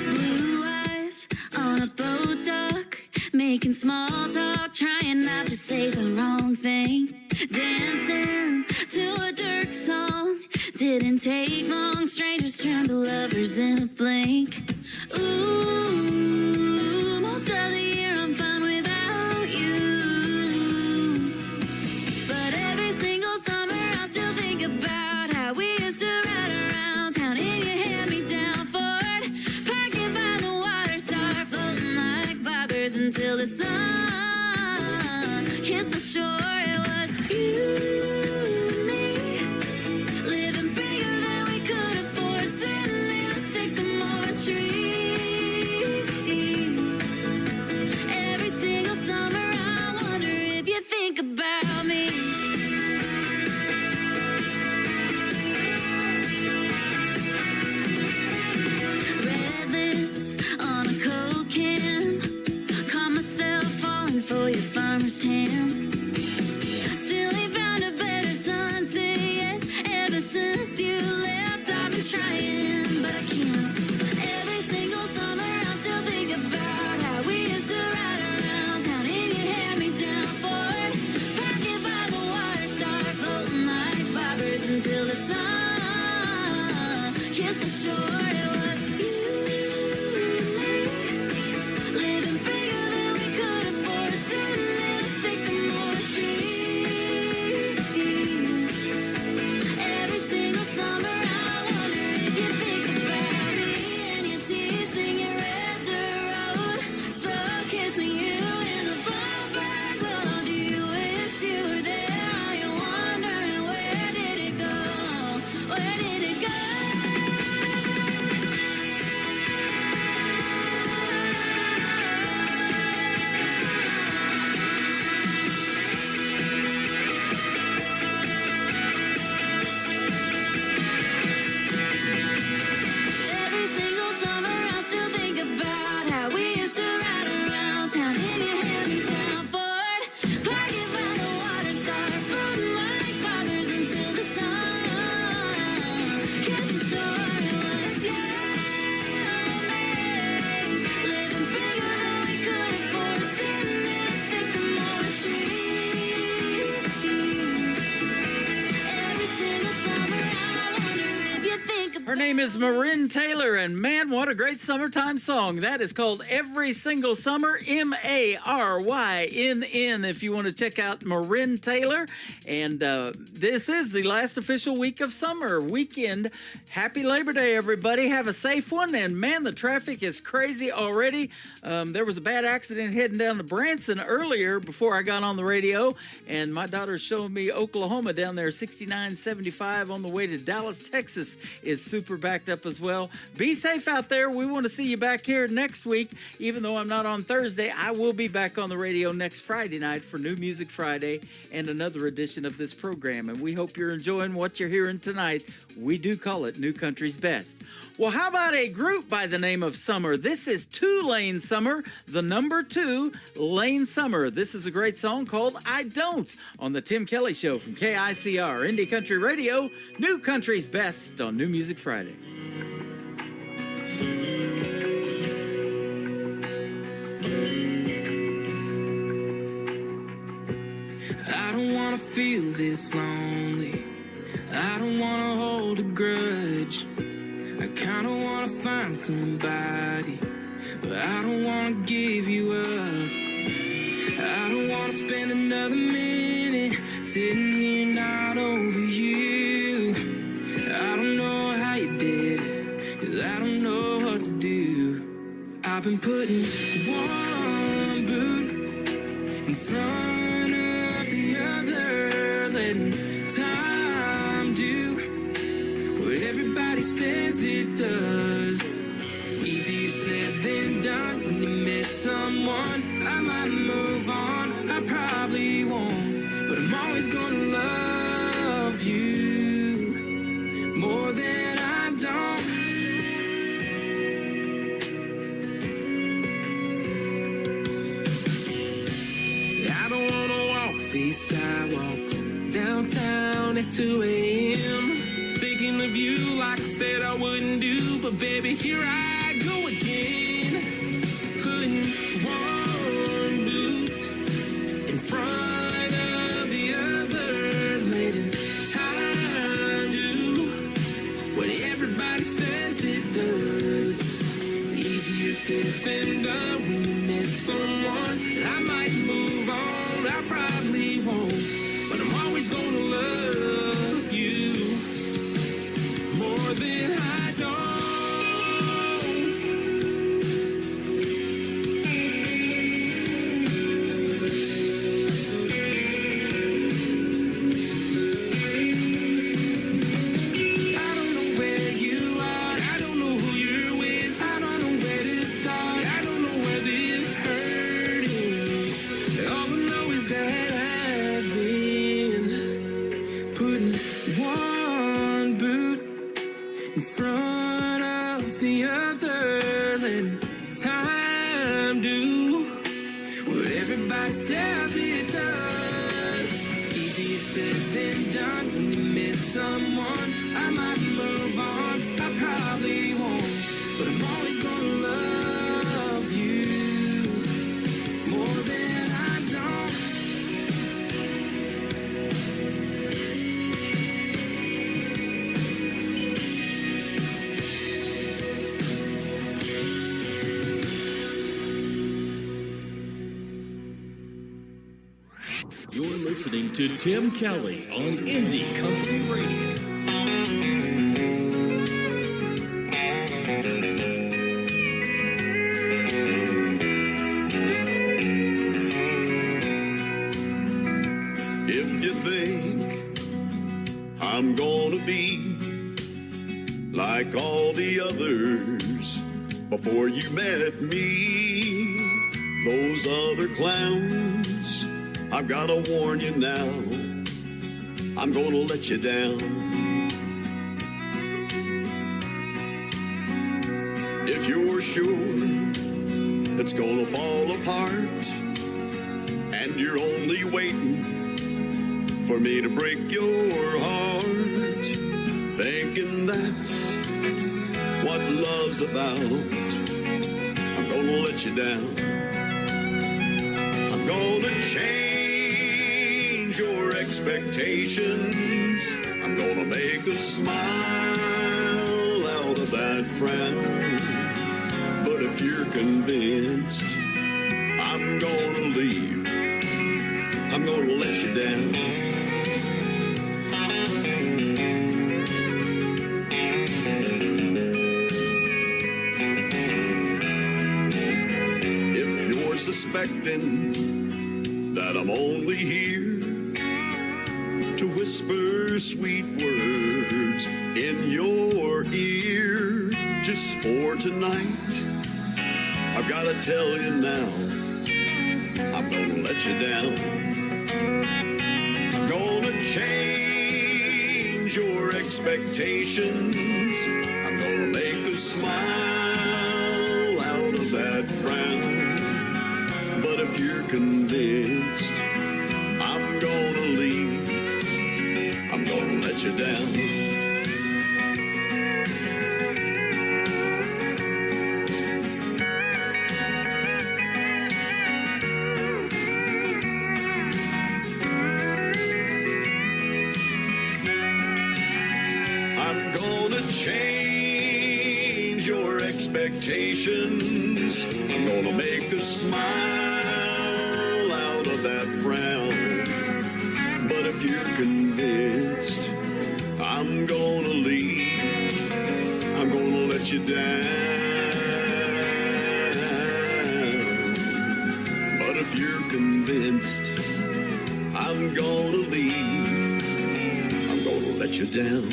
Blue eyes on a boat dock, making small talk, trying not to say the wrong thing. Dancing to a Dirk song, didn't take long. Strangers turned to lovers in a blink. Ooh, most of the year I'm fine without you. But every single summer I still think about how we used to ride around town in your hand-me-down Ford. Parking by the water, start floating like bobbers until the sun kissed the shore. It was you and me, living bigger than we could afford, sitting in a sycamore tree. Every single summer I wonder if you think about me. Red lips on a Coke can, caught myself falling for your farmer's tan. Still ain't found a better sunset yet. Ever since you left, I've been trying, but I can't. Every single summer, I still think about how we used to ride around town in your hand-me-down Ford. Parking by the water, start floating like bobbers until the sun kissed the shore. It was you and me, living bigger than we could afford, sitting in a sycamore tree. Every single summer I wonder if you think about me, and your teeth singing red dirt road, slow kissing you in the bumper glow. Do you wish you were there? All you want Her name is Marin Taylor, and man, what a great summertime song. That is called Every Single Summer, Marynn, if you want to check out Marin Taylor. And this is the last official week of summer weekend. Happy Labor Day, everybody. Have a safe one. And man, the traffic is crazy already. There was a bad accident heading down to Branson earlier before I got on the radio, and my daughter's showing me Oklahoma down there, 6975 on the way to Dallas, Texas is super backed up as well. Be safe out there. We want to see you back here next week. Even though I'm not on Thursday, I will be back on the radio next Friday night for New Music Friday and another edition of this program. And we hope you're enjoying what you're hearing tonight. We do call it New Country's Best. Well, how about a group by the name of Summer? This is 2 Lane Summer, the number 2 Lane Summer. This is a great song called I Don't on the Tim Kelly Show from KICR, Indie Country Radio, New Country's Best on New Music Friday. I don't wanna feel this lonely. I don't wanna hold a grudge. I kinda wanna find somebody, but I don't wanna give you up. I don't wanna spend another minute sitting here not over you. I don't know how you did it, 'cause I don't know what to do. I've been putting one boot in front of the other, letting time do what everybody says it does. Easier said than done when you miss someone. I might move on, I probably won't, but I'm always gonna love you more than I don't. I don't wanna walk these sidewalks downtown at 2 a.m. thinking of you like I said I wouldn't do, but baby, here I go again, putting one boot in front of the other, letting time do what everybody says it does. Easier said than done when you miss someone. I might move on, I probably won't, but I'm always gonna love you more than I don't. I don't know where you are, I don't know who you're with, I don't know where to start, I don't know where this hurt is. All I know is that I've been putting one boot in front of the other, letting time do what everybody says it does. Easier said than done when you miss someone. I might move on, I probably won't, but I'm always gonna love you more than I don't. You're listening to Tim Kelly on Indie Country Radio. If you think I'm gonna be like all the others before you met me, those other clowns, I've gotta warn you now, I'm gonna let you down. If you're sure it's gonna fall apart and you're only waiting for me to break your heart, thinking that's what love's about, I'm gonna let you down. I'm gonna change your expectations. I'm gonna make a smile that frown. But if you're convinced I'm gonna leave, I'm gonna let you down. If you're suspecting that I'm only here to whisper sweet words in your ear just for tonight, I've got to tell you now, I'm gonna let you down. I'm gonna change your expectations. I'm gonna make a smile out of that frown. But if you're convinced I'm gonna leave, I'm gonna let you down. I'm gonna change your expectations. I'm gonna make a smile out of that frown. But if you're convinced I'm gonna leave, I'm gonna let you down. But if you're convinced I'm gonna leave, I'm gonna let you down.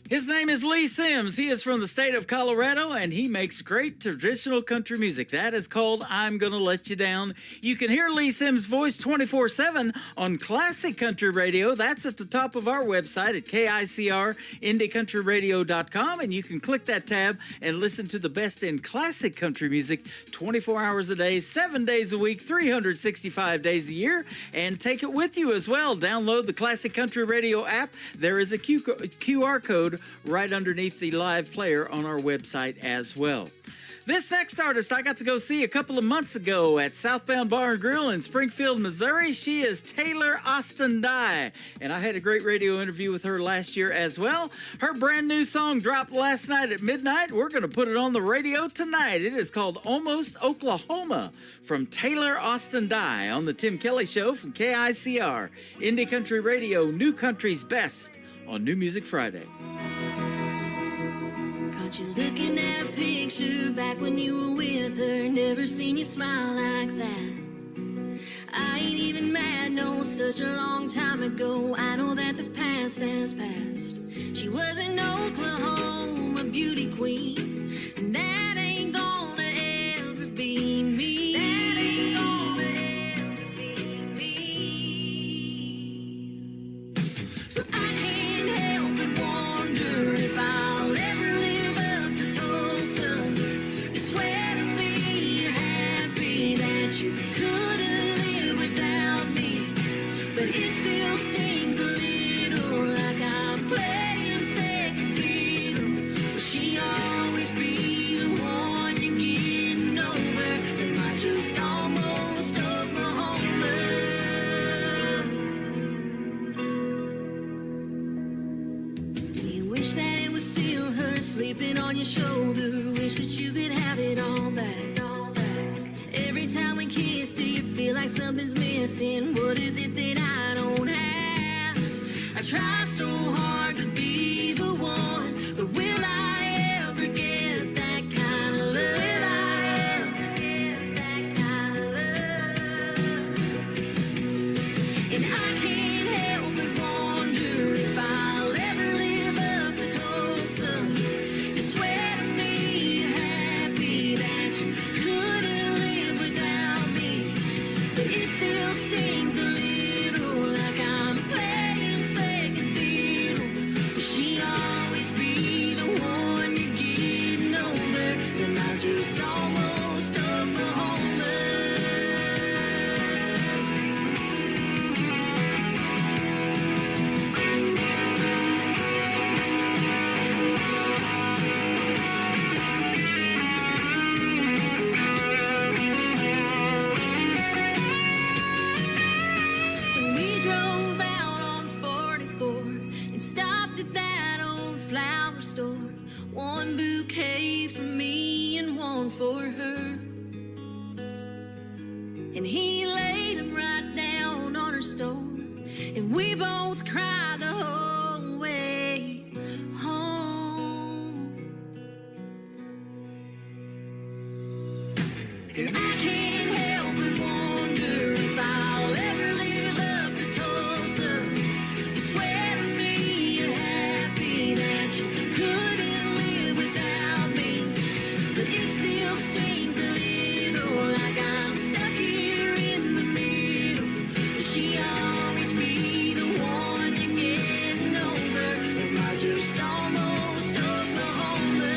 His name is Lee Sims. He is from the state of Colorado, and he makes great traditional country music. That is called I'm Gonna Let You Down. You can hear Lee Sims' voice 24/7 on Classic Country Radio. That's at the top of our website at KICRIndyCountryRadio.com, and you can click that tab and listen to the best in classic country music 24 hours a day, 7 days a week, 365 days a year, and take it with you as well. Download the Classic Country Radio app. There is a QR code right underneath the live player on our website as well. This next artist I got to go see a couple of months ago at Southbound Bar and Grill in Springfield, Missouri. She is Taylor Austin Dye, and I had a great radio interview with her last year as well. Her brand new song dropped last night at midnight. We're going to put it on the radio tonight. It is called Almost Oklahoma from Taylor Austin Dye on the Tim Kelly Show from KICR, Indie Country Radio, New Country's Best on New Music Friday. Caught you looking at a picture back when you were with her. Never seen you smile like that. I ain't even mad, no, such a long time ago. I know that the past has passed. She was in Oklahoma, beauty queen, and that ain't gonna ever be me. That ain't gonna ever be me. So I can't help but wonder if I'll ever live up to Tulsa. You swear to me you're happy that you couldn't live without me, but it still stings a little like I'm playing second fiddle. Will she always be the one you're getting over? Am I just almost Oklahoma? Do you wish that it was still her sleeping on your shoulder? Wish that you could have it all back. Every time we kiss, do you feel like something's missing? What is it that I don't have? I try so hard to be the one, but will I ever get that kind of love? Will I ever get that kind of love? And I can't help but wonder if I'll ever live up to Tulsa. You swear to me you're happy that you couldn't live without me, but it still stings a little like I'm playing second fiddle. for her. And he laid him right down on her stone, and we both cried the whole way home. And I can't help but wonder if I'll ever live up to Tulsa. You swear to me you're happy that you couldn't live without me, but it still stings a little like I'm stuck here in the middle. Will she always be the one you're getting over? Am I just almost Oklahoma?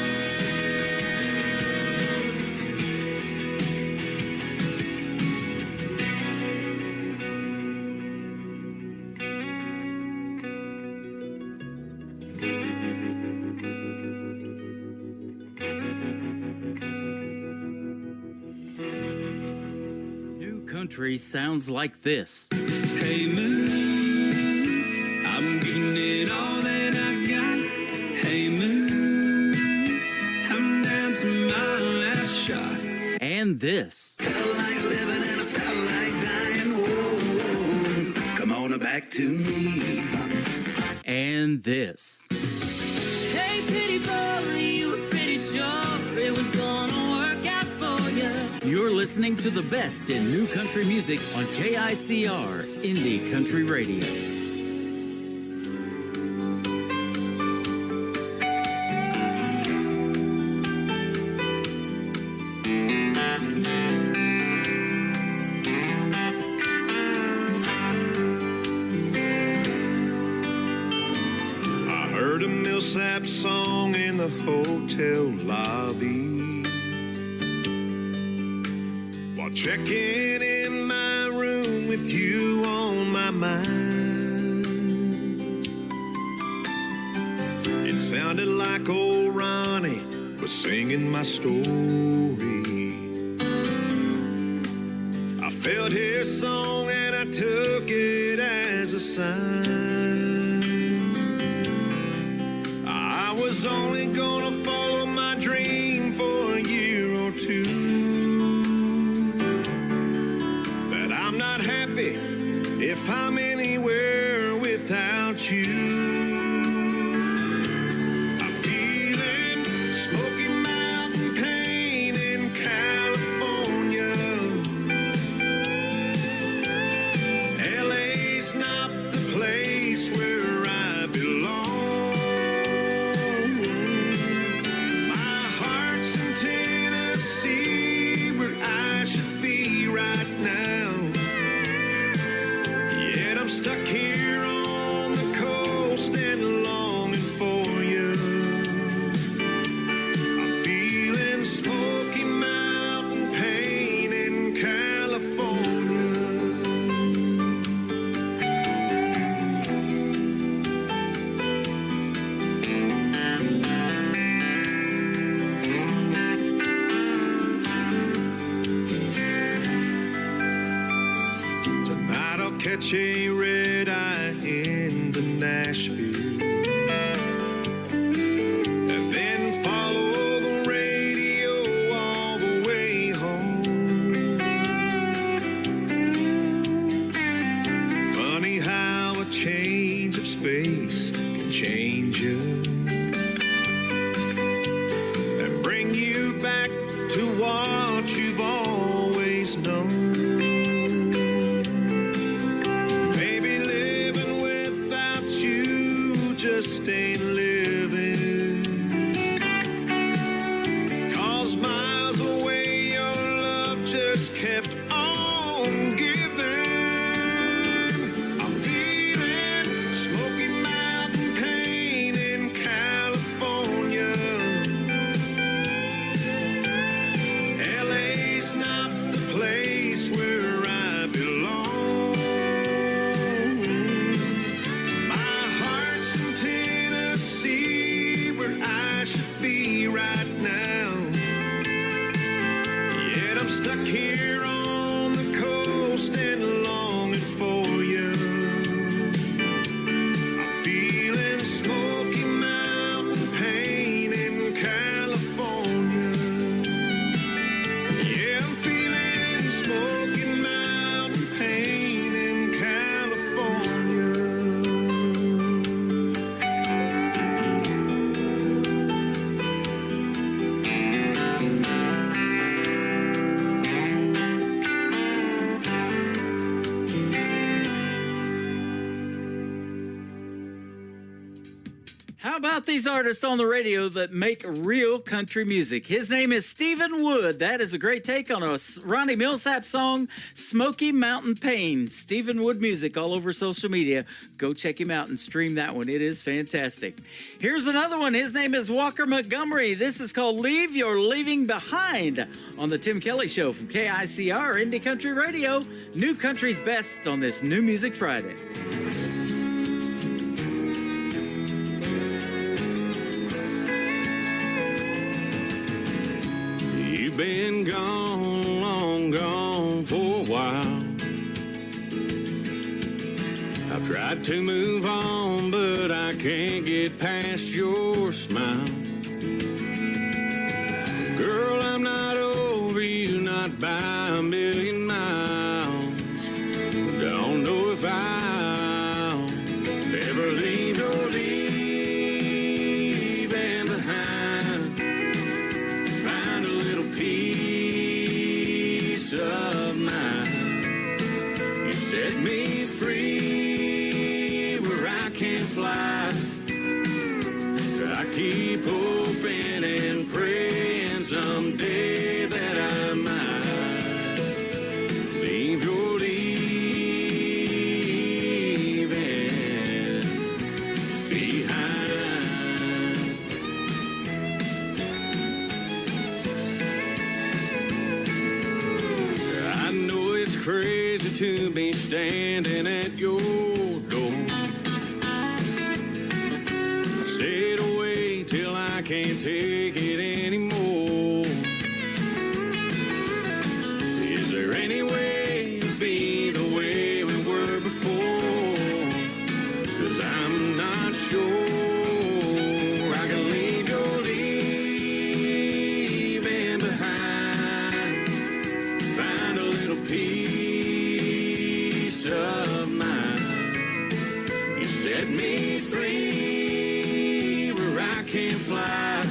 New country sounds like this. Hey moon, I'm giving it all that I got. Hey moon, I'm down to my last shot. And this. Felt like living and I felt like dying. Whoa, come on back to me. And this. Hey, pretty boy, you were pretty sure it was gonna work out for you. You're listening to the best in new country music on KICR Indie Country Radio. I heard a Millsap song in the hotel lobby while checking in my room with you on my mind. It sounded like old Ronnie was singing my story. I felt his song and I took it as a sign. I was only gonna follow my dream for a year or two, but I'm not happy if I'm anywhere without you. I'm feeling Smoky Mountain pain in California. LA's not the place where I belong. My heart's in Tennessee, where I should be right now. Yet I'm stuck here on the coast and longing for you. I'm feeling Smoky Mountain pain in California. Tonight I'll catch a red eye into Nashville, and then follow the radio all the way home. Funny how a change of space can change you and bring you back to what you've always known. Maybe living without you just ain't living. 'Cause miles away your love just kept on giving. I'm feeling Smoky Mountain pain in California. LA's not the place where I belong. My heart's in Tennessee, How about these artists on the radio that make real country music? His name is Stephen Wood. That is a great take on a Ronnie Millsap song, Smoky Mountain Pain. Stephen Wood music all over social media. Go check him out and stream that one. It is fantastic. Here's another one. His name is Walker Montgomery. This is called Leave Your Leaving Behind on the Tim Kelly Show from KICR Indie Country Radio. New Country's best on this New Music Friday. Been gone, long gone for a while. I've tried to move on, but I can't get past your smile. Girl, I'm not over you, not by a million miles. Don't know if I'll ever leave your leaving behind. Find a little peace of mind. You set me free where I can fly. I keep hoping and praying someday that I might leave your leaving behind. I know it's crazy to be standing at your door. I stayed away till I can't take it anymore. Is there any way to be the way we were before? 'Cause I'm not sure I can leave your leaving behind. Find a little peace of mind. You set me free where I can fly.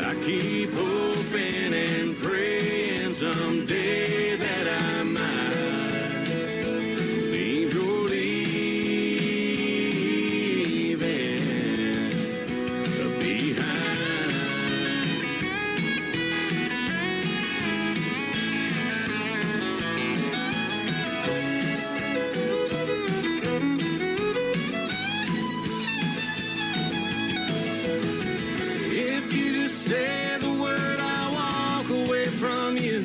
I keep hoping and praying someday that I might leave your leaving behind. If you just say the word, I'll walk away from you.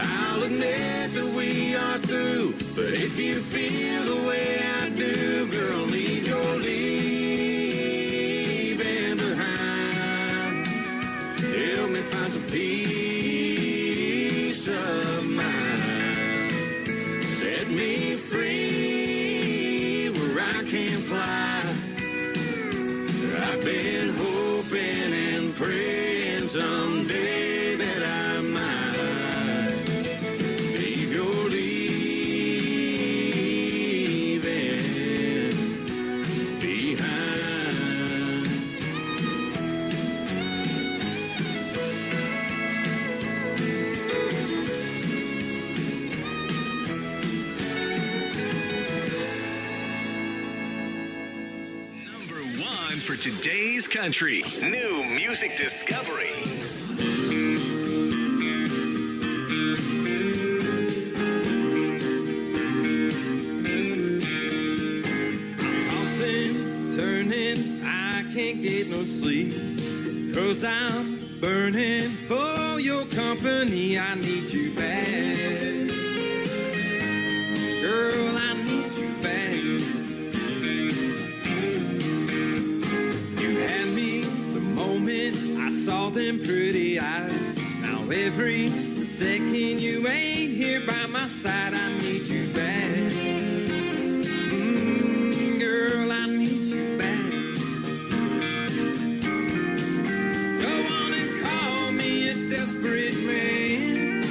I'll admit that we are through. But if you feel the way I do, girl, leave your leaving behind. Help me find some peace of mind. Set me free where I can fly. I've been hoping and praying someday that I might leave your leaving behind. Number one for today's country. New music discovery. Tossing, turning, I can't get no sleep. 'Cause I'm burning for your company. I need you back. Girl, I need you back. You had me the moment I saw them pretty eyes. Now every second you ain't here by my side, I need you back. Girl, I need you back. Go on and call me a desperate man.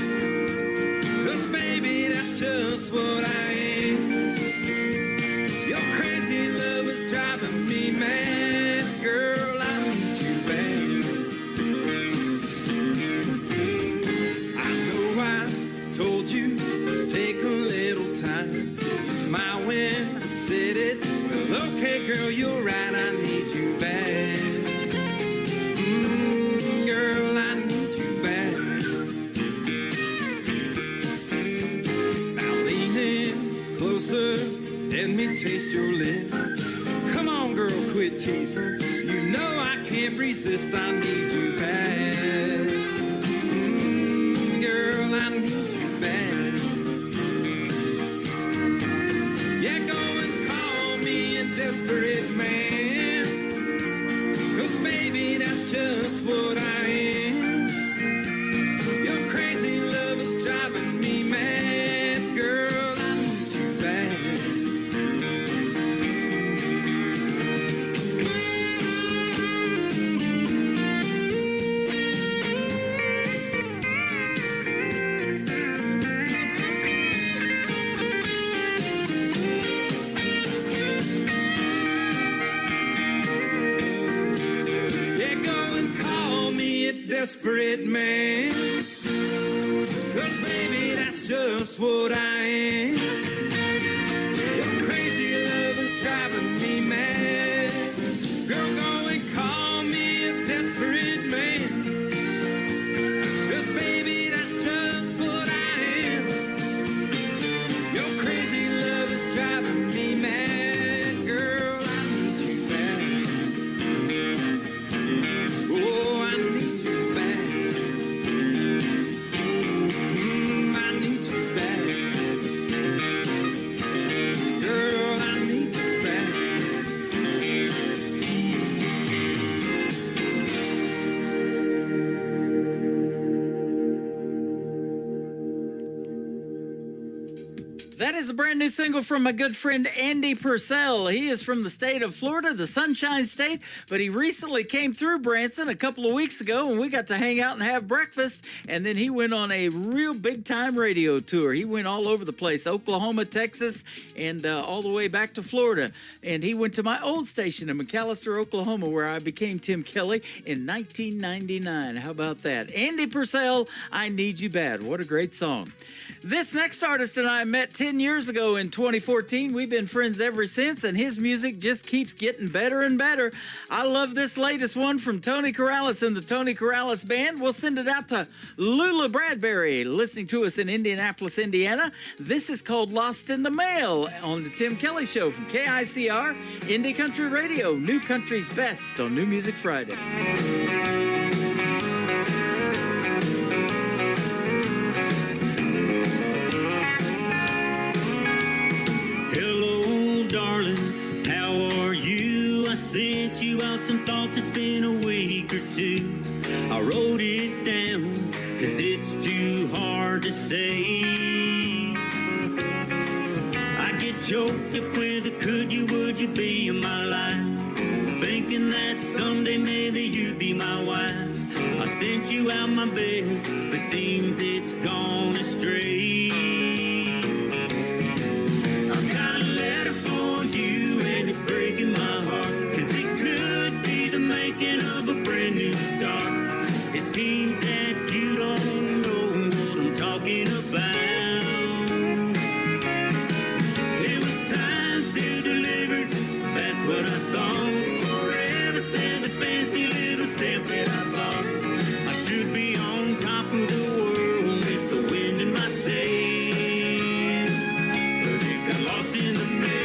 'Cause baby, that's just what I am. Your crazy love is driving me mad. Girl, I need you back. I know I told you, just take a little time. You smile when I said it, but Well, okay, girl, you're right, I need you bad. Girl, I need you bad. Now lean in closer, let me taste your lips. Come on, girl, quit teasing. You know I can't resist, I need you bad. Girl, I need you bad. Yeah, go and call me a desperate man, 'cause baby, that's just what I am. Your crazy love is driving me mad. Girl, I need you bad. Desperate man, 'cause baby, that's just what I am. Your crazy love is driving me mad. Girl, go and call me a desperate man, 'cause baby, that's just what I am. Your crazy love is driving me mad. Girl, I need you bad. Oh, I need That is a brand new single from my good friend Andy Purcell. He is from the state of Florida, the Sunshine State, but he recently came through Branson a couple of weeks ago, and we got to hang out and have breakfast, and then he went on a real big-time radio tour. He went all over the place, Oklahoma, Texas, and all the way back to Florida. And he went to my old station in McAlester, Oklahoma, where I became Tim Kelly in 1999. How about that? Andy Purcell, I Need You Bad. What a great song. This next artist and I met 10 years ago in 2014. We've been friends ever since, and his music just keeps getting better and better. I love this latest one from Tony Corrales and the Tony Corrales Band. We'll send it out to Lula Bradbury, listening to us in Indianapolis, Indiana. This is called Lost in the Mail on the Tim Kelly Show from KICR, Indie Country Radio, New Country's Best on New Music Friday. Darling, how are you? I sent you out some thoughts, it's been a week or two. I wrote it down, 'cause it's too hard to say. I get choked up with a could you, would you be in my life? Thinking that someday maybe you'd be my wife. I sent you out my best, but seems it's gone astray. Breaking my heart, 'cause it could be the making of a brand new start. It seems that you don't know what I'm talking about. It was signed, sealed, delivered, that's what I thought. Forever said the fancy little stamp that I bought. I should be on top of the world with the wind in my sail, but it got lost in the mail.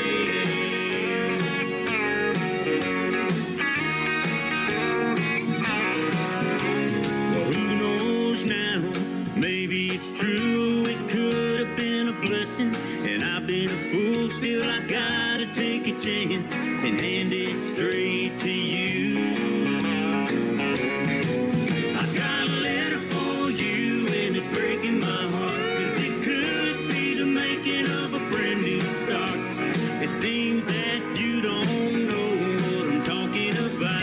Maybe it's true, it could have been a blessing, and I've been a fool. Still I gotta take a chance and hand it straight to you. I got a letter for you, and it's breaking my heart, 'cause it could be the making of a brand new start. It seems that you don't know what I'm talking about.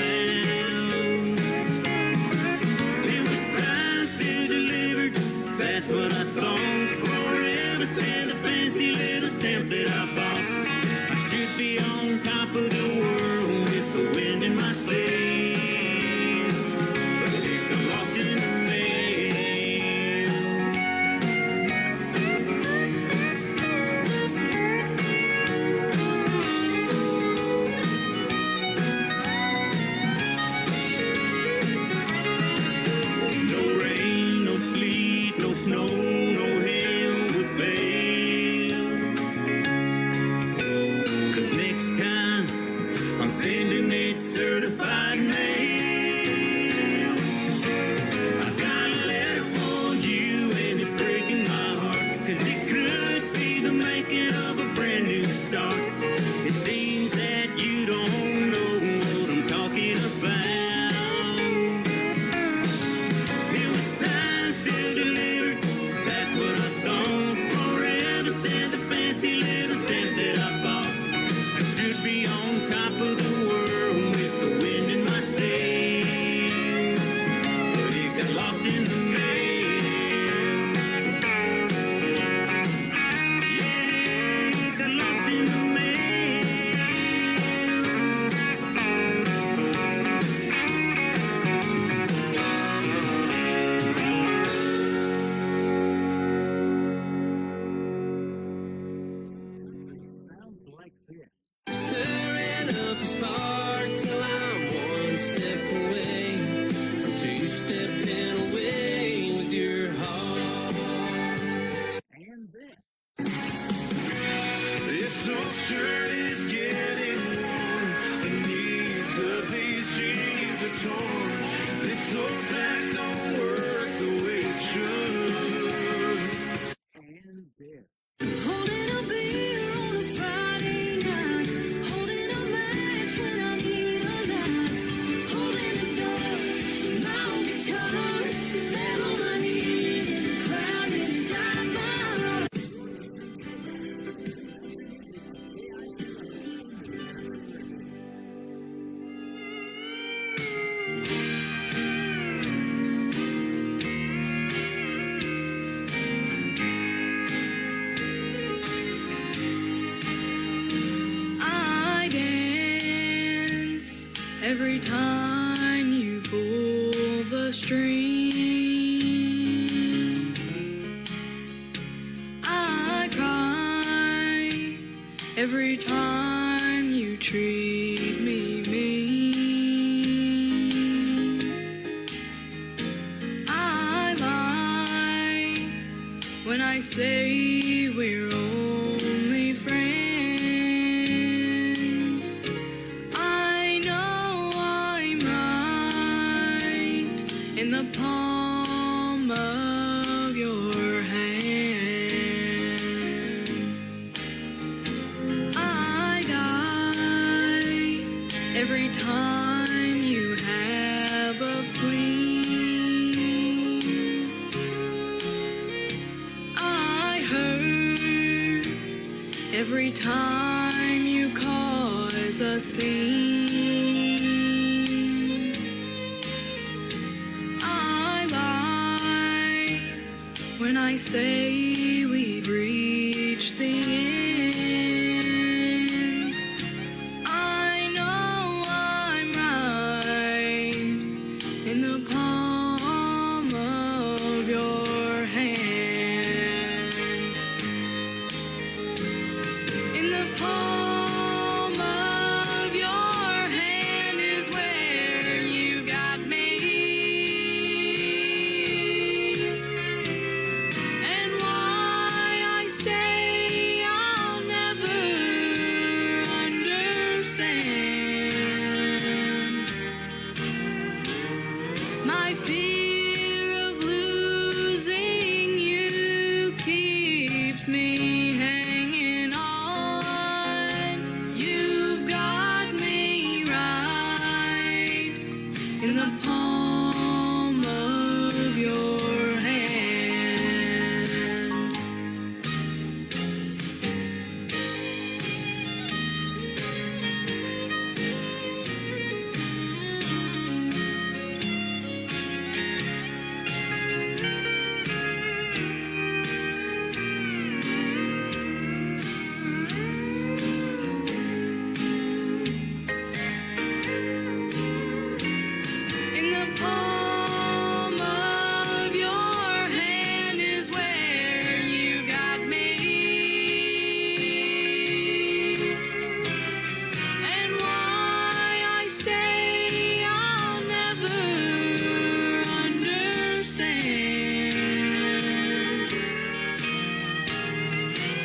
That's what I thought. Forever said the fancy little stamp that I bought. I should be on top of the world with the wind in my sail, but it got lost in the mail. be on top of the world with the wind in my sail. But it got lost in the mail. Yeah, it got lost in the Stirring up a spark till I'm one step away from two-stepping away with your heart. And This old shirt is getting worn. The knees of these jeans are torn. This old back don't work the way it should. Holding a beer on a Friday night, holding a match when I need a light, holding a door, my own guitar, that all I need is a cloud and drive my heart. I dance every time you pull the string. I cry every time you treat me mean. I lie when I say we're only friends. I know I'm right in the palm of your hand. I die every time you have a fling. I hurt every time you cause a scene. I lie when I say we've reached the end. I know I'm right in the palm of your hand. In the palm of your hand is where you got me. And why I stay, I'll never understand. My fear of losing you keeps me hanging on. You've got me right in the palm of your hand. In the palm of your hand is where you got me. And why I stay, I'll never understand.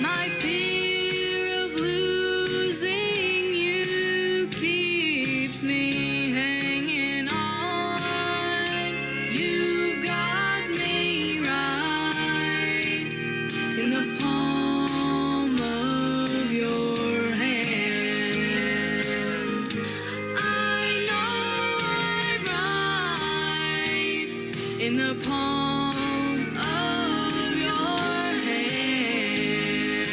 My fear of losing you keeps me hanging on. You've got me right in the palm of your hand. I know I'm right in the palm of your hand.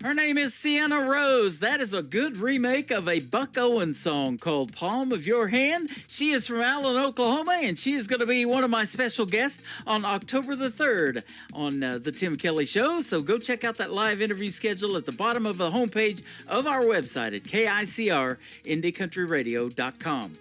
Her name is Sienna Rose. That is a good remake of a Buck Owens song called Palm of Your Hand. She is from Allen, Oklahoma, and she is going to be one of my special guests on October the 3rd on The Tim Kelly Show. So go check out that live interview schedule at the bottom of the homepage of our website at KICRIndieCountryRadio.com.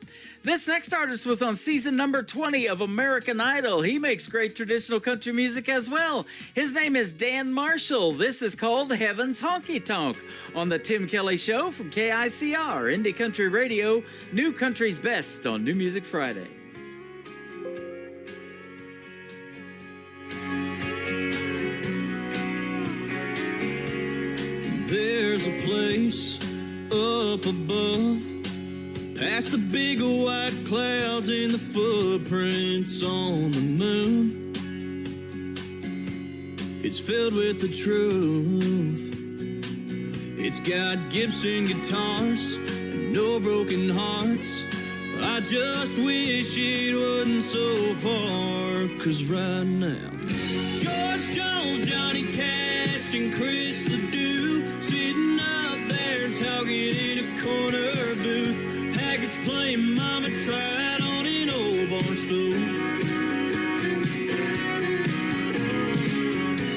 This next artist was on season number 20 of American Idol. He makes great traditional country music as well. His name is Dan Marshall. This is called Heaven's Honky Tonk on The Tim Kelly Show from KICR, Indie Country Radio, New Country's Best on New Music Friday. There's a place up above, past the big white clouds and the footprints on the moon. It's filled with the truth. It's got Gibson guitars and no broken hearts. I just wish it wasn't so far, 'cause right now George Jones, Johnny Cash, and Chris Ledoux sitting up there talking in a corner booth. Haggards playing Mama Tried on an old barn stool.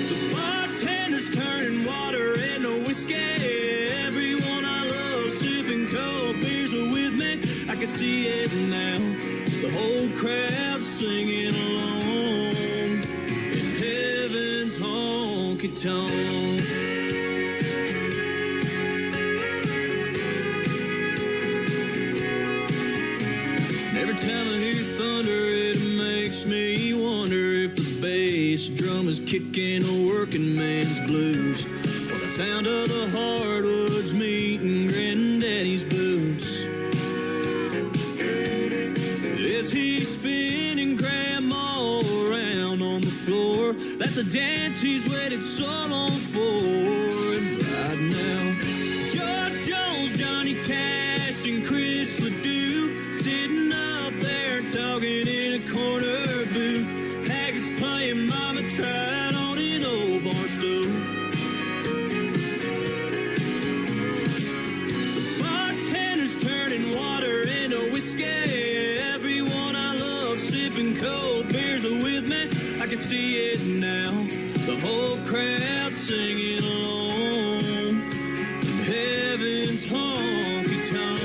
The bartender's turning water into whiskey. Everyone I love sipping cold beers are with me. I can see it now, the whole crowd singing along in heaven's honky-tonk. Every time I hear thunder, it makes me wonder if the bass drum is kicking a working man's blues, or the sound of the hardwoods meeting granddaddy's boots. Is he spinning grandma around on the floor? That's a dance he's waited so long for. And right now, George Jones, Johnny Cash, and Chris Ledoux sitting up there talking in a corner booth. Haggards playing Mama Tried on an old barn stool. The bartender's turning water into whiskey. Everyone I love sipping cold beers are with me. I can see it now, the whole crowd singing along in heaven's honky-tonk.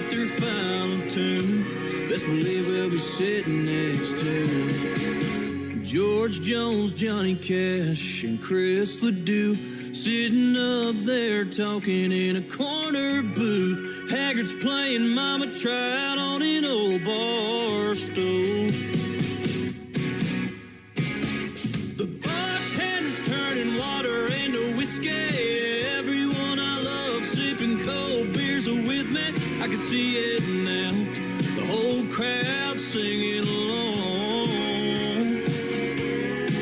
Through final tune, best believe we'll be sitting next to George Jones, Johnny Cash, and Chris Ledoux sitting up there talking in a corner booth. Haggards playing Mama Tried on an old bar stool. The bartender's turning water into whiskey. Everyone I love sipping cold beers are with me. I can see it now, the whole crowd singing along.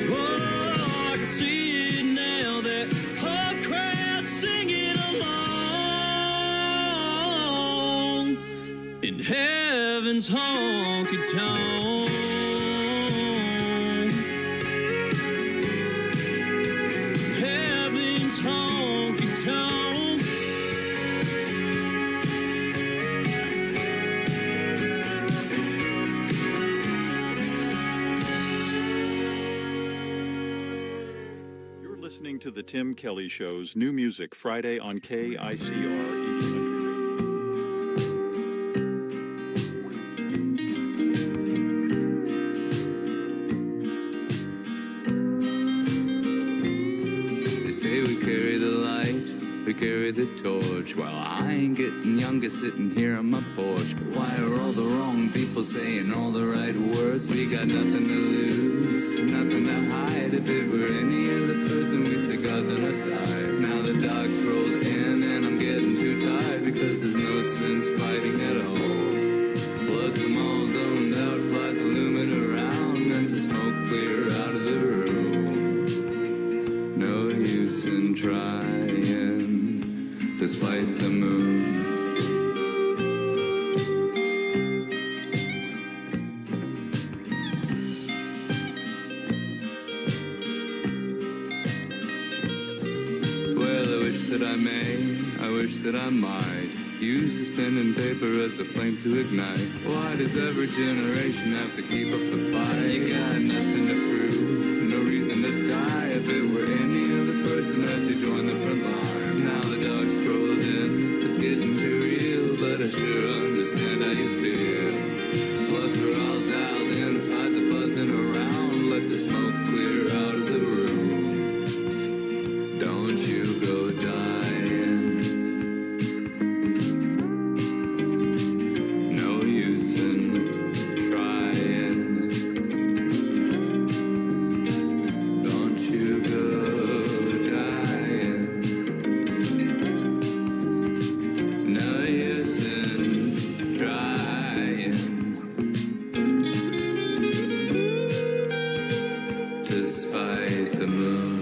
Oh, I can see it now, that whole crowd singing along in heaven's honky-tonk. Heaven's honky-tonk. Listening to the Tim Kelly Show's New Music Friday on KICR Indie Country Radio. They say we carry the light, we carry the torch. Well, I ain't getting younger sitting here on my porch. Why are all the wrong people saying all the right words? We got nothing to lose, nothing to hide. If it were any other person, we'd say God's on our side. Now the dogs rolled in and I'm getting too tired, because there's no sense fighting at all. Plus I'm all zoned out, flies looming around, and the smoke clear out of the room. No use in trying, despite the moon. may, I wish that I might use this pen and paper as a flame to ignite. Why does every generation have to keep up the fight? You got nothing to prove, no reason to die. If it were any other person as they joined the front line. Now the dog strolled in, it's getting too real, but I sure understand how you feel. Plus we're all dialed in, spies are buzzing around. Let the smoke clear out of the room. Don't you go dying. No use in trying. Don't you go dying. No use in trying to spite the moon.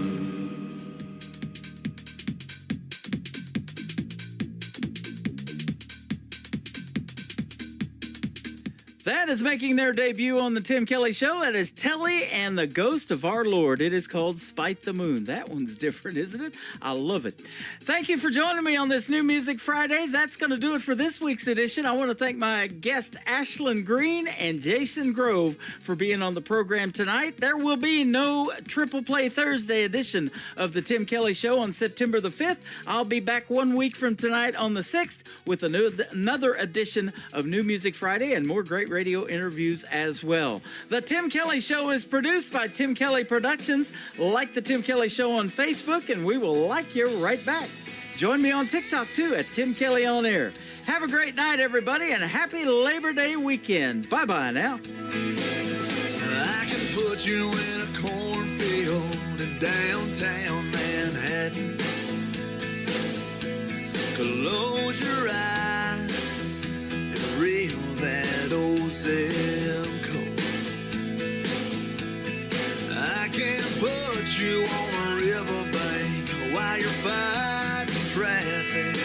That is making their debut on the Tim Kelly Show. That is Telly and the Ghost of Our Lord. It is called Spite the Moon. That one's different, isn't it? I love it. Thank you for joining me on this New Music Friday. That's going to do it for this week's edition. I want to thank my guests, Ashlyn Green and Jason Grove, for being on the program tonight. There will be no Triple Play Thursday edition of the Tim Kelly Show on September the 5th. I'll be back 1 week from tonight on the 6th with another edition of New Music Friday and more great radio interviews as well. The Tim Kelly Show is produced by Tim Kelly Productions. Like the Tim Kelly Show on Facebook, and we will like you right back. Join me on TikTok, too, at Tim Kelly On Air. Have a great night, everybody, and happy Labor Day weekend. Bye-bye now. I can put you in a cornfield in downtown Manhattan. Close your eyes and reel that old zip code. I can put you on a riverbank while you're fighting traffic.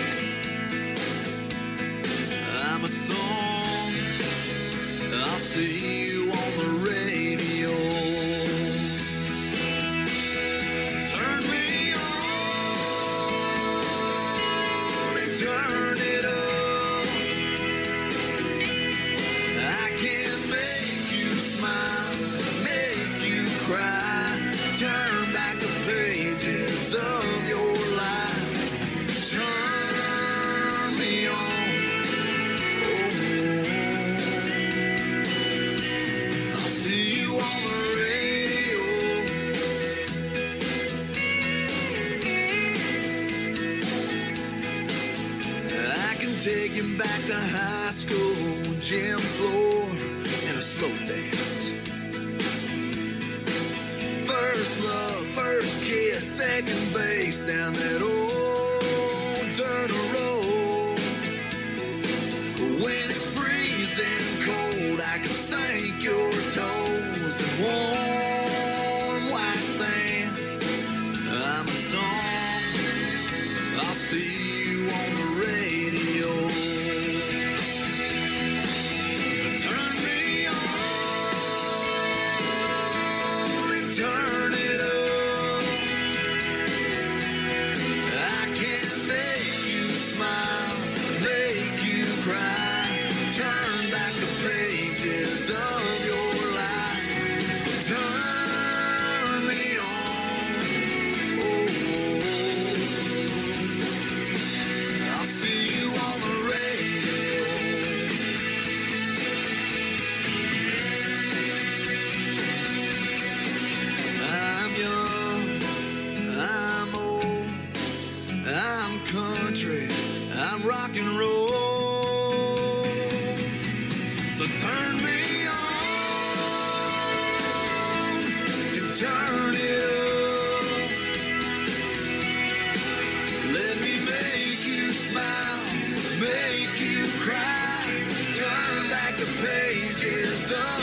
I'm a song, I'll see you on the radio. Turn me on and turn it up. I can make you smile, make you cry, turn back the pages of your life. Turn me on. I'll see you on the radio. I can take you back to high school, gym floor, and a slow dance. First love, first kiss, second base down that old dirt road. When it's freezing cold, I can sink your toes in warm white sand. I'm a song, I'll see you on the radio. Turn me on and turn it up. I can make you smile, make you cry, turn back the pages of your life. So turn me on. I'll see you on the radio. I'm young, I'm old, I'm country, I'm rock and roll. So turn me on and turn it up. Let me make you smile, make you cry, turn back the pages of